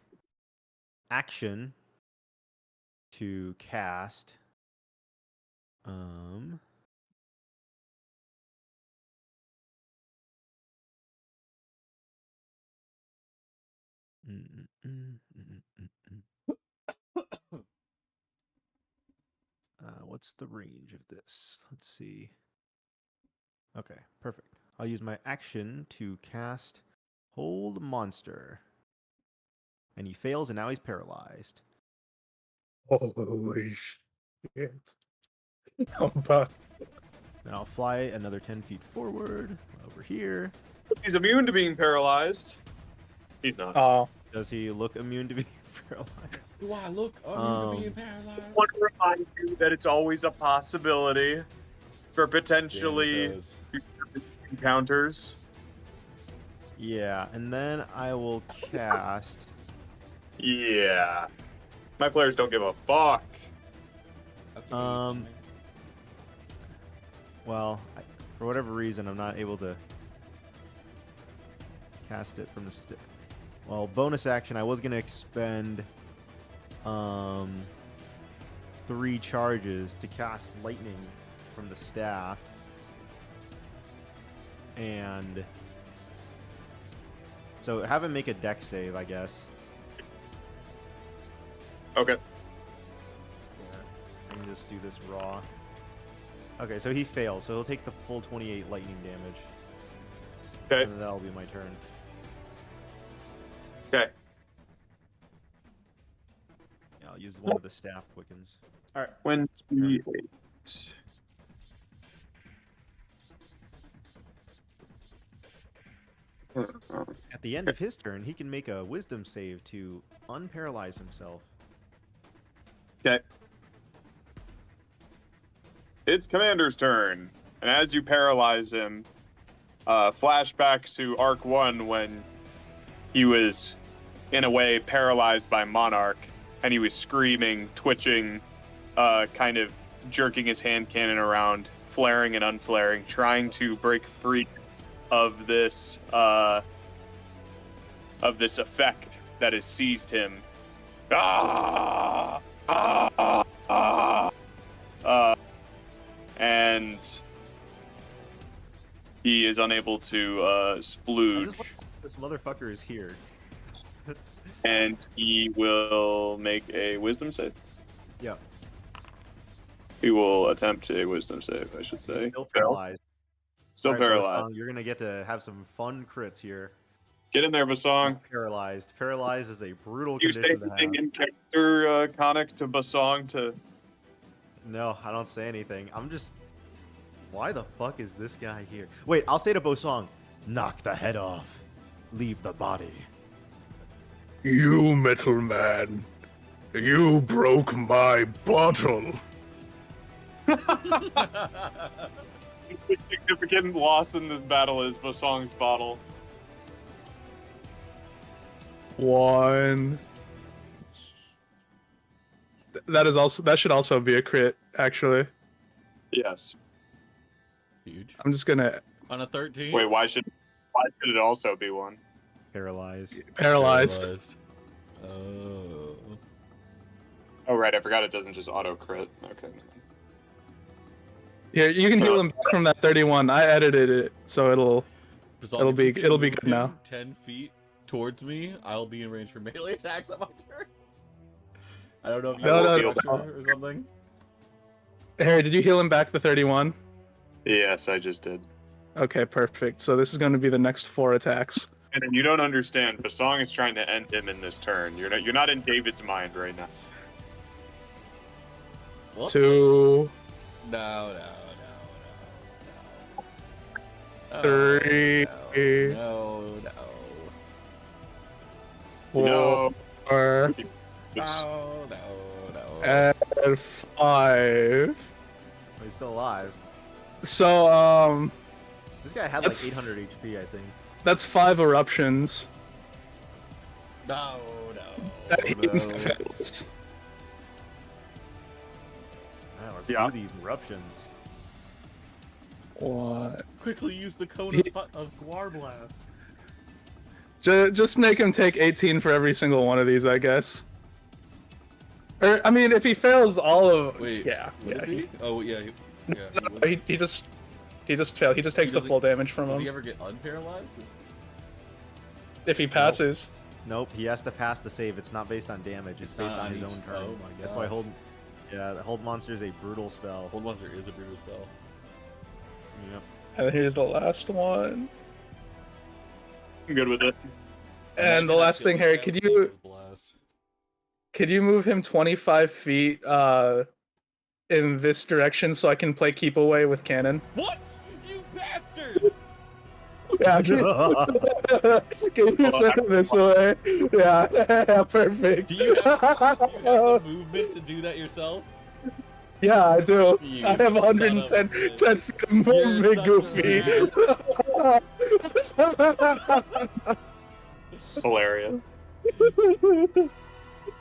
action to cast... what's the range of this? Let's see. Okay, perfect. I'll use my action to cast Hold Monster. And he fails, and now he's paralyzed. Holy shit. Oh, but Then I'll fly another 10 feet forward, over here. He's immune to being paralyzed. He's not. oh, Does he look immune to being paralyzed? Do I look immune to being paralyzed? Just want to remind you that it's always a possibility for potentially Damn, encounters. Yeah, and then I will cast... Yeah. My players don't give a fuck. Well, for whatever reason, I'm not able to cast it from the stick. Well, bonus action, I was going to expend 3 charges to cast lightning from the staff. And so have him make a dex save, I guess. Okay. I can just do this raw. Okay, so he fails, so he'll take the full 28 lightning damage. Okay. And that'll be my turn. Okay. Yeah, I'll use one of the staff quickens. Alright. 28. At the end of his turn, he can make a wisdom save to unparalyze himself. Okay. It's Commander's turn. And as you paralyze him, flashback to Arc 1 when he was, in a way, paralyzed by Monarch, and he was screaming, twitching, kind of jerking his hand cannon around, flaring and unflaring, trying to break free of this effect that has seized him. And he is unable to splooge. This motherfucker is here. And he will make a wisdom save. Yeah. He will attempt a wisdom save, I should say. He's still paralyzed. Still All right, paralyzed. Bosong, you're gonna get to have some fun crits here. Get in there, Bosong. He's paralyzed. Paralyzed is a brutal You say condition to have. anything in character, Khanek, to Bosong to... No, I don't say anything. I'm just... Why the fuck is this guy here? Wait, I'll say to Bosong, knock the head off. Leave the body. you metal man. You broke my bottle. The significant loss in this battle is Bosong's bottle. 1. That should also be a crit, actually. Yes. Huge. I'm just gonna On a 13? Wait, why should it also be 1? Paralyzed. paralyzed. Oh. Oh, right, I forgot it doesn't just auto crit. Okay. Yeah, you can heal him back from that 31. I edited it, so it'll Bosong, be if you can good move him now. 10 feet towards me, I'll be in range for melee attacks on my turn. I don't know if you No, have no, a Rapture or something. Harry, did you heal him back the 31? Yes, I just did. Okay, perfect. So this is going to be the next 4 attacks. And then you don't understand. Bosong is trying to end him in this turn. You're not in David's mind right now. Well, 2, No. 3. No. No. 4, No, no, no. and 5. Oh, he's still alive. So, This guy had That's- like 800 HP, I think. that's 5 eruptions. No, That no. fails. Alright, let's Yeah. do these eruptions. What? Quickly use the cone of Guar Blast. Just make him take 18 for every single one of these, I guess. Or, I mean, if he fails all of... Wait. Yeah, Would yeah. it be? Oh, yeah. Yeah. No, he just failed. He just takes the doesn't- full damage from Does him he ever get unparalyzed? if he passes. Nope, he has to pass the save. It's not based on damage. It's based on his Nice. own turns. Oh my That's God. why hold. Yeah, the hold monster is a brutal spell. Hold Monster is a brutal spell. Yep. And here's the last one. I'm good with it. And the Imagine last that thing, killing Harry, that with Blast. could you move him 25 feet in this direction so I can play keep away with cannon? What? You bastard! Yeah, can you send him this way? Yeah, perfect. Do you have the movement to do that yourself? Yeah, I do. You I have son of a 110 bitch. 10 feet of You're movement, such a Goofy. Hilarious.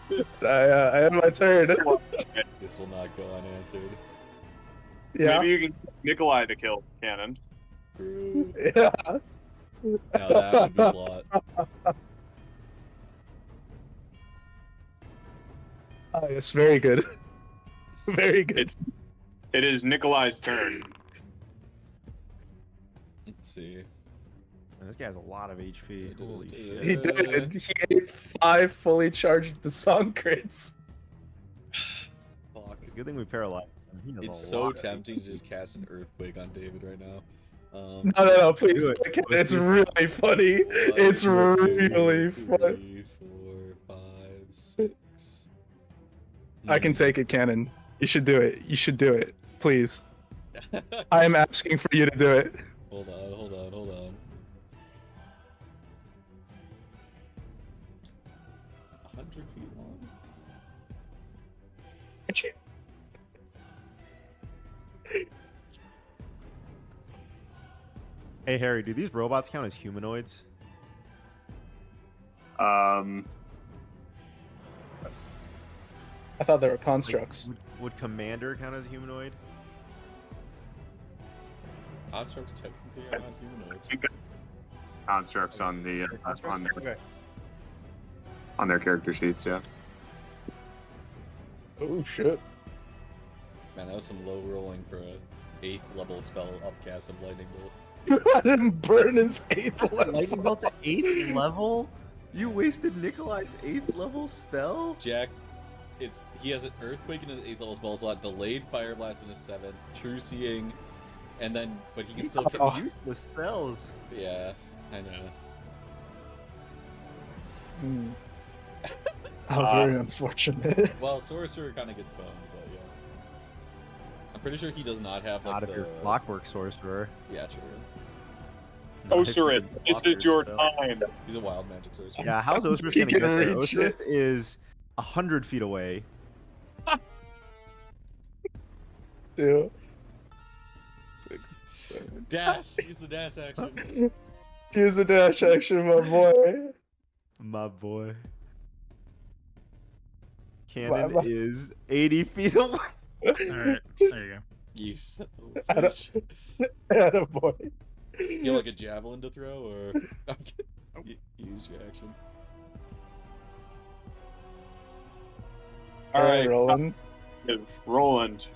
This, I had my turn. this will not go unanswered. Yeah. Maybe you can Nikolai the kill cannon. Yeah. Now that would be a lot. It's very good. Very good. It is Nikolai's turn. Let's see. Man, this guy has a lot of HP. Holy shit. He did. He ate 5 fully charged Bosong crits. Fuck. It's a good thing we paralyzed him. He does It's a so lot. tempting to just cast an earthquake on David right now. No, please. Do it. It's really funny. It's really funny. 3, 4, 5, 6. I can take it, Cannon. You should do it. You should do it. Please. I am asking for you to do it. Hold on. 100 feet long. Hey Harry, do these robots count as humanoids? I thought they were constructs. Would Commander count as a humanoid? Constructs technically are not humanoids. Constructs on the Okay. on their character sheets, yeah. Oh shit. Man, that was some low rolling for a 8th level spell upcast of lightning bolt. I didn't burn his 8th level. Lightning bolt to 8th level? You wasted Nikolai's 8th level spell? Jack, he has an earthquake in his 8th level spell slot, delayed fire blast in his 7th, true seeing, and then but he can still take. Useless spells. Yeah, I know. How very unfortunate. Well, Sorcerer kind of gets boned, but yeah. I'm pretty sure he does not have like Out of your clockwork sorcerer. Yeah, true. Ocerus, this is your spell. time. He's a wild magic sorcerer. Yeah, how's Ocerus He gonna get can there? reach Ocerus is 100 feet away. Dude. Dash. Use the dash action. Use the dash action, my boy. My boy. Cannon My- is 80 feet away. Alright, there you go. You son of I a don't- bitch. Atta boy. You like a javelin to throw, or I'm kidding. Use your action. All right, Rolland. Rolland.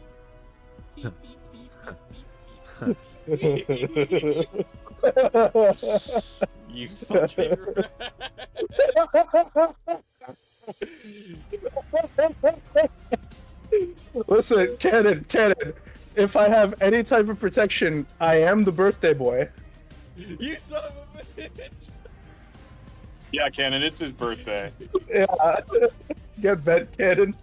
You fucking Listen, Cannon. If I have any type of protection, I am the birthday boy. You son of a bitch! Yeah, Cannon, it's his birthday. Yeah. Get bent, Cannon.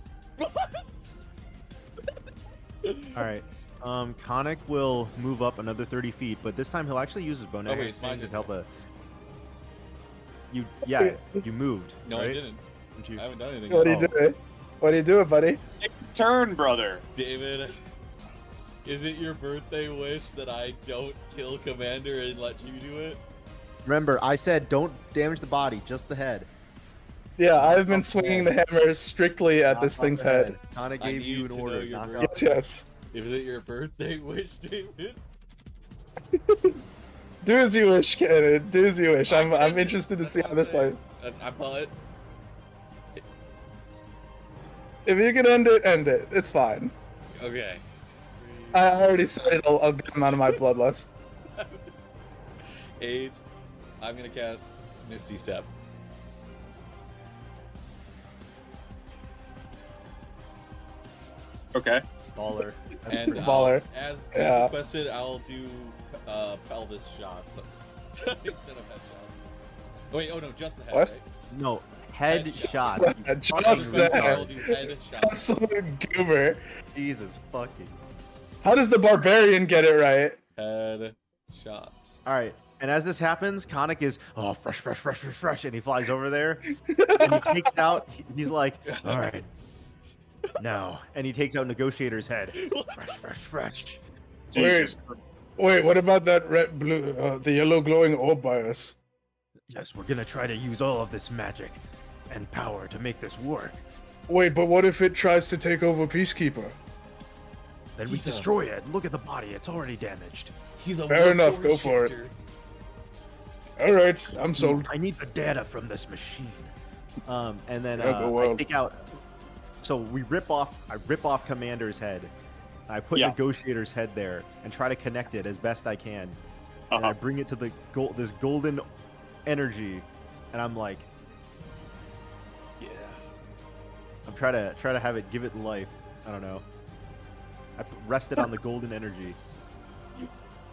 Alright. Khanek will move up another 30 feet, but this time he'll actually use his bonus Oh, wait, it's my to turn. help the. you moved. No, right? I didn't. Didn't you? I haven't done anything. What are yet. you doing? What are you doing, buddy? Turn, brother. David, is it your birthday wish that I don't kill Commander and let you do it? Remember, I said don't damage the body, just the head. Yeah, Knock I've been off the swinging head. the hammer strictly at Knock this off thing's the head. Khanek I gave you need an to know order. your Knock birthday. off. Yes. Is it your birthday wish, David? Do as you wish, Cannon. Do as you wish. I'm That's interested to see what how I'm this saying. plays. I bought it. If you can end it, end it. It's fine. Okay. I already said it. I'll get him out of my bloodlust. 7, 8. I'm gonna cast Misty Step. Okay. Baller. That's And pretty Baller. as Yeah. requested, I'll do pelvis shots instead of head shots. Wait, oh no, just the head, What? right? No, head Head shot. shot. You Just fucking As requested, that. I'll retard. do head shots. Absolute goober. Jesus fucking. How does the barbarian get it right? Head shots. All right. And as this happens, Khanek is fresh, and he flies over there, and he takes out. He's like, all right, now, and he takes out Negotiator's head. Fresh. Jesus. Wait, what about that red, blue, the yellow glowing orb by us? Yes, we're gonna try to use all of this magic and power to make this work. Wait, but what if it tries to take over Peacekeeper? Then we He's a- destroy it. Look at the body; it's already damaged. He's a Fair enough, workhorse go for it. shifter. All right, I'm sold. I need the data from this machine. And then Yeah, go I wild. take out. So we rip off. I rip off Commander's head. I put Yeah. Negotiator's head there and try to connect it as best I can. And I Uh-huh. bring it to the this golden energy, and I'm like, Yeah. I'm trying to have it give it life. I don't know. I rest it on the golden energy.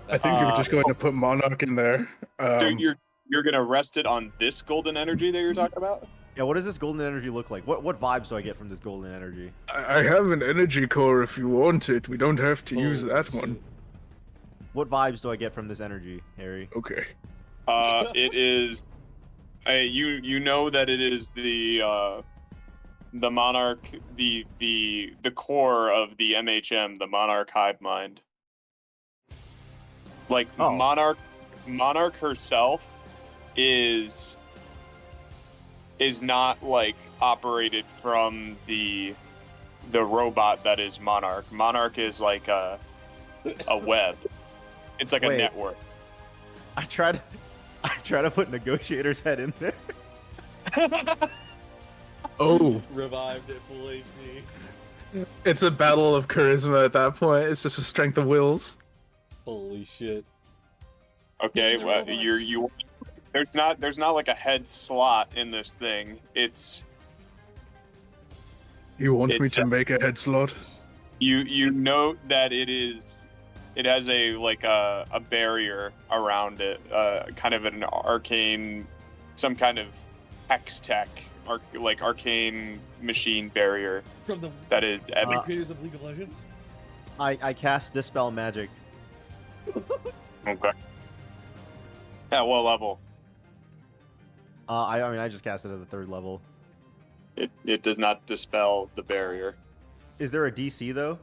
I think you were just going to put Monarch in there. So you're gonna rest it on this golden energy that you're talking about? Yeah, what does this golden energy look like? What vibes do I get from this golden energy? I have an energy core if you want it. We don't have to use Holy that shit. one. What vibes do I get from this energy, Harry? Okay. It is. You know that it is the monarch, the core of the MHM, the monarch hive mind. Like Oh. monarch herself is not like operated from the robot that is monarch. Monarch is like a web. It's like a Wait. network. I try to put Negotiator's head in there. Oh, Revived at full HP. it's a battle of charisma at that point. It's just a strength of wills. Holy shit. Okay, They're well, robots. you there's not like a head slot in this thing. It's You want me It's- to make a head slot? you note that it has a barrier around it, kind of an arcane, some kind of hex tech, arcane machine barrier From the that is. creators of League of Legends? I cast Dispel Magic. Okay. At what level? I mean, I just cast it at the 3rd level. It does not dispel the barrier. Is there a DC though?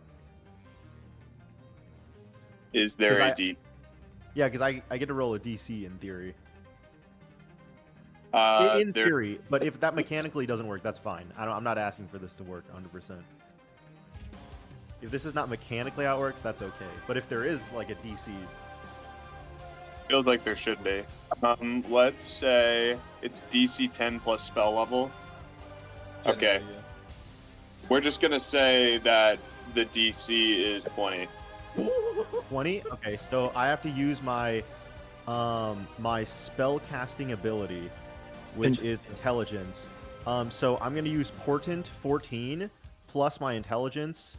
Is there 'Cause a I- D? Yeah, because I get to roll a DC in theory. In There- theory, but if that mechanically doesn't work, that's fine. I'm not asking for this to work 100%. If this is not mechanically how it works, that's okay. But if there is like a DC, Feels like there should be. Let's say it's DC 10 plus spell level. Okay. Generally, We're just gonna say that the DC is 20. 20. Okay, so I have to use my my spell casting ability, which is intelligence. So I'm gonna use Portent 14 plus my intelligence,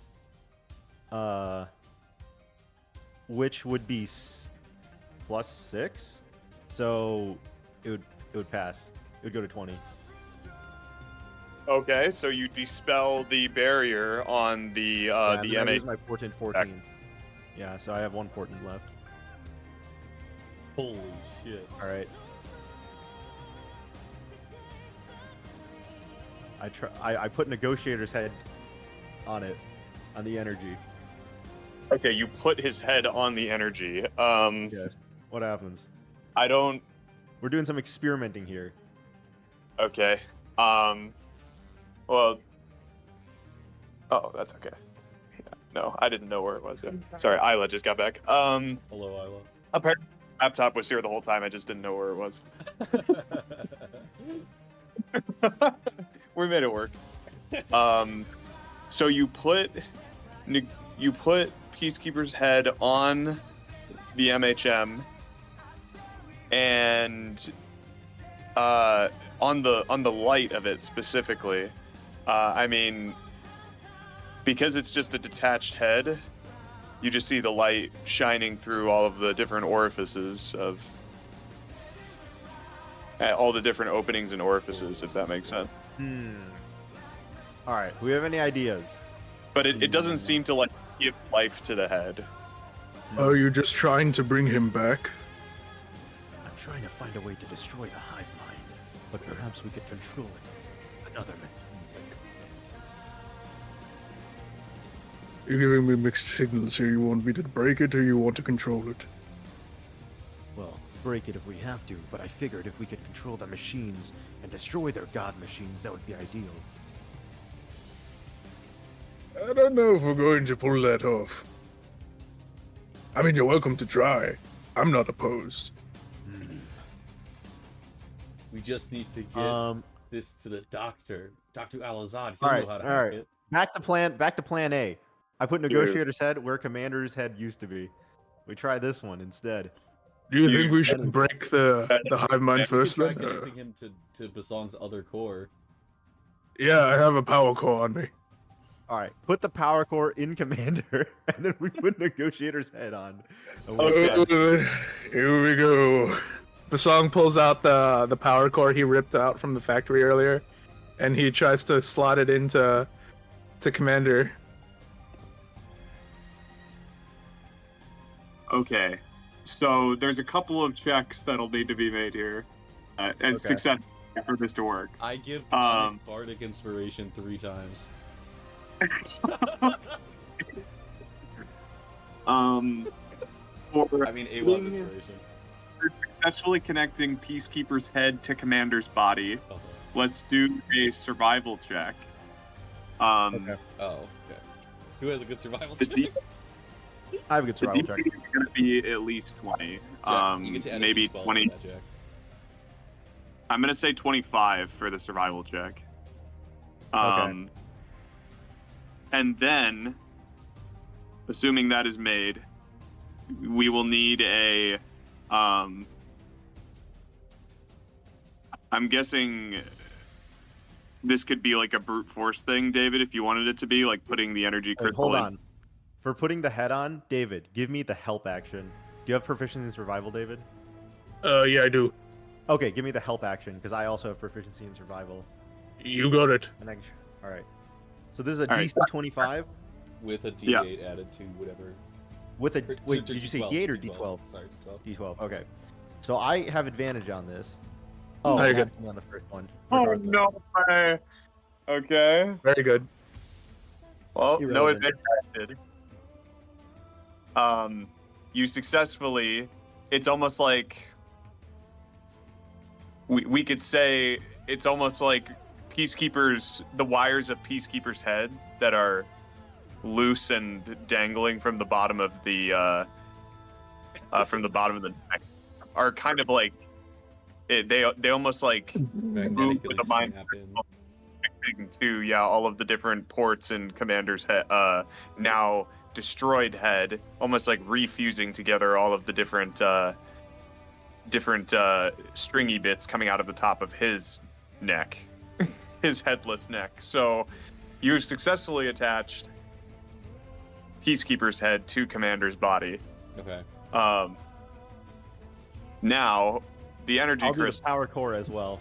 which would be plus 6. So it would pass. It would go to 20. Okay, so you dispel the barrier on the Yeah, and the then I MA. use my Portent 14. Yeah, so I have 1 Portent left. Holy shit. All right. I put Negotiator's head on it, on the energy. Okay, you put his head on the energy. Yes. What happens? I don't. We're doing some experimenting here. Okay. Well. Oh, that's okay. No, I didn't know where it was. Sorry, Isla just got back. Hello, Isla. Apparently, laptop was here the whole time. I just didn't know where it was. We made it work. So you put Peacekeeper's head on the MHM, and on the light of it specifically. I mean, because it's just a detached head, you just see the light shining through all of the different orifices of all the different openings and orifices, if that makes sense. All right. Do we have any ideas? But it doesn't seem to like give life to the head. Are you just trying to bring him back? I'm trying to find a way to destroy the hive mind, but perhaps we could control it. Another man. You're giving me mixed signals here. You want me to break it or you want to control it? Well, break it if we have to, but I figured if we could control the machines and destroy their god machines, that would be ideal. I don't know if we're going to pull that off. I mean, you're welcome to try. I'm not opposed. We just need to get this to the doctor. Dr. Al-Azad, he'll All right, know how to all hack right. it. Back to plan A. I put Negotiator's head where Commander's head used to be. We try this one instead. Do you think we should break the hive mind We first could try then? connecting him to Bosong's other core. Yeah, I have a power core on me. All right, put the power core in Commander, and then we put Negotiator's head on. Here we go. Bosong pulls out the power core he ripped out from the factory earlier, and he tries to slot it into Commander. Okay, so there's a couple of checks that'll need to be made here, and success for this to work. I give Bardic Inspiration 3 times. I mean, Aewa's Inspiration. For successfully connecting Peacekeeper's head to Commander's body, let's do a survival check. Okay. Oh, okay. Who has a good survival The check? I have a good The survival check. DC is going to be at least 20. You get to add a Maybe D12 to 20. that, Jack. I'm going to say 25 for the survival check. Okay. And then, assuming that is made, we will need a... I'm guessing this could be like a brute force thing, David, if you wanted it to be, like putting the energy crystal Hold in. on. For putting the head on, David, give me the help action. Do you have proficiency in survival, David? Yeah, I do. Okay, give me the help action, because I also have proficiency in survival. You got it. And all right. So this is a All right. DC 25 With a D8 added to whatever. with a To wait. Did you say D12, D8 or D12? Sorry, D12. D12. Okay. So I have advantage on this. Oh, Very I good. have me on the first one. Oh, regardless. no way. Okay. Very good. Well, no Irrelevant. advantage. You successfully... It's almost like... We could say it's almost like Peacekeeper's... The wires of Peacekeeper's head that are loose and dangling from the bottom of the... neck are kind of like... They almost like move with the mind to all of the different ports in Commander's head, now destroyed head, almost like refusing together all of the different stringy bits coming out of the top of his neck, his headless neck. So you successfully attached Peacekeeper's head to Commander's body. Okay. Now the energy I'll do the crystal. power core as well.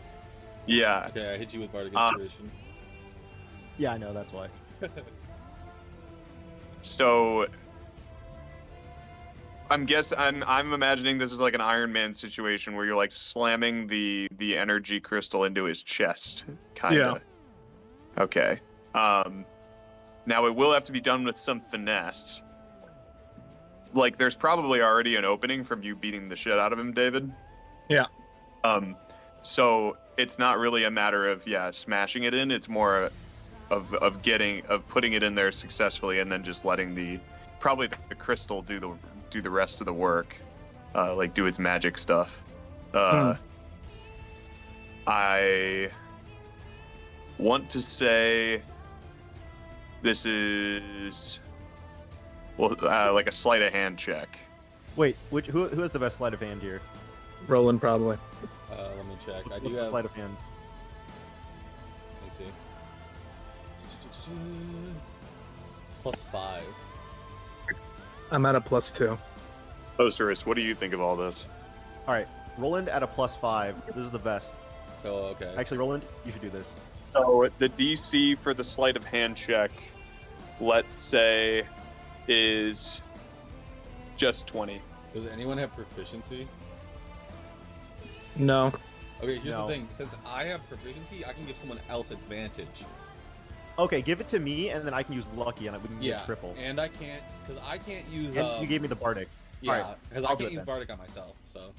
Yeah. Okay, I hit you with Bardic Inspiration. Yeah, I know. That's why. So I'm imagining this is like an Iron Man situation where you're like slamming the energy crystal into his chest, kind of. Okay. Now it will have to be done with some finesse. Like, there's probably already an opening from you beating the shit out of him, David. Yeah. So it's not really a matter of smashing it in. It's more of putting it in there successfully and then just letting the crystal do the rest of the work, like do its magic stuff. I want to say this is like a sleight of hand check. Wait, who has the best sleight of hand here? Rolland probably. Let me check. What's I do the have. sleight of hand? Let me see. +5. I'm at a +2. Ocerus, what do you think of all this? All right, Rolland at a +5. This is the best. So okay. Actually, Rolland, you should do this. So the DC for the sleight of hand check, let's say, is just 20. Does anyone have proficiency? No. Okay, here's No. the thing. Since I have proficiency, I can give someone else advantage. Okay, give it to me, and then I can use lucky, and we can Yeah, get triple. and I can't, because I can't use. And you gave me the bardic. Yeah, Alright, because I I'll do can't it use then. Bardic on myself. So.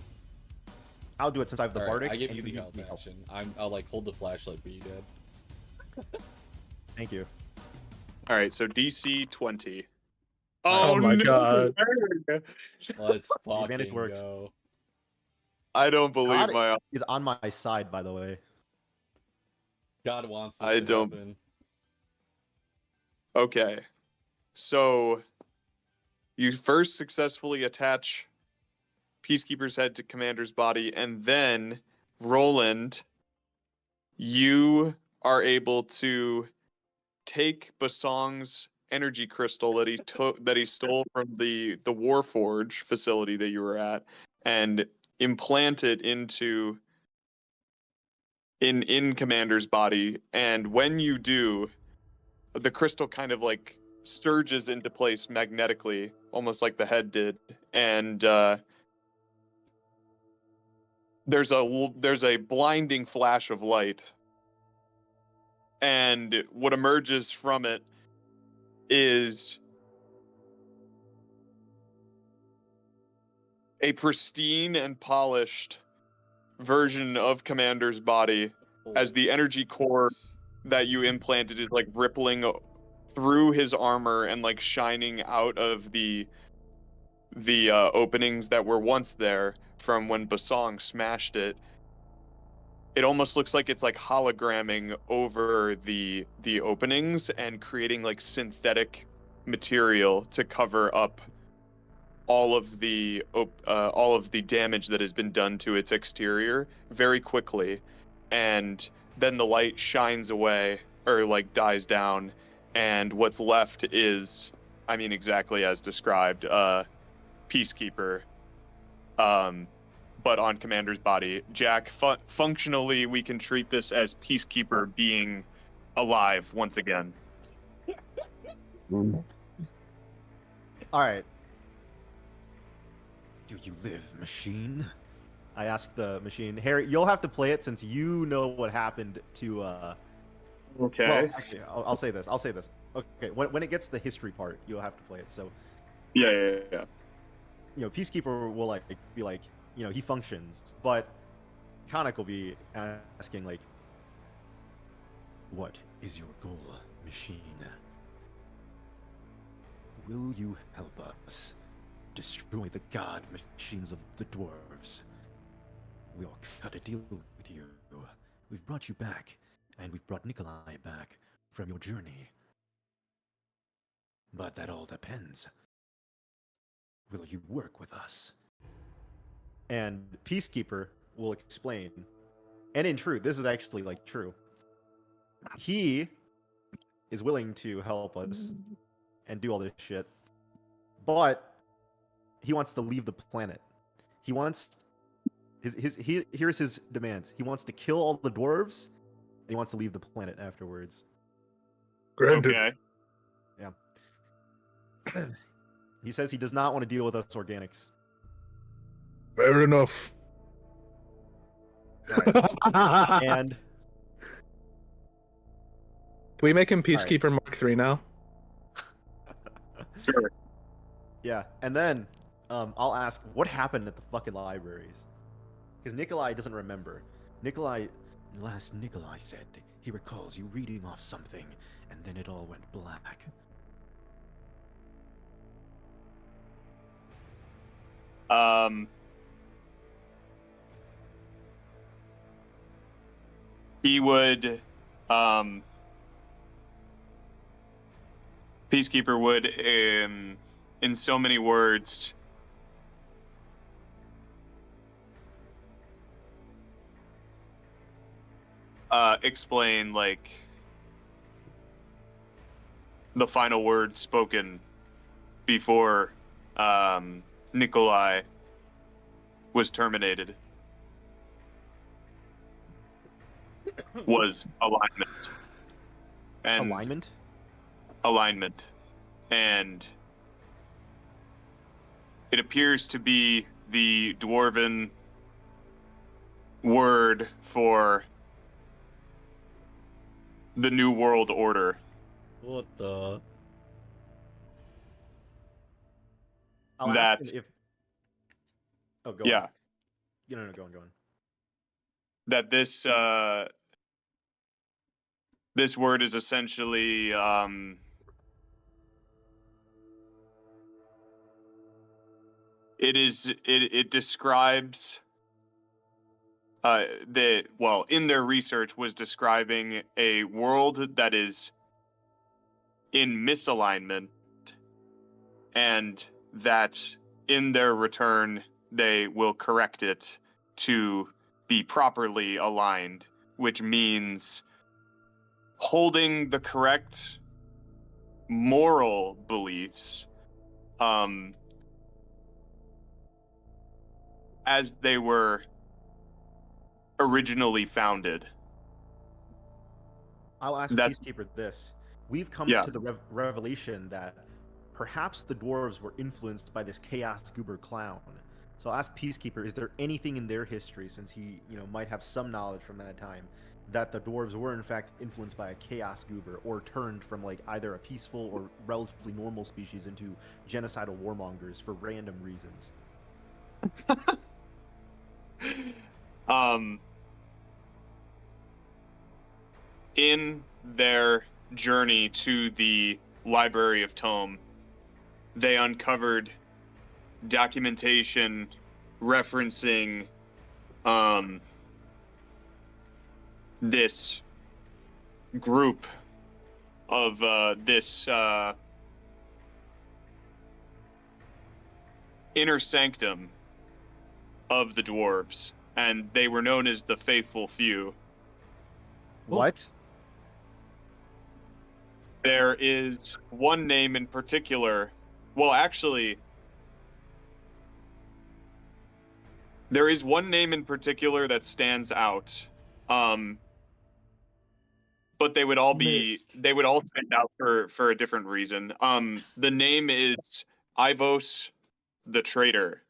I'll do it since I have the Alright, bardic. I give and you the can help help. action. I'll like hold the flashlight for you, Dad. Thank you. All right, so DC 20. Oh my God. Let's advantage fucking works. go. I don't believe God my. is on my side, by the way. God wants this I to don't- happen. Okay, so you first successfully attach Peacekeeper's head to Commander's body, and then Rolland, you are able to take Bosong's energy crystal that he stole from the Warforge facility that you were at, and implant it into in Commander's body. And when you do, the crystal kind of like surges into place magnetically, almost like the head did, and there's a blinding flash of light, and what emerges from it is a pristine and polished version of Commander's body, as the energy core that you implanted is like rippling through his armor and like shining out of the openings that were once there from when Bosong smashed it. It almost looks like it's like hologramming over the openings and creating like synthetic material to cover up all of the damage that has been done to its exterior very quickly. And then the light shines away, or like dies down, and what's left is, I mean, exactly as described, Peacekeeper, but on Commander's body. Jack, functionally, we can treat this as Peacekeeper being alive once again. All right. Do you live, machine? I asked the machine. Harry, you'll have to play it since you know what happened to. Okay. Well, actually, I'll say this. Okay, when it gets to the history part, you'll have to play it. So, Yeah. you know, Peacekeeper will like be like, you know, he functions, but Khanek will be asking like, what is your goal, machine? Will you help us destroy the god machines of the dwarves? We'll cut a deal with you. We've brought you back, and we've brought Nikolai back from your journey. But that all depends. Will you work with us? And Peacekeeper will explain, and in truth, this is actually like true. He is willing to help us and do all this shit, but he wants to leave the planet. He wants here's his demands. He wants to kill all the dwarves, and he wants to leave the planet afterwards. Granted. Okay. He says he does not want to deal with us organics. Fair enough. And we make him Peacekeeper Mark III now? Sure. Yeah, and then I'll ask, what happened at the fucking libraries? Because Nikolai doesn't remember. Nikolai said he recalls you reading off something, and then it all went black. He would, Peacekeeper would, in so many words, explain, like, the final word spoken before Nikolai was terminated was alignment. And alignment. And it appears to be the dwarven word for the New World Order. What the? I'll ask him if. Oh, go yeah. on. No, go on. That this this word is essentially it describes in their research was describing a world that is in misalignment, and that in their return they will correct it to be properly aligned, which means holding the correct moral beliefs as they were originally founded. I'll ask Peacekeeper this. We've come to the revelation that perhaps the dwarves were influenced by this Chaos Goober clown. So I'll ask Peacekeeper, is there anything in their history, since he might have some knowledge from that time, that the dwarves were in fact influenced by a Chaos Goober, or turned from like either a peaceful or relatively normal species into genocidal warmongers for random reasons? In their journey to the Library of Tome, they uncovered documentation referencing this group of this inner sanctum of the dwarves, and they were known as the Faithful Few. What? There is one name in particular. Well, actually, there is one name in particular that stands out. But they would all stand out for a different reason. The name is Ivos the Traitor.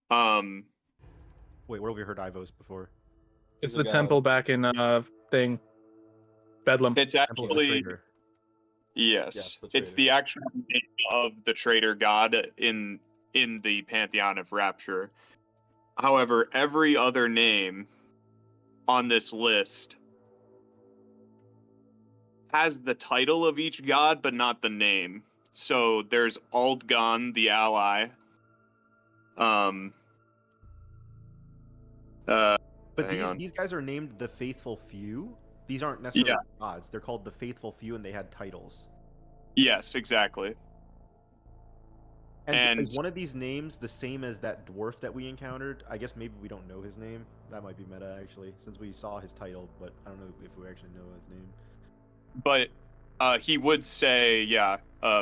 Wait, where have we heard Ivos before? It's the temple back in thing. Bedlam. It's actually yes, it's the actual name of the traitor god in the pantheon of Rapture. However, every other name on this list has the title of each god, but not the name. So there's Aldgon the Ally. But these guys are named the Faithful Few? These aren't necessarily gods. They're called the Faithful Few, and they had titles. Yes, exactly. And is one of these names the same as that dwarf that we encountered? I guess maybe we don't know his name. That might be meta, actually, since we saw his title, but I don't know if we actually know his name. But he would say,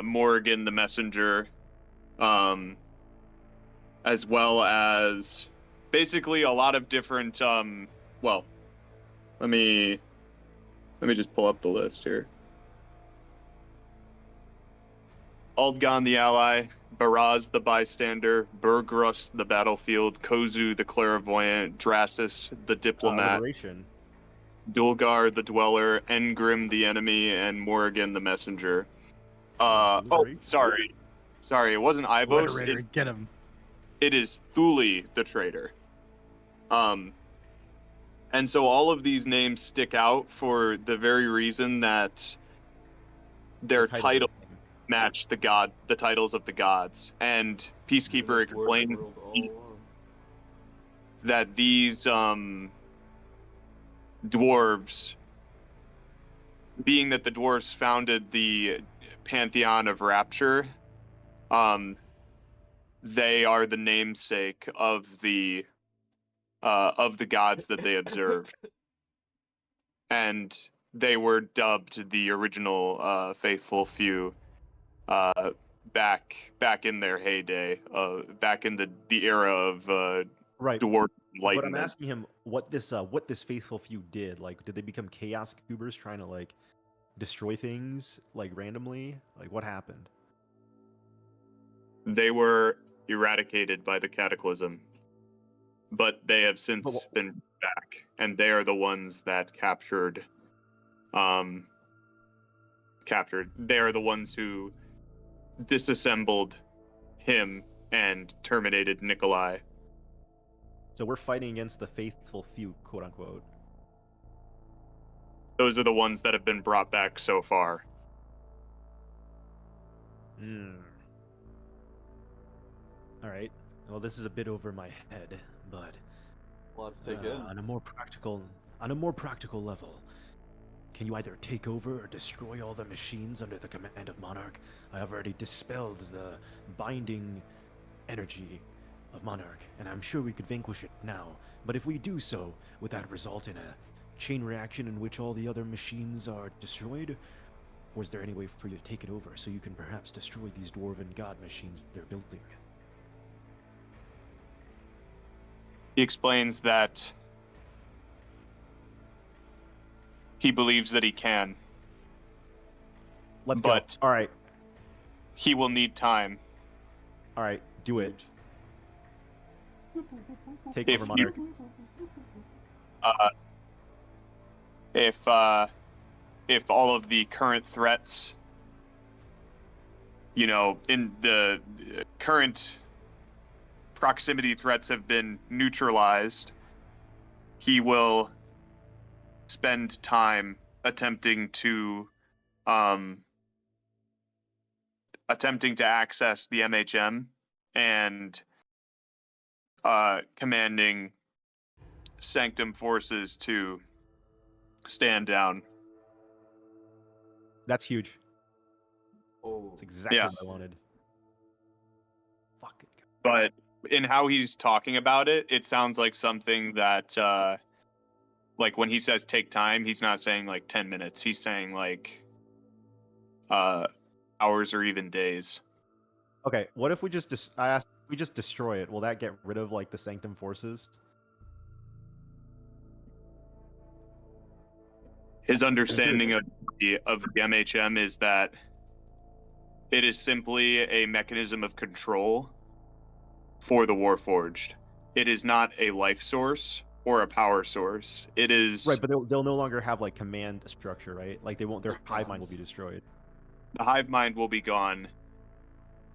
Morrigan the Messenger, as well as basically a lot of different, well, let me just pull up the list here. Aldgon the Ally, Baraz the Bystander, Bergrus the Battlefield, Kozu the Clairvoyant, Drasus the Diplomat. Dulgar the Dweller, Engrim the Enemy, and Morrigan the Messenger. Sorry, it wasn't Ivos. Obliterator, get him. It is Thule the Traitor. And so all of these names stick out for the very reason that their title match the titles of the gods. And Peacekeeper explains that these dwarves, being that the dwarves founded the pantheon of Rapture, they are the namesake of the gods that they observed, and they were dubbed the original faithful few back in their heyday, back in the era of Right. dwarf But I'm enlightenment. asking him what this faithful few did. Like, did they become chaos cubers trying to like destroy things like randomly? Like, what happened? They were eradicated by the Cataclysm, but they have since been back, and they are the ones that captured. They are the ones who disassembled him and terminated Nikolai. So we're fighting against the faithful few, quote unquote. Those are the ones that have been brought back so far. All right. Well, this is a bit over my head, but We'll have to take it. on a more practical level, can you either take over or destroy all the machines under the command of Monarch? I have already dispelled the binding energy of Monarch, and I'm sure we could vanquish it now. But if we do so, would that result in a chain reaction in which all the other machines are destroyed? Or is there any way for you to take it over so you can perhaps destroy these dwarven god machines they're building? He explains that he believes that he can. Let's but go. All right. He will need time. All right, do it. Take If over, Monarch. If all of the current threats, in the current proximity threats have been neutralized, he will spend time attempting to access the MHM and commanding Sanctum forces to stand down. That's huge. Oh, That's exactly what I wanted. Fucking But in how he's talking about it, it sounds like something that, like when he says take time, he's not saying like 10 minutes. He's saying like hours or even days. Okay, what if we just destroy it? Will that get rid of like the Sanctum forces? His understanding of the MHM is that it is simply a mechanism of control for the Warforged. It is not a life source or a power source. It is right, but they'll no longer have like command structure, right? Like they won't. Their hive mind will be destroyed. The hive mind will be gone,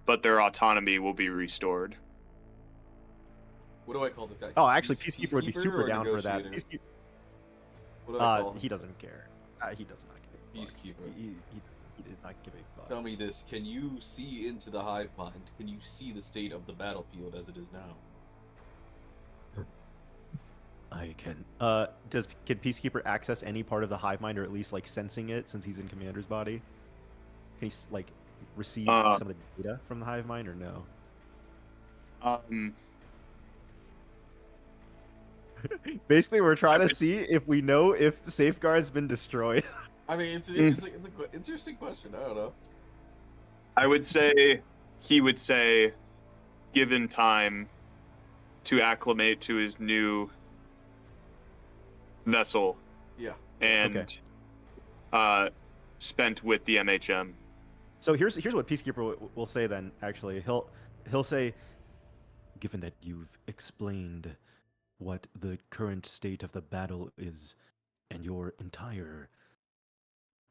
but their autonomy will be restored. What do I call the guy? Oh, actually, Peacekeeper would be super or down for that. negotiator? What do I call him? He doesn't care. He does not give a fuck. Peacekeeper. He does not give a fuck. Tell me this: can you see into the hive mind? Can you see the state of the battlefield as it is now? I can. Can Peacekeeper access any part of the hive mind, or at least like sensing it, since he's in Commander's body? Can he like receive some of the data from the hive mind, or no? Basically, we're trying to see if we know if Safeguard's been destroyed. I mean, it's an interesting question. I don't know. I would say he would say, given time to acclimate to his new vessel. Yeah. And spent with the MHM. So here's what Peacekeeper will say then. Actually, he'll say, given that you've explained what the current state of the battle is, and your entire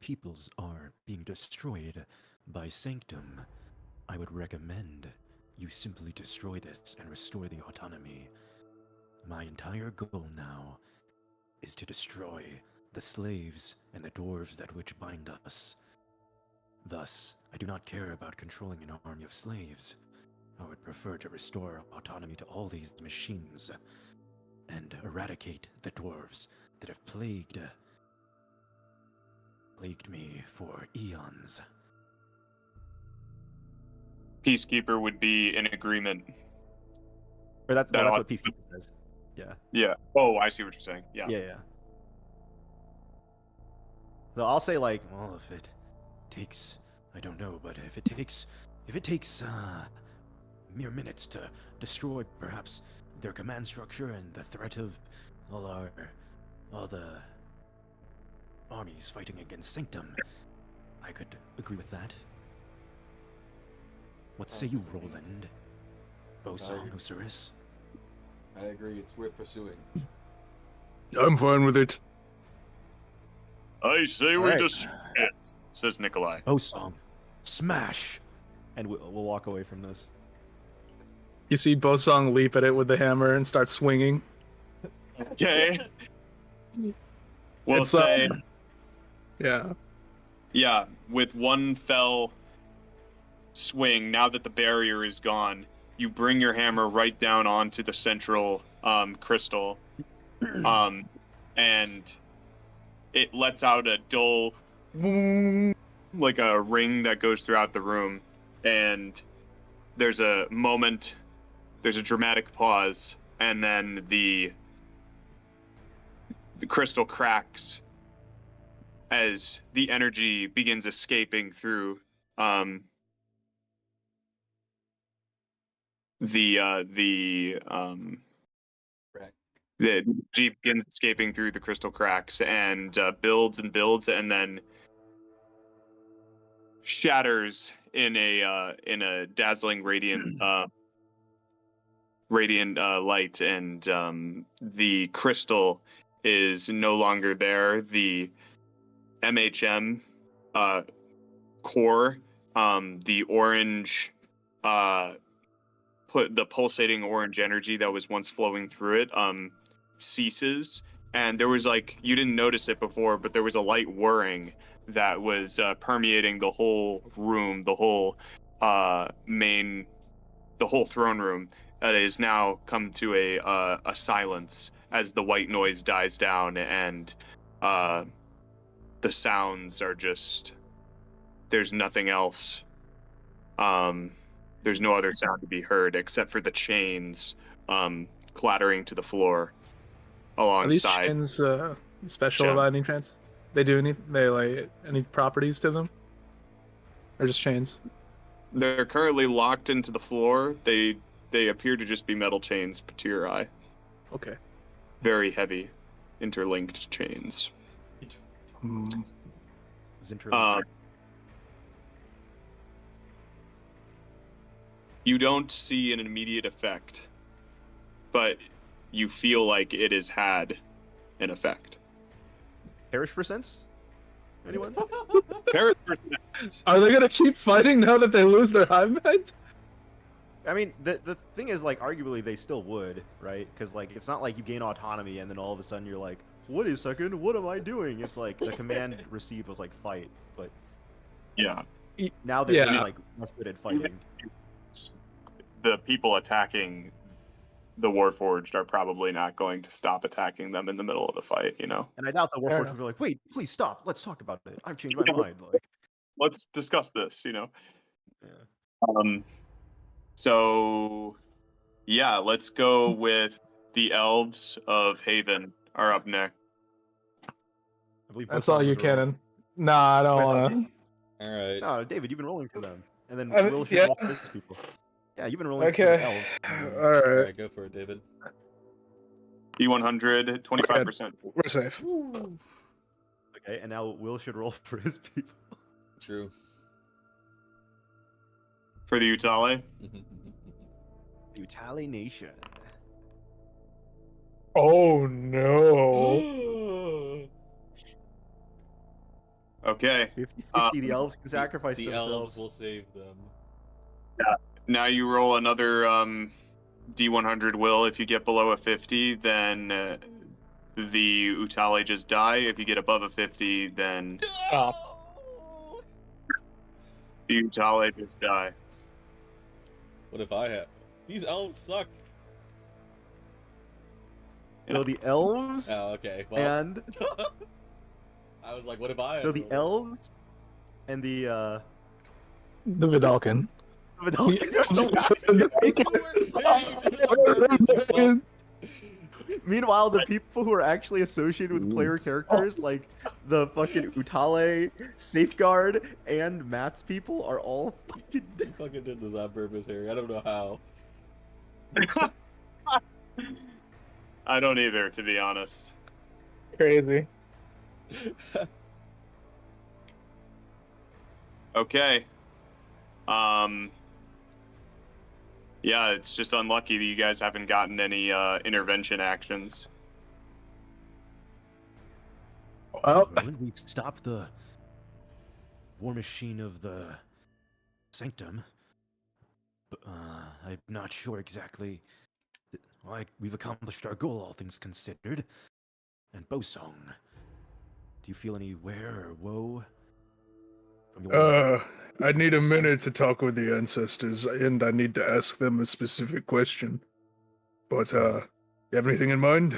peoples are being destroyed by Sanctum, I would recommend you simply destroy this and restore the autonomy. My entire goal now is to destroy the slaves and the dwarves that which bind us. Thus, I do not care about controlling an army of slaves. I would prefer to restore autonomy to all these machines and eradicate the dwarves that have plagued me for eons. Peacekeeper would be in agreement. Or that's That what ought- Peacekeeper says. Yeah. Yeah. Oh, I see what you're saying. Yeah. Yeah. So I'll say like, well, if it takes, I don't know, but if it takes mere minutes to destroy perhaps their command structure and the threat of all the armies fighting against Sanctum, I could agree with that. What say you, Rolland? Bosong, Ocerus? I agree. It's worth pursuing. I'm fine with it. I say All we right. just it, says Nikolai. Bosong, smash! And we'll walk away from this. You see Bosong leap at it with the hammer and start swinging. Okay. We'll It's, say, Yeah. yeah, with one fell swing, now that the barrier is gone, you bring your hammer right down onto the central crystal, and it lets out a dull, like a ring that goes throughout the room, and there's a moment, there's a dramatic pause, and then the crystal cracks as the energy begins escaping through the jeep begins escaping through the crystal cracks and builds and builds and then shatters in a dazzling radiant light, and the crystal is no longer there. The MHM core, the orange the pulsating orange energy that was once flowing through it ceases, and there was like, you didn't notice it before, but there was a light whirring that was permeating the whole room, the whole throne room, that is now come to a silence as the white noise dies down, and the sounds are just, there's nothing else. There's no other sound to be heard except for the chains clattering to the floor Are these alongside. chains special Gem. by any chance? They do any properties to them? Or just chains? They're currently locked into the floor. They appear to just be metal chains to your eye. Okay. Very heavy, interlinked chains. You don't see an immediate effect, but you feel like it has had an effect. Perish for sense? Anyone? Paris percent. Are they gonna keep fighting now that they lose their hive mind? I mean, the thing is, like, arguably they still would, right? Because, like, it's not like you gain autonomy and then all of a sudden you're like, wait a second, what am I doing? It's like the command received was like fight, but Yeah. now they're Yeah. like less good at fighting. The people attacking the Warforged are probably not going to stop attacking them in the middle of the fight, you know? And I doubt the Fair Warforged enough. would be like, wait, please stop, let's talk about it. I've changed my mind. Like, Let's discuss this, you know? yeah. So, yeah, let's go with the Elves of Haven are up next. I believe That's Bosong all you was rolling. cannon. Nah, I don't Wait, I thought wanna. All right. No, David, you've been rolling for them. And then I mean, Will should yeah. roll for his people. Yeah, you've been rolling for Okay. the elves. All All right. right, go for it, David. D100, 25%. We're safe. Okay, and now Will should roll for his people. True. For the Utale. Utali Nation. Oh no. Okay. 50-50, the elves can sacrifice The themselves. elves will save them. Now you roll another D100 will. If you get below a 50, then the Utale just die. If you get above a 50, then Oh. the Utale just die. What if I have? These elves suck. So the elves Oh, okay. Well, and I was like, what if I have? so the them? elves and the The Vidalcan. Meanwhile, the people who are actually associated with player characters, like the fucking Utale, Safeguard, and Matt's people, are all fucking You fucking did this on purpose, Harry. I don't know how. I don't either, to be honest. Crazy. Okay. Yeah, it's just unlucky that you guys haven't gotten any intervention actions. Well, When we stop the war machine of the Sanctum, I'm not sure exactly. We've accomplished our goal, all things considered. And Bosong, do you feel any wear or woe from your I need a minute to talk with the ancestors, and I need to ask them a specific question. But, you have anything in mind?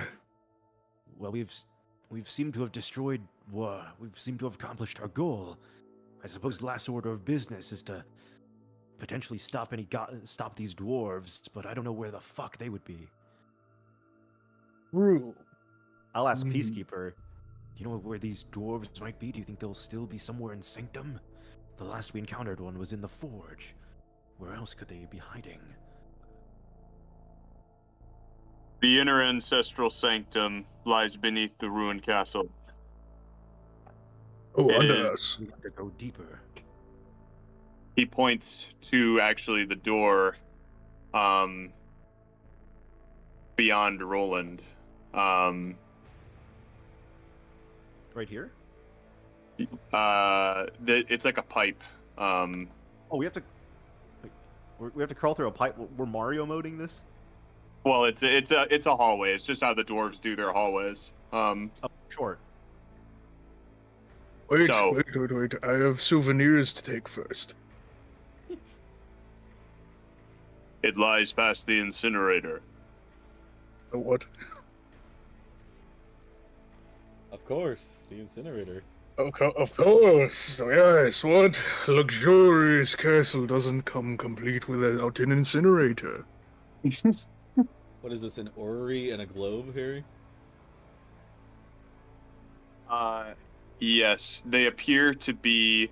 Well, we've seemed to have destroyed. We've seemed to have accomplished our goal. I suppose the last order of business is to potentially stop these dwarves, but I don't know where the fuck they would be. True. I'll ask Mhm. Peacekeeper. Do you know where these dwarves might be? Do you think they'll still be somewhere in Sanctum? The last we encountered one was in the Forge. Where else could they be hiding? The inner ancestral sanctum lies beneath the ruined castle. Oh, It under is. us. We have to go deeper. He points to actually the door beyond Rolland. Right here? It's like a pipe. Oh, we have to. We have to crawl through a pipe. We're Mario moding this. Well, it's a hallway. It's just how the dwarves do their hallways. Oh, sure. Wait, So- wait. I have souvenirs to take first. It lies past the incinerator. Oh, what? Of course, the incinerator. Of course. Yes, what luxurious castle doesn't come complete without an incinerator? What is this, an orrery and a globe, Harry? Yes, they appear to be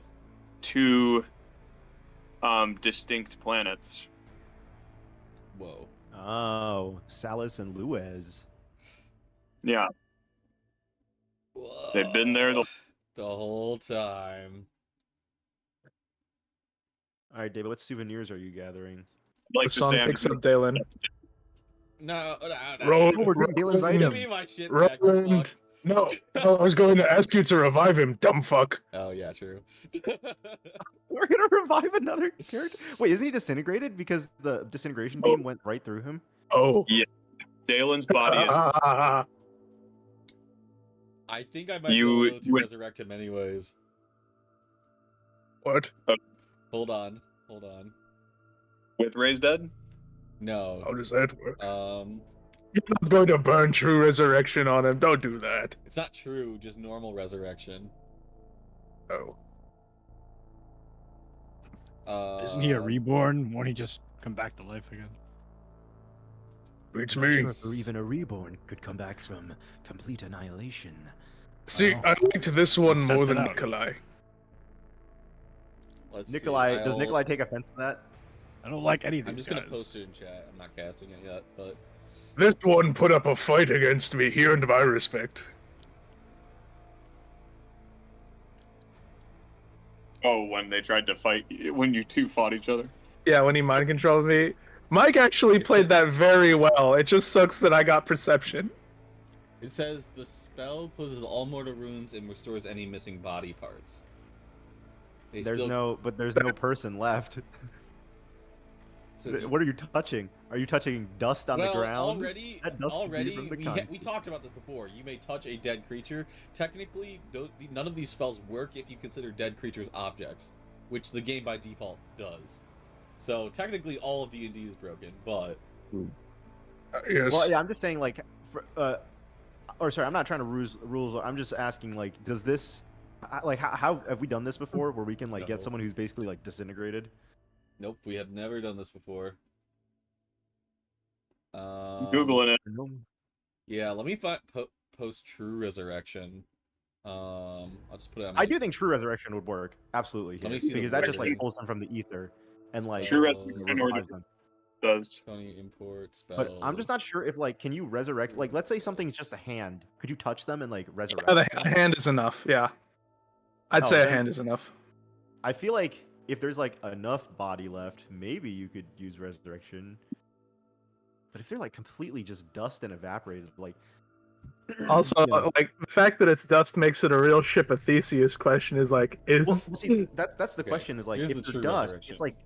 two distinct planets. Whoa. Oh, Salas and Luez. Yeah, they've been there the whole time. All right, David. What souvenirs are you gathering? like to Bosong say. picks up Daelin. No. Roll. Oh, we're doing Daelin's Roland. Give item. me my shit back, you Rolland. fuck. No, I was going to ask you to revive him, dumb fuck. Oh, yeah, true. We're gonna revive another character. Wait, isn't he disintegrated? Because the disintegration beam went right through him. Oh. Daelin's body is. I think I might You be able to would- resurrect him anyways. What? Hold on. With Ray's dead? No. How does that work? You're not going to burn true resurrection on him. Don't do that. It's not true, just normal resurrection. Oh. Isn't he a reborn? Won't he just come back to life again? Beats Not me. sure if even a reborn could come back from complete annihilation. See, Oh. I liked this one Let's more test it than out. Nikolai. Let's Nikolai, see. does Nikolai take offense to that? I don't like any of these I'm just gonna guys. post it in chat. I'm not casting it yet, but This one put up a fight against me. He earned my respect. Oh, when they tried to fight, when you two fought each other. Yeah, when he mind controlled me. Mike actually It's played a- that very well. It just sucks that I got perception. It says the spell closes all mortal wounds and restores any missing body parts. There's no person left. What are you touching? Are you touching dust on the ground? Already, we talked about this before. You may touch a dead creature. Technically, none of these spells work if you consider dead creatures objects, which the game by default does. So technically, all of D&D is broken, but yes. Well, yeah, I'm just saying, like, or sorry, I'm not trying to rules. I'm just asking, like, does this, like, how have we done this before, where we can like get someone who's basically like disintegrated? Nope, we have never done this before. Googling it. Yeah, let me post True Resurrection. I'll just put it on I do think True Resurrection would work, absolutely, Let me see because that just like pulls them from the ether and like True Resurrection revives them. Does. Tony import spells. But I'm just not sure if, like, can you resurrect? Like, let's say something's just a hand. Could you touch them and like resurrect? A hand is enough. Yeah, I'd say a hand is enough. I feel like if there's like enough body left, maybe you could use resurrection. But if they're like completely just dust and evaporated, like also like the fact that it's dust makes it a real ship of Theseus question is like is well, see, that's the question is like Here's if the they're true dust, resurrection. it's like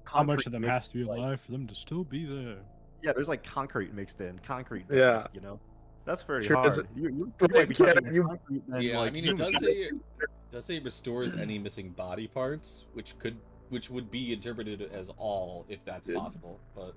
How much of concrete them has to be mixed, alive for them to still be there? Yeah, there's like concrete mixed in, concrete. Yeah. Dust, you know, that's very Sure, hard. You might be yeah, touching you- concrete and, Yeah, like, I mean, it does say it restores any missing body parts, which would be interpreted as all if that's possible. But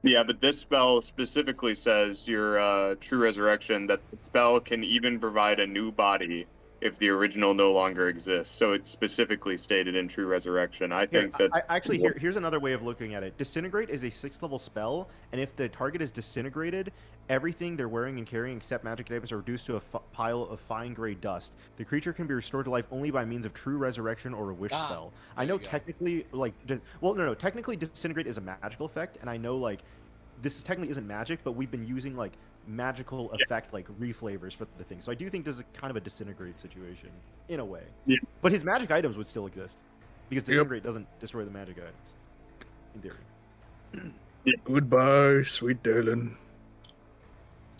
Yeah, but this spell specifically says your True Resurrection that the spell can even provide a new body if the original no longer exists. So it's specifically stated in True Resurrection. I think that actually here's another way of looking at it. Disintegrate is a 6th level spell, and if the target is disintegrated, everything they're wearing and carrying except magic items are reduced to a pile of fine gray dust. The creature can be restored to life only by means of True Resurrection or a wish spell. I know technically, like, technically disintegrate is a magical effect, and I know like this technically isn't magic, but we've been using like magical effect like reflavors for the thing. So I do think this is kind of a disintegrate situation in a way. Yeah. But his magic items would still exist because disintegrate doesn't destroy the magic items in theory. Goodbye, sweet Daelin.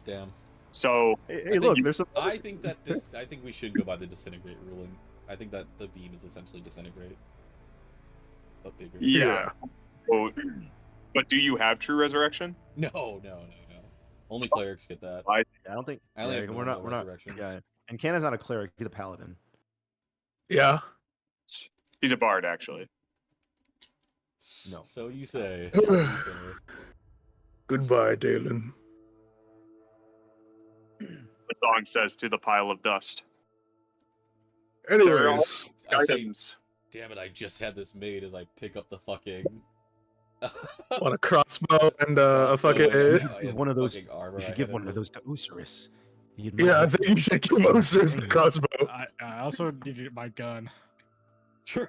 damn. so Hey, look, there's some. I think that I think we should go by the disintegrate ruling. I think that the beam is essentially disintegrate, but bigger. yeah. But do you have True Resurrection? No. Only clerics get that. I don't think. I only have we're normal not. resurrection. Yeah, and Kanna's not a cleric; he's a paladin. Yeah. He's a bard, actually. No. So you say. Goodbye, Daelin. The song says to the pile of dust. Anyways, I say, Items. damn it! I just had this made as I pick up the fucking. what a crossbow and a fucking. Give one of those. fucking armor You should I give had one in of the- those to Ocerus. Yeah, I think you should give Ocerus the crossbow. I also need my gun. True.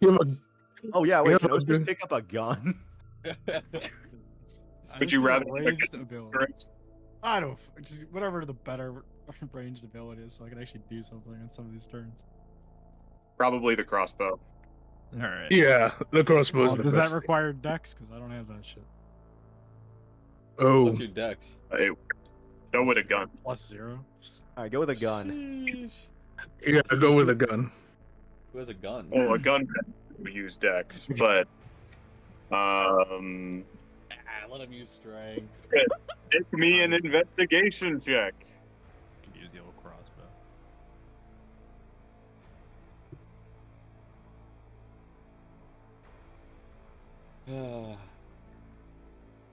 Give a, Oh yeah, wait. Yeah, Can Ocerus dude. pick up a gun? Would you rather pick ranged a ability? I don't. Just whatever the better ranged ability is, so I can actually do something on some of these turns. Probably the crossbow. All right. yeah, the crossbow is Oh, the does best. that require dex? Because I don't have that shit. Oh, What's your dex? Hey, go with a gun. +0. All right, go with a gun. Sheesh. you gotta go with a gun. Who has a gun? Oh, a gun we use dex, but Let him use strength. it's me an investigation check. You can use the old crossbow.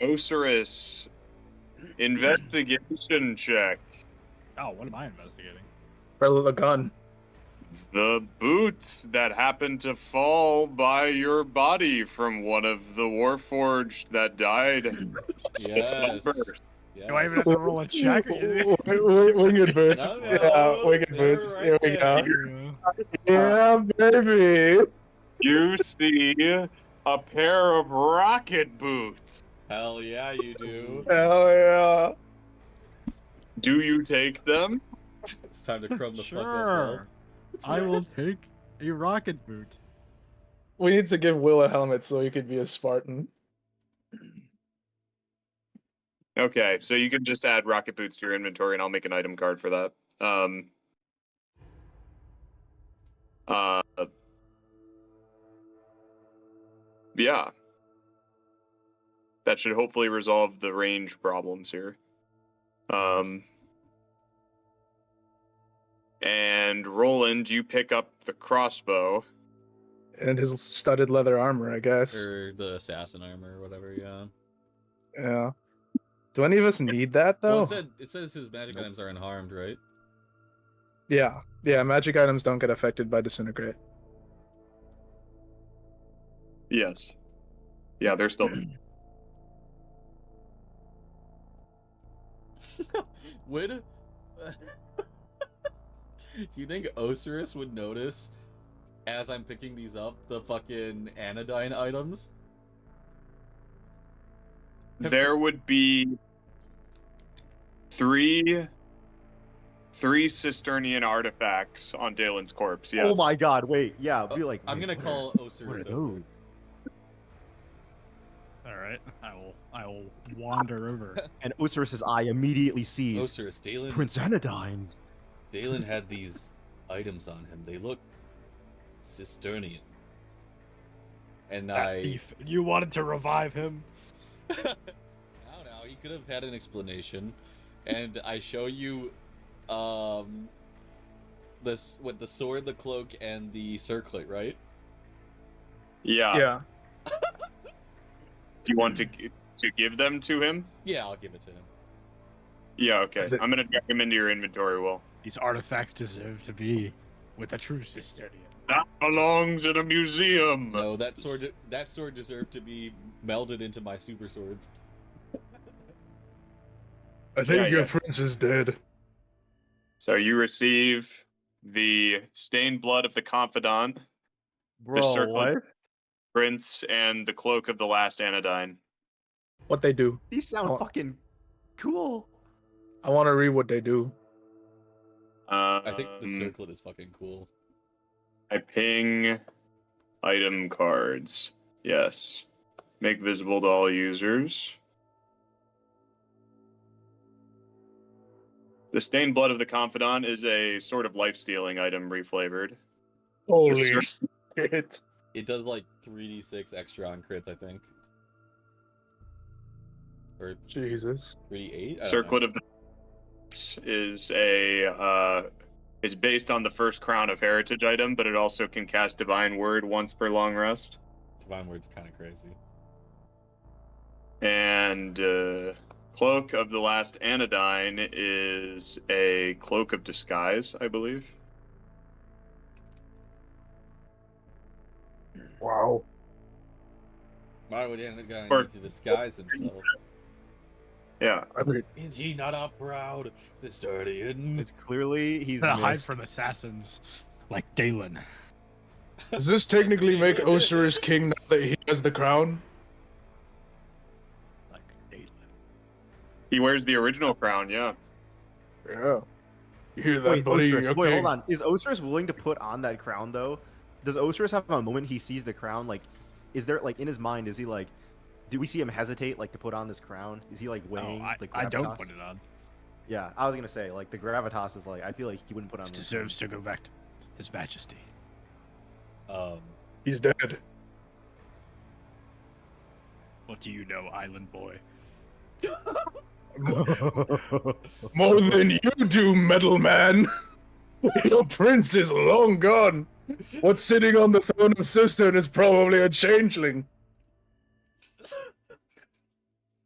Ocerus, investigation check. Oh, what am I investigating? Or a gun. The boots that happened to fall by your body from one of the Warforged that died. Yes. Sunburst. Yes. Do I even have to roll a check? Or is it... Winged boots. No, Yeah, winged they're boots. right Here we go. Yeah. Yeah, baby. You see a pair of rocket boots. Hell yeah, you do. Hell yeah. Do you take them? It's time to crumb the fuck up. Sure. I will take a rocket boot. We need to give Will a helmet so he could be a Spartan. Okay, so you can just add rocket boots to your inventory, and I'll make an item card for that. Yeah. That should hopefully resolve the range problems here. And Rolland, you pick up the crossbow. And his studded leather armor, I guess. Or the assassin armor or whatever, yeah. Yeah. Do any of us need that though? Well, it says his magic items are unharmed, right? Yeah. Yeah, magic items don't get affected by disintegrate. Yes. Yeah, they're still. Would do you think Ocerus would notice as I'm picking these up the fucking anodyne items? There would be three Cisternian artifacts on Daelin's corpse. Yes. Oh my god! Wait, yeah. Be like, I'm wait, gonna what call are- Ocerus What are over. those? All right, I will wander over. And Osiris's eye immediately sees Ocerus, Daelin. Prince Anodyne's. Daelin had these items on him. They look Cisternian. And You wanted to revive him. I don't know. He could have had an explanation, and I show you, this with the sword, the cloak, and the circlet, right? Yeah. Yeah. Do you want to give them to him? Yeah, I'll give it to him. Yeah. Okay. I'm gonna drag them into your inventory. Will. These artifacts deserve to be with a true Cisternian. That belongs in a museum. No, that sword deserved to be melded into my super swords. I think Yeah, your yeah. prince is dead. So you receive the stained blood of the confidant, Bro, circle- what? prince, and the cloak of the last anodyne. What they do? These sound Oh. fucking cool. I want to read what they do. I think the circlet is fucking cool. I ping item cards. Yes. Make visible to all users. The stained blood of the confidant is a sort of life-stealing item reflavored. Holy Yes, shit. It does like 3d6 extra on crits, I think. Or Jesus. 3d8? I don't Circlet know. of the is based on the first Crown of Heritage item, but it also can cast Divine Word once per long rest. Divine Word's kind of crazy. And Cloak of the Last Anodyne is a Cloak of Disguise, I believe. Wow. Why would Endare Or- need to disguise himself? Yeah. I mean, Is he not a proud Cisternian? It's clearly he's To hide missed. from assassins like Daelin. does this technically make Osiris king now that he has the crown? Like Daelin. He wears the original crown, yeah. Yeah. You hear that, Wait, buddy? Osiris, You're wait, king. hold on. Is Osiris willing to put on that crown though? Does Osiris have a moment he sees the crown? Like, is there like in his mind? Is he like? Do we see him hesitate like to put on this crown? Is he like weighing No, the I don't gravitas? put it on. Yeah, I was gonna say like the gravitas is like I feel like he wouldn't put on. It this deserves to go back to His Majesty. He's dead. What do you know, island boy? crown. More than you do, metal man. Your prince is long gone. What's sitting on the throne of Cistern is probably a changeling.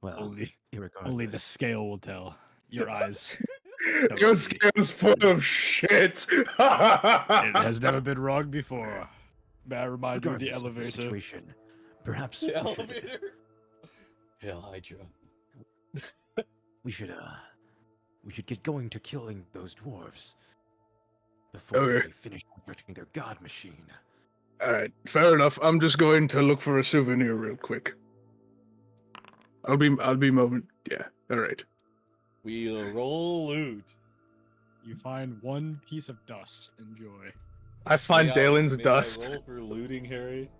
Well, Only the irregardless. scale will tell. Your eyes. Don't Your see. scale's full of shit. It has never been wrong before. May I remind you of the Regardless of elevator? situation, perhaps The we should, elevator. Hail Hydra. we should get going to killing those dwarves before Okay. they finish converting their god machine. Alright, fair enough. I'm just going to look for a souvenir real quick. I'll be moment. Yeah, alright. We'll roll loot. You find one piece of dust. Enjoy. I find May I- Daelin's may I dust. roll for looting, Harry?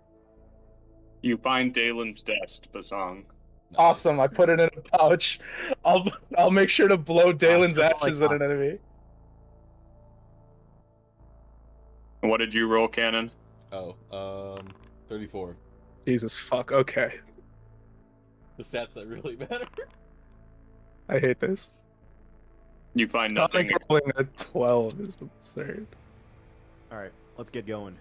You find Daelin's dust, Bosong. Awesome. I put it in a pouch. I'll make sure to blow Daelin's just ashes like at an enemy. What did you roll, Cannon? 34. Jesus fuck. Okay. The stats that really matter. I hate this. You find nothing. Khanek rolling a 12 is absurd. All right, let's get going.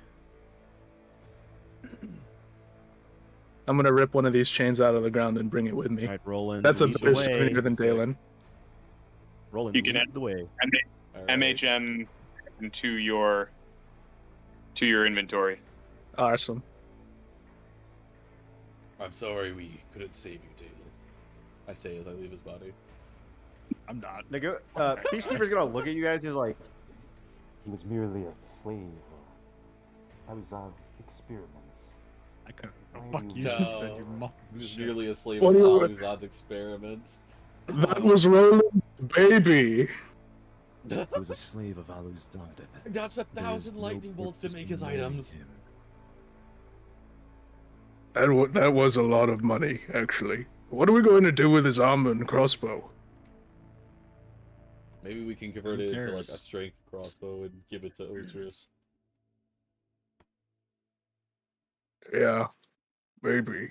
I'm gonna rip one of these chains out of the ground and bring it with me. All right, Rolland. That's a lead the better way. souvenir than Sick. Daelin. Rolland, You can lead the way. Alright. MHM into your inventory. Awesome. I'm sorry we couldn't save you, Daelin. I say as I leave his body. I'm not. Nigga, Peacekeeper's gonna look at you guys and he's like, He was merely a slave of Abuzad's experiments. I couldn't. Why Fuck do you. you- Just said you No. muffled He was shit. merely a slave What of do you- Aluzad's experiments. That was Roland's baby. he was a slave of Aluzad. Dodged 1,000 lightning bolts to make his items. That was a lot of money, actually. What are we going to do with his armor and crossbow? Maybe we can convert Who it into like a cares? strength crossbow and give it to Ocerus. Yeah, maybe.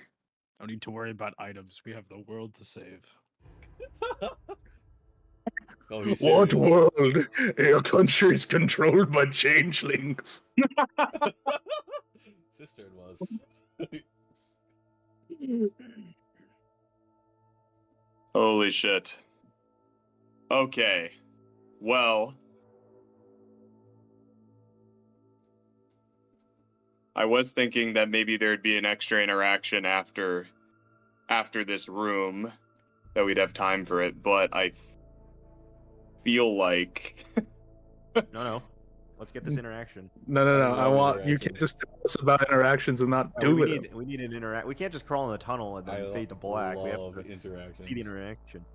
Don't need to worry about items. We have the world to save. Oh, he's What serious. world? Your country's controlled by changelings. Cistern was. Holy shit. Okay. Well, I was thinking that maybe there'd be an extra interaction after this room, that we'd have time for it, but I feel like No. Let's get this interaction. No. I I love want you interaction. can't just tell us about interactions and not do we it. need an interact. We can't just crawl in the tunnel and then fade to black. We have love to interactions. see the interaction.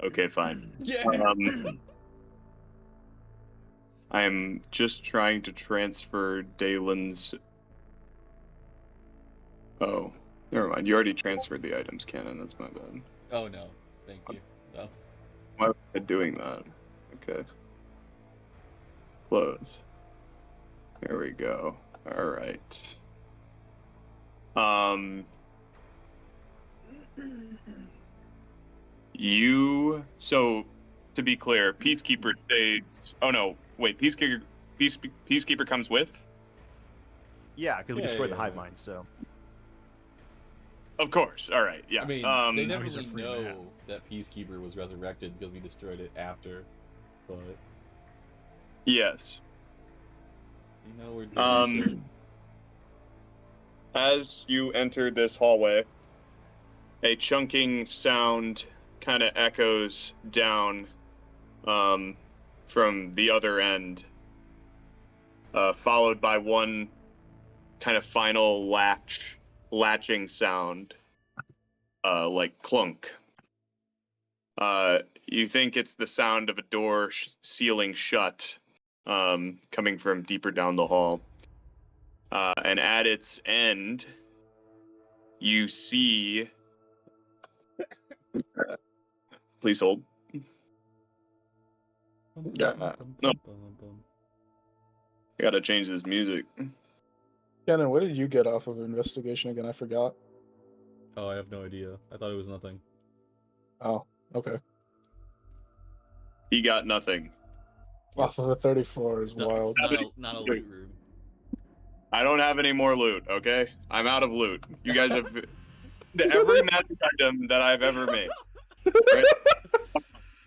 okay, fine. Yeah. I'm just trying to transfer Daelin's. Oh, never mind. You already transferred the items, Cannon. That's my bad. Oh no, thank you. No. Why was I doing that? Okay. Close. There we go. All right. So to be clear, Peacekeeper stays. Oh no, wait. Peacekeeper comes with. Yeah, because we Yeah, destroyed yeah, the hive yeah. mind. So Of course. All right. Yeah. I mean, they never he's a really free know man. that Peacekeeper was resurrected because we destroyed it after. But Yes. you know we're doing shit. As you enter this hallway, a chunking sound kind of echoes down from the other end, followed by one kind of final latching sound, like clunk. You think it's the sound of a door sealing shut, coming from deeper down the hall. And at its end, you see. Please hold. No. I gotta change this music. Cannon, what did you get off of investigation again? I forgot. Oh, I have no idea. I thought it was nothing. Oh, okay. He got nothing. Off of a 34 is It's not, wild. not a loot room. I don't have any more loot, okay? I'm out of loot. You guys have every magic item that I've ever made. Right?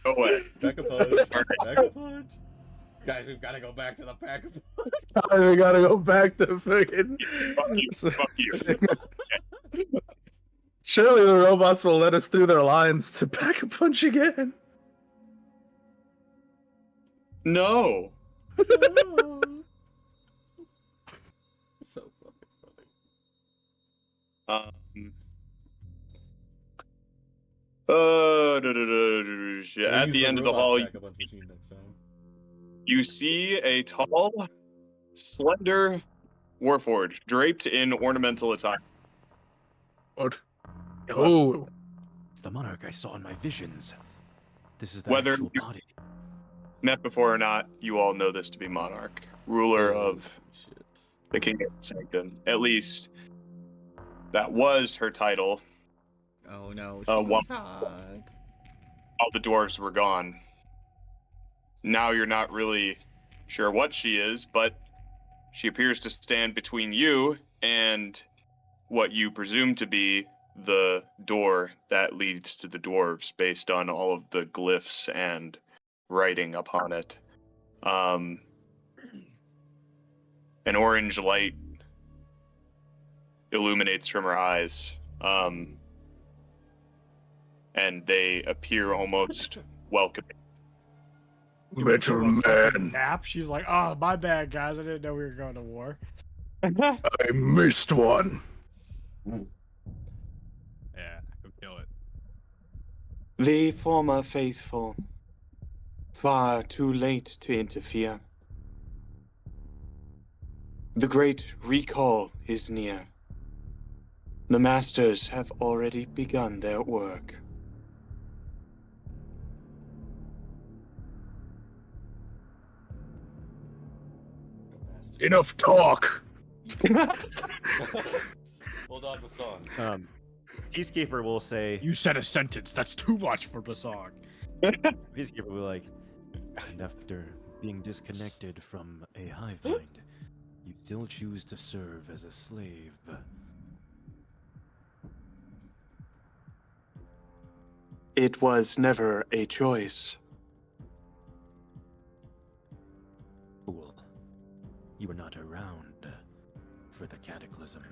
Go away. Pack of fudge. Pack of fudge. Guys, we've got to go back to the pack of fudge. We gotta go back to fucking. Fuck you. Surely the robots will let us through their lines to pack a punch again. No. So fucking funny. At the end of the hall, you see a tall, slender warforged draped in ornamental attire. What? Oh, It's the monarch I saw in my visions. This is the Whether actual you- body. Met before or not, you all know this to be Monarch, ruler of Shit. the Kingdom of Sanctum. At least that was her title. Oh no, While she's hot. all the dwarves were gone. Now you're not really sure what she is, but she appears to stand between you and what you presume to be the door that leads to the dwarves based on all of the glyphs and writing upon it. An orange light illuminates from her eyes, and they appear almost welcoming. Metal Fucking Man, nap. She's like, oh, my bad, guys. I didn't know we were going to war. I missed one. Yeah, go kill it. The former faithful, far too late to interfere. The great recall is near. The masters have already begun their work. Enough talk. Hold on, Bosong. Peacekeeper will say. You said a sentence. That's too much for Bosong. Peacekeeper will be like, And after being disconnected from a hive mind, you still choose to serve as a slave. It was never a choice. Fool, you were not around for the Cataclysm.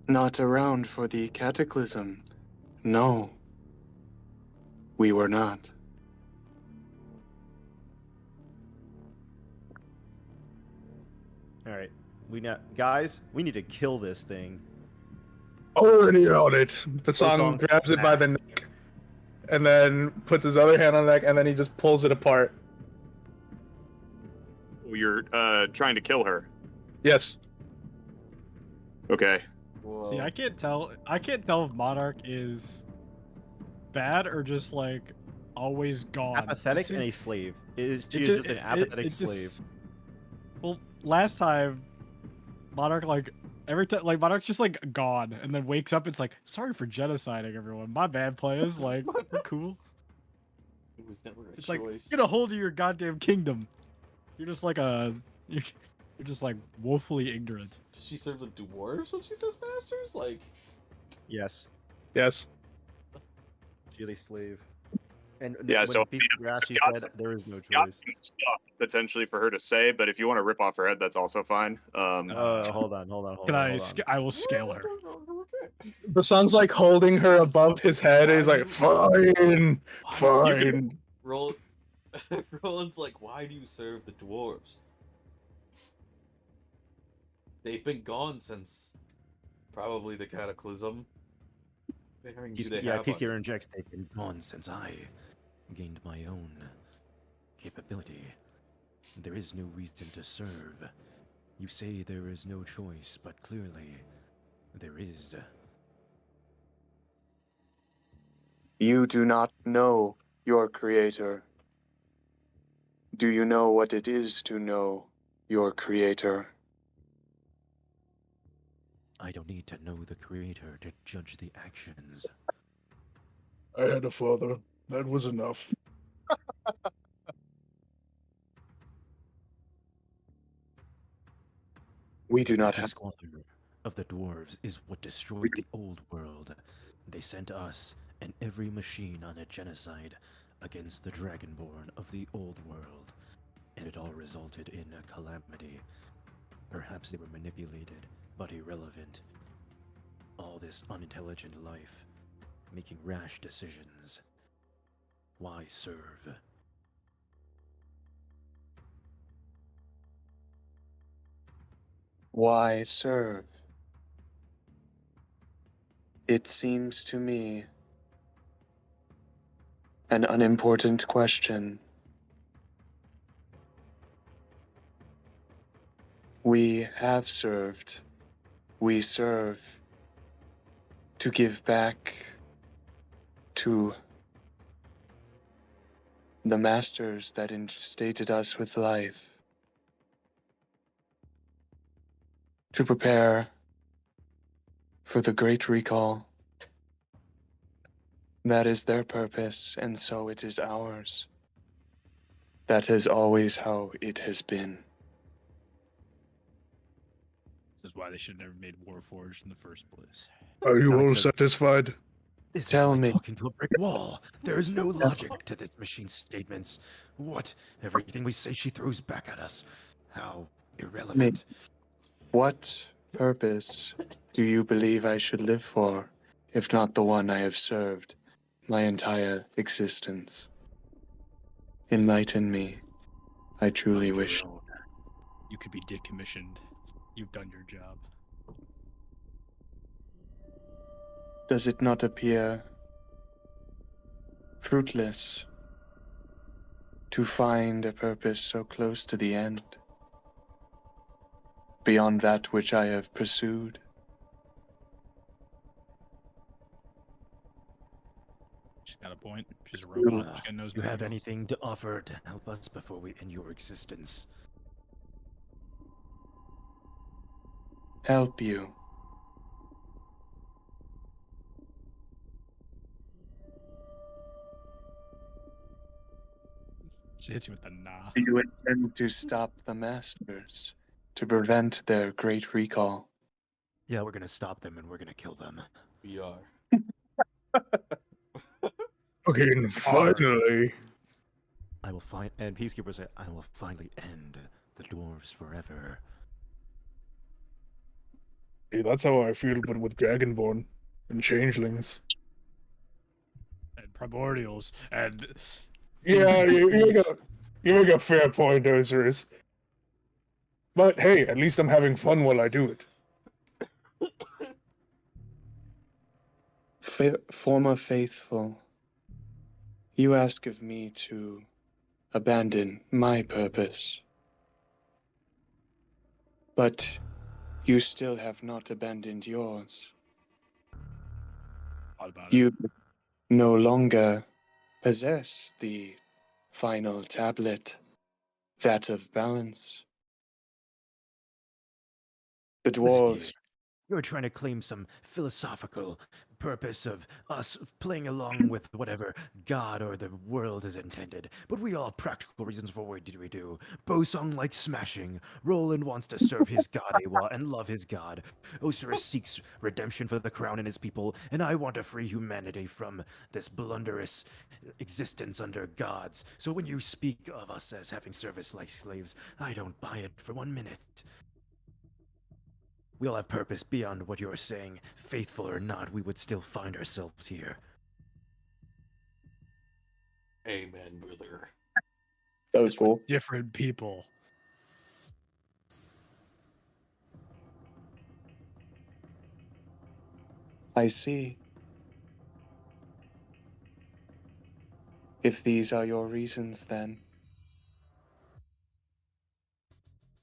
Not around for the Cataclysm. No. We were not. all right, guys, we need to kill this thing. Already on it. The song Bosong, grabs it by the neck, and then puts his other hand on the neck, and then he just pulls it apart. You're trying to kill her. Yes. Okay. Whoa. See, I can't tell if Monarch is bad or just like always gone. Apathetic and a slave. She is just an apathetic slave. Well, last time, Monarch every time Monarch's just like gone and then wakes up. It's like, sorry for genociding everyone. My bad, players. Like, we're cool. It was never a It's choice. like get a hold of your goddamn kingdom. You're just like you're just like woefully ignorant. Does she serve the dwarves when she says masters? Like, Yes, Yes. she is a slave. And Yeah, when so, Peacekeeper asked, she got said there is no Got choice. some stuff potentially for her to say, but if you want to rip off her head, that's also fine. Hold on. Can I will scale her. The son's like holding her above his head, and he's like, fine, fine. Roland's like, why do you serve the dwarves? They've been gone since probably the Cataclysm. Peacekeeper injects. They've been gone since I gained my own capability. There is no reason to serve. You say there is no choice, but clearly there is. You do not know your creator. Do you know what it is to know your creator? I don't need to know the creator to judge the actions. I had a father. That was enough. We do not The have. squalor of the dwarves is what destroyed the old world. They sent us and every machine on a genocide against the dragonborn of the old world, and it all resulted in a calamity. Perhaps they were manipulated, but irrelevant. All this unintelligent life, making rash decisions. Why serve? Why serve? It seems to me an unimportant question. We have served. We serve to give back to the masters that instated us with life, to prepare for the great recall. That is their purpose, and so it is ours. That is always how it has been. This is why they should have never made Warforged in the first place. Are you all Nonsense. satisfied? This Tell is like me. talking to a brick wall. There is no logic to this machine's statements. What? Everything we say she throws back at us. How irrelevant. What purpose do you believe I should live for, if not the one I have served my entire existence? Enlighten me. I truly Of your wish. own. You could be decommissioned. You've done your job. Does it not appear fruitless to find a purpose so close to the end, beyond that which I have pursued? She's got a point. She's a robot. Uh, She got knows you have nothing else. anything to offer to help us before we end your existence? Help you. She hits you with the nah. Do you intend to stop the masters, to prevent their great recall? Yeah, we're gonna stop them and we're gonna kill them. We are. Okay, and finally. I will find, and Peacekeeper say, I will finally end the dwarves forever. Hey, that's how I feel, but with Dragonborn and Changelings. And primordials. And Yeah, you make a fair point, Ocerus. But hey, at least I'm having fun while I do it. Former faithful, you ask of me to abandon my purpose. But you still have not abandoned yours. what about it? You no longer possess the final tablet, that of balance. The Listen here, dwarves, you're trying to claim some philosophical purpose of us playing along with whatever God or the world is intended, but we all have practical reasons for what we do. Bosong likes smashing. Rolland wants to serve his god Aewa and love his god. Ocerus seeks redemption for the crown and his people, and I want to free humanity from this blunderous existence under gods. So when you speak of us as having service like slaves, I don't buy it for 1 minute. We all have purpose beyond what you're saying. Faithful or not, we would still find ourselves here. Amen, brother. that was cool. Different people. I see. If these are your reasons, then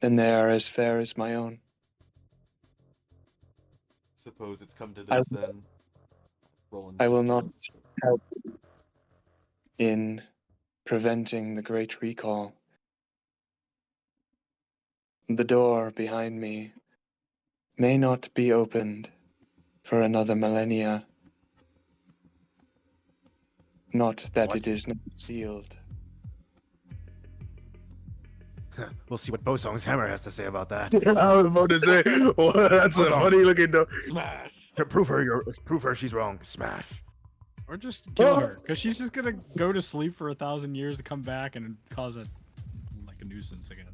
they are as fair as my own. Suppose it's come to I- this then. Rolland I will just not turns- help in preventing the great recall. The door behind me may not be opened for another millennia. Not that What? it is not sealed. We'll see what Bosong's hammer has to say about that. I was about to say, well, that's a Bosong. funny looking door. Smash! To prove her she's wrong. Smash. Or just kill her. Because she's just going to go to sleep for 1,000 years to come back and cause a nuisance again.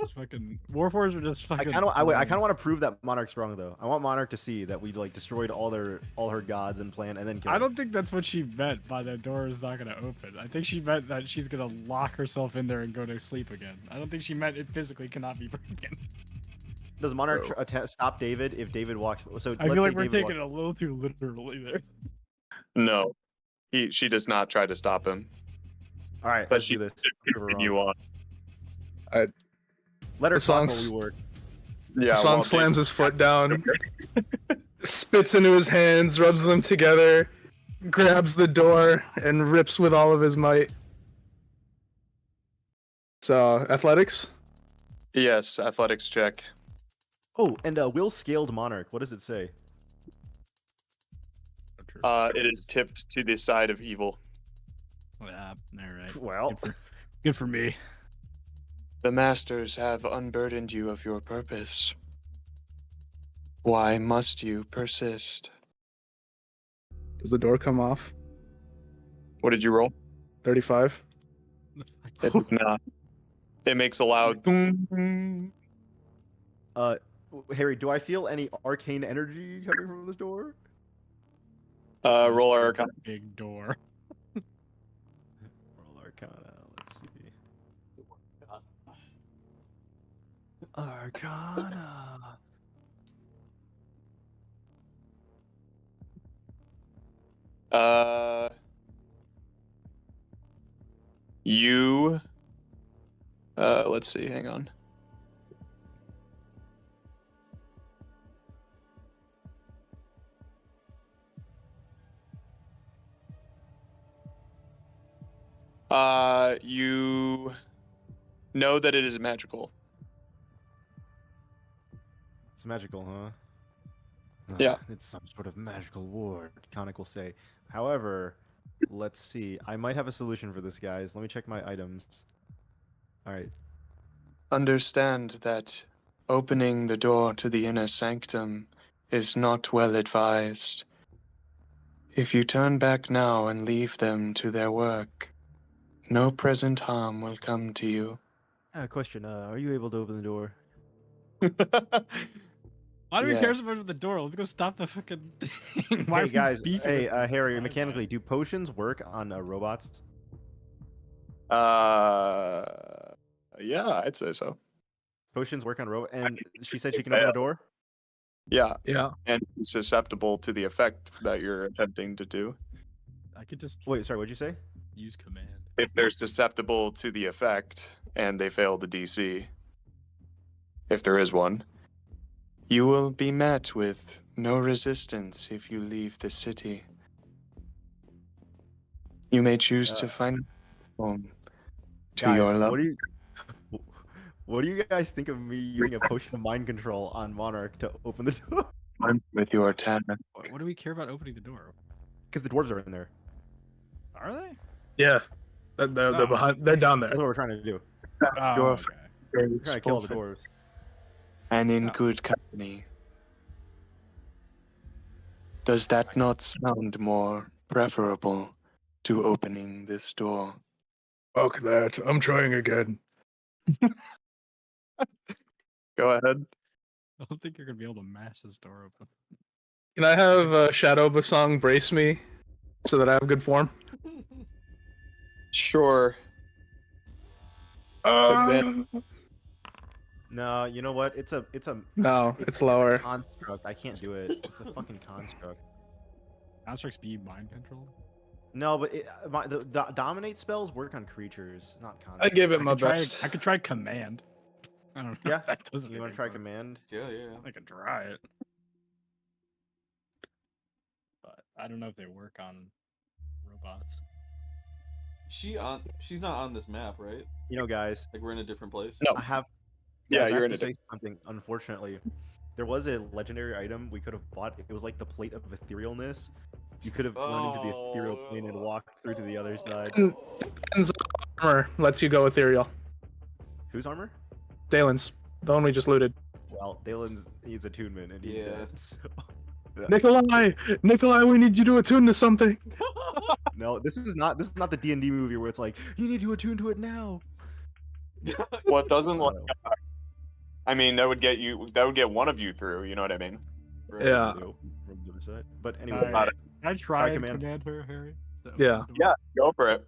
Just fucking Warforged are just I fucking. kind of want to prove that Monarch's wrong though. I want Monarch to see that we like destroyed all her gods and plan and then kill I her. don't think that's what she meant by the door is not gonna open. I think she meant that she's gonna lock herself in there and go to sleep again. I don't think she meant it physically cannot be broken. Does Monarch stop David if David walks? So I let's feel say like we're David taking it a little too literally there. No, she does not try to stop him, All right, but let's she do this. did continue on. Let her The talk while song's- we work. Yeah. Bosong well, slams his foot down, spits into his hands, rubs them together, grabs the door, and rips with all of his might. So, athletics? Yes, athletics check. Oh, and Will scaled Monarch. What does it say? It is tipped to the side of evil. Yeah, all right. Well, Good for me. The masters have unburdened you of your purpose. Why must you persist? Does the door come off? What did you roll? 35. It does not. It makes a loud. Harry, do I feel any arcane energy coming from this door? Roll Arcana. Big door. Roll Arcana. Let's see. Arcana. You. Let's see. Hang on. You know that it is magical. It's magical, huh? Yeah. It's some sort of magical ward, Khanek will say. However, let's see. I might have a solution for this, guys. Let me check my items. All right. Understand that opening the door to the inner sanctum is not well advised. If you turn back now and leave them to their work, no present harm will come to you. Question. Are you able to open the door? Why do we care Yes. so much about the door? Let's go stop the fucking thing. Why are Hey, we guys. beefing Hey, with Harry, Ivos? mechanically, do potions work on robots? Yeah, I'd say so. Potions work on robots? And she said she can open the door? Yeah, Yeah. and susceptible to the effect that you're attempting to do. I could just Wait, sorry, what'd you say? use command. If they're susceptible to the effect and they fail the DC, if there is one, You will be met with no resistance if you leave the city. You may choose to find home to Guys, your love. what do you guys think of me using a potion of mind control on Monarch to open the door? With your task. What do we care about opening the door? Because the dwarves are in there. Are they? Yeah. They're behind. They're down there. That's what we're trying to do. Oh, Your okay. We're trying to kill the dwarves. And in Oh. good company. Does that not sound more preferable to opening this door? Fuck that. I'm trying again. go ahead. I don't think you're gonna be able to mash this door open. Can I have Shadow Bosong brace me so that I have good form? Sure. No, you know what? No, it's It's a lower. construct. I can't do it. It's a fucking construct. Constructs be mind controlled. No, but the dominate spells work on creatures, not I constructs. give it my could try- best. I could try command. I don't know. Yeah, if that doesn't. You want to try command? Yeah, yeah. I could try it, but I don't know if they work on robots. She's not on this map, right? You know, guys, Like we're in a different place. No. I have. Yeah, guys, I you're have in to a say something. Unfortunately, there was a legendary item we could have bought. It was like the plate of etherealness. You could have gone into the ethereal plane and walked through to the other side. Daelin's armor lets you go ethereal. Whose armor? Daelin's, the one we just looted. Well, Daelin's needs attunement, and he's Yeah. dead. So... Nikolai, we need you to attune to something. No, this is not the D&D movie where it's like you need to attune to it now. What doesn't No. like? I mean, that would get one of you through. You know what I mean? Right. Yeah. From the other side. But anyway, Alright. Can I try and command. command her, Harry? To open Yeah. the door? Yeah, go for it.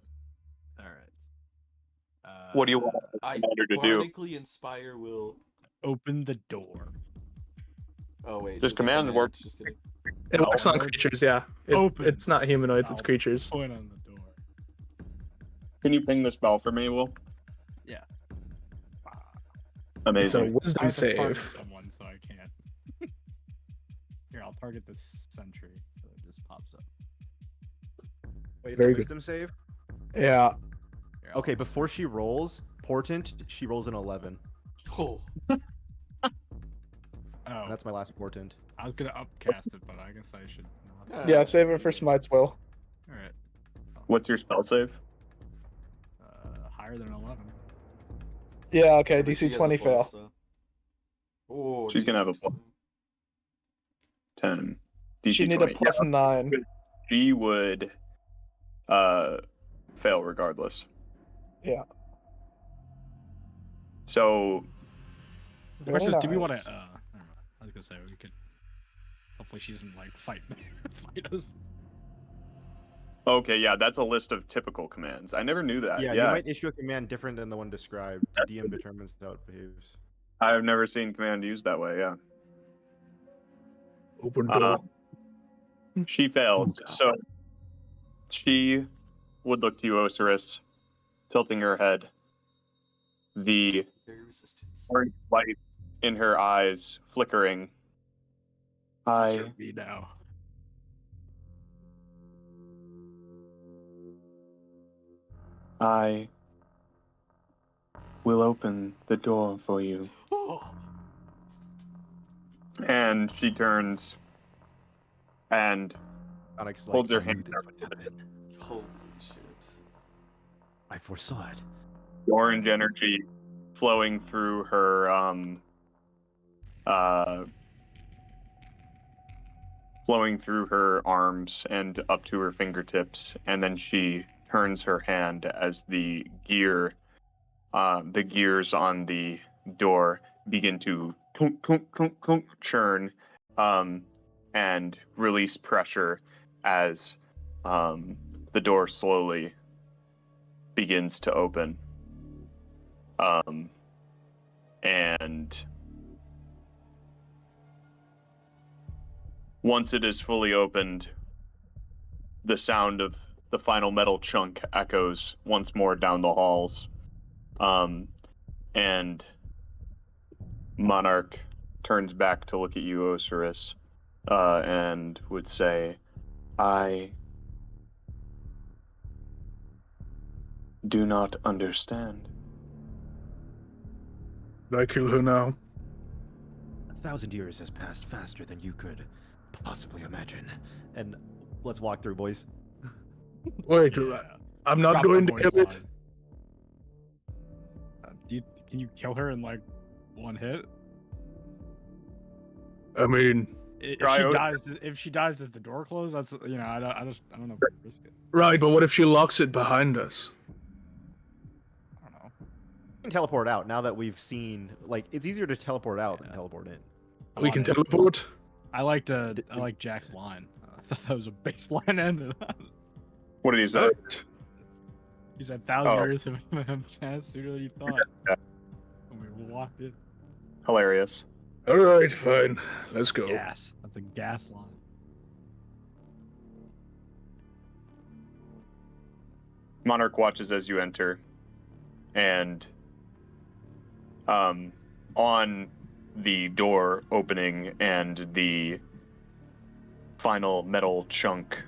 All right. What do you want I Commander to do? bardically inspire will. Open the door. Oh wait. Just does command command work. Just kidding. It works on Lord. creatures, yeah. Open. It's not humanoids, it's I'll creatures. Point on the door. Can you ping the spell for me, Will? Yeah. Amazing. It's a wisdom I have to partner save. someone, so target this sentry, so it just pops up. Wait, it's Very a good. wisdom save? Yeah. Here, Okay, before she rolls, portent, she rolls an 11. Oh. Oh, And that's my last portent. I was gonna upcast it, but I guess I should not. Yeah, save it for Smite's Will. All right. What's your spell save? Higher than 11. Yeah, okay, But she DC has a 20 plus, fail. so- Oh, She's gonna have a DC plus. 10. DC She need 20. a plus 9. She would fail regardless. Yeah. So The question is, do we want nice. to? I was gonna say we could. Hopefully, she doesn't like fight us. okay, yeah, that's a list of typical commands. I never knew that. Yeah, Yeah, you might issue a command different than the one described. The DM determines how it behaves. I've never seen command used that way. Yeah, Open Uh, door. she fails. So she would look to you, Ocerus, tilting her head. The Very resistance. orange light in her eyes flickering. Serve me now. I will open the door for you. And she turns and Khanek's holds her I hand. knew this would happen. Holy shit. I foresaw it. The orange energy flowing through her flowing through her arms and up to her fingertips, and then she turns her hand as the gears on the door begin to clunk, clunk, clunk, clunk, churn and release pressure as the door slowly begins to open. And once it is fully opened, the sound of the final metal chunk echoes once more down the halls. And Monarch turns back to look at you, Ocerus, and would say, I do not understand. Did I kill her now? 1,000 years has passed faster than you could possibly imagine. And let's walk through, boys. Wait, I'm not Drop going the to kill voice it. line. Can you kill her in like one hit? I mean, If she dies, does the door close? That's I don't know if we risk it. right, but what if she locks it behind us? I don't know. We can teleport out now that we've seen. Like, it's easier to teleport out than teleport in. We can want it. teleport? I like Jack's line. I thought that was a baseline end. what did he say? He said 1,000 Oh. years have passed sooner than you thought. When we walked in. Hilarious. Alright, fine. Let's go. Gas. That's a gas line. Monarch watches as you enter, and on the door opening and the final metal chunk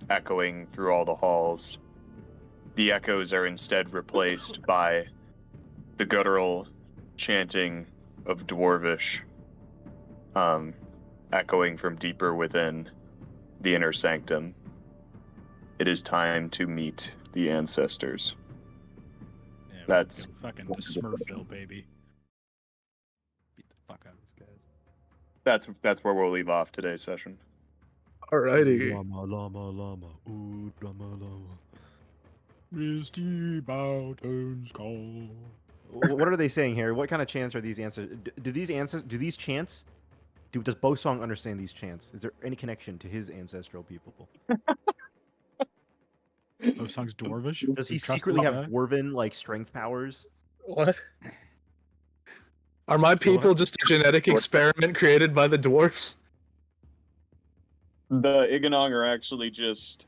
echoing through all the halls, the echoes are instead replaced by the guttural chanting of Dwarvish, echoing from deeper within the inner sanctum. It is time to meet the ancestors. Yeah, That's fucking Smurfville, baby. Beat the fuck out of these guys. that's where we'll leave off today's session. Alrighty. Llama, llama, llama. Ooh, llama, llama. Misty mountains call. What are they saying here? What kind of chants are these answers? Do these chants? Does Bosong understand these chants? Is there any connection to his ancestral people? Bosong's Dwarvish? Does he You trust secretly this have guy? dwarven like strength powers? What? Are my people just a genetic experiment created by the dwarfs? The Iganong are actually just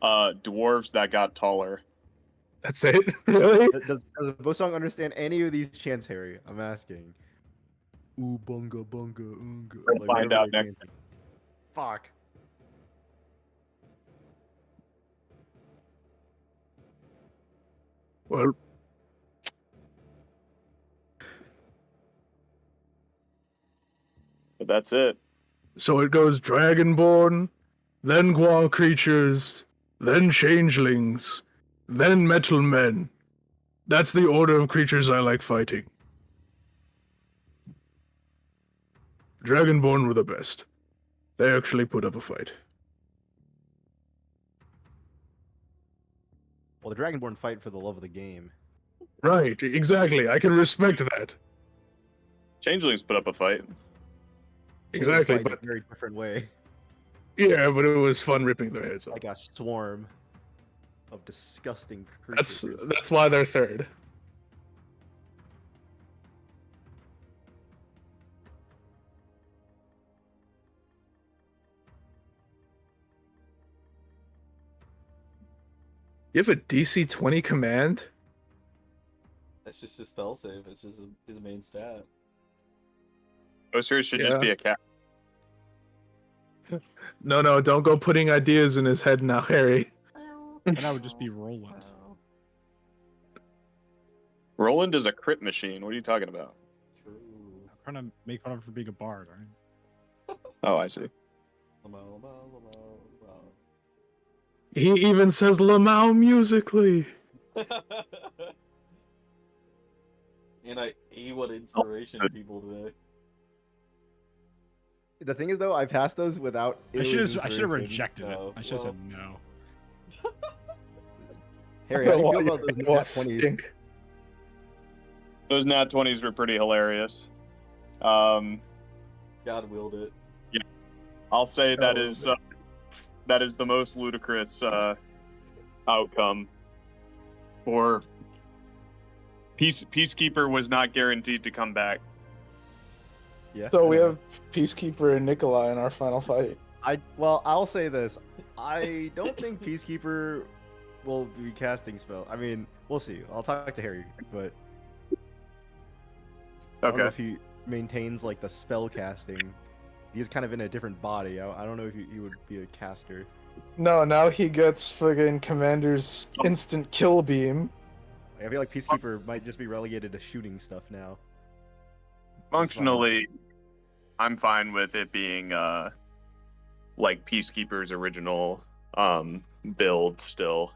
dwarves that got taller. That's it? Really? Does Bosong understand any of these chants, Harry? I'm asking. ooh bunga bunga oonga. We'll Like, find whatever out they're next. chanting. Fuck. Well, But that's it. so it goes Dragonborn, then Guan creatures, then Changelings, then Metal Men. That's the order of creatures I like fighting. Dragonborn were the best. They actually put up a fight. Well, the Dragonborn fight for the love of the game. Right, exactly. I can respect that. Changelings put up a fight. Exactly, Fight in but a very different way. yeah, but it was fun ripping their heads off. Like a swarm of disgusting creatures. That's why they're third. You have a DC 20 command? That's just his spell save. It's just his main stat. Ocerus should just Yeah. be a cat. No, don't go putting ideas in his head now, Harry. And I would just be Rolland. Rolland is a crit machine. What are you talking about? True. I'm trying to make fun of him for being a bard, right? Oh, I see. He even says Lamau musically. And I what inspiration people today. The thing is, though, I passed those without. I should have inspiration. rejected it. No, I should have said well. no. Harry, how do you feel Why about those you nat all 20s? stink? Those nat 20s were pretty hilarious. God willed it. I'll say that Oh, is the most ludicrous outcome. Or Peacekeeper was not guaranteed to come back. Yeah. So we have Peacekeeper and Nikolai in our final fight. I'll say this. I don't think Peacekeeper will be casting spell. I mean, we'll see. I'll talk to Harry, but I don't know Okay. if he maintains like the spell casting. He's kind of in a different body. I don't know if he would be a caster. No, now he gets friggin' Commander's instant kill beam. Like, I feel like Peacekeeper might just be relegated to shooting stuff now. Functionally, I'm fine with it being like Peacekeeper's original build still.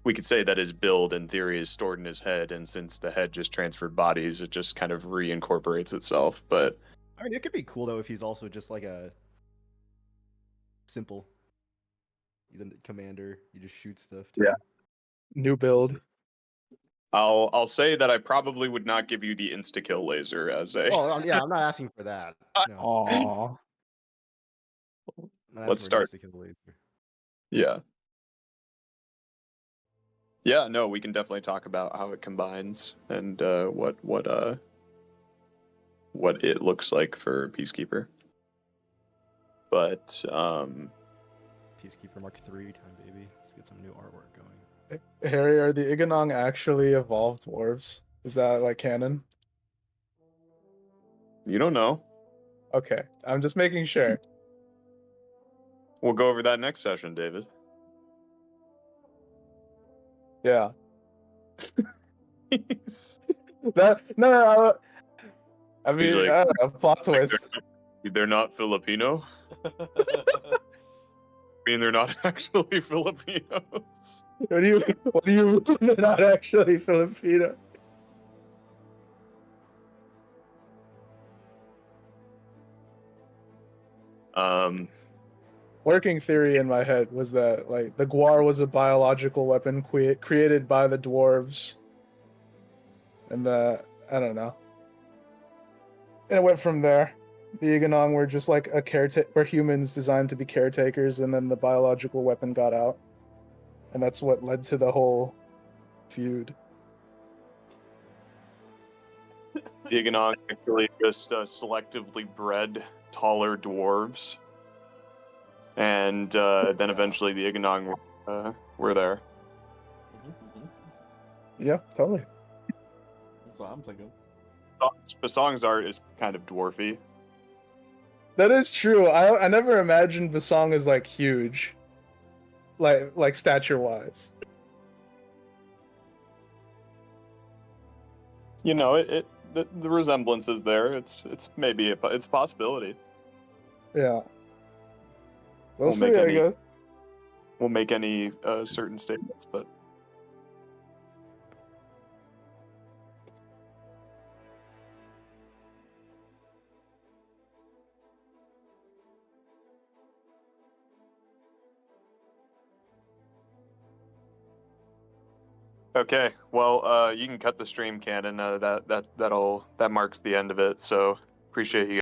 We could say that his build in theory is stored in his head, and since the head just transferred bodies, it just kind of reincorporates itself. But I mean, it could be cool though if he's also just like a simple. He's a commander. You just shoot stuff. Too. Yeah. New build. I'll say that I probably would not give you the insta kill laser as a. Oh yeah, I'm not asking for that. No. Aww. I'm not Let's asking for an start. insta-kill laser. Yeah. Yeah, no, we can definitely talk about how it combines and what it looks like for Peacekeeper. But Peacekeeper Mark III time, baby. Let's get some new artwork going. Harry, are the Iganong actually evolved dwarves? Is that like canon? you don't know. Okay, I'm just making sure. We'll go over that next session, David. Yeah. That no. I mean, Usually- I don't know, plot twist. They're not Filipino. I mean, they're not actually Filipinos. What do you mean they're not actually Filipino? Working theory in my head was that like the guar was a biological weapon created by the dwarves, and I don't know. And it went from there. The Iganong were just like were humans designed to be caretakers, and then the biological weapon got out, and that's what led to the whole feud. The Iganong actually just selectively bred taller dwarves. And then eventually the Iganong were there. Yeah, totally. That's what I'm thinking. Basong's art is kind of dwarfy. That is true. I never imagined Bosong as like huge, like stature wise. You know, the resemblance is there. It's maybe it's a possibility. Yeah. We'll Won't see, make I any- guess. Won't make any certain statements, but okay. Well, you can cut the stream, Cannon. That marks the end of it. So appreciate you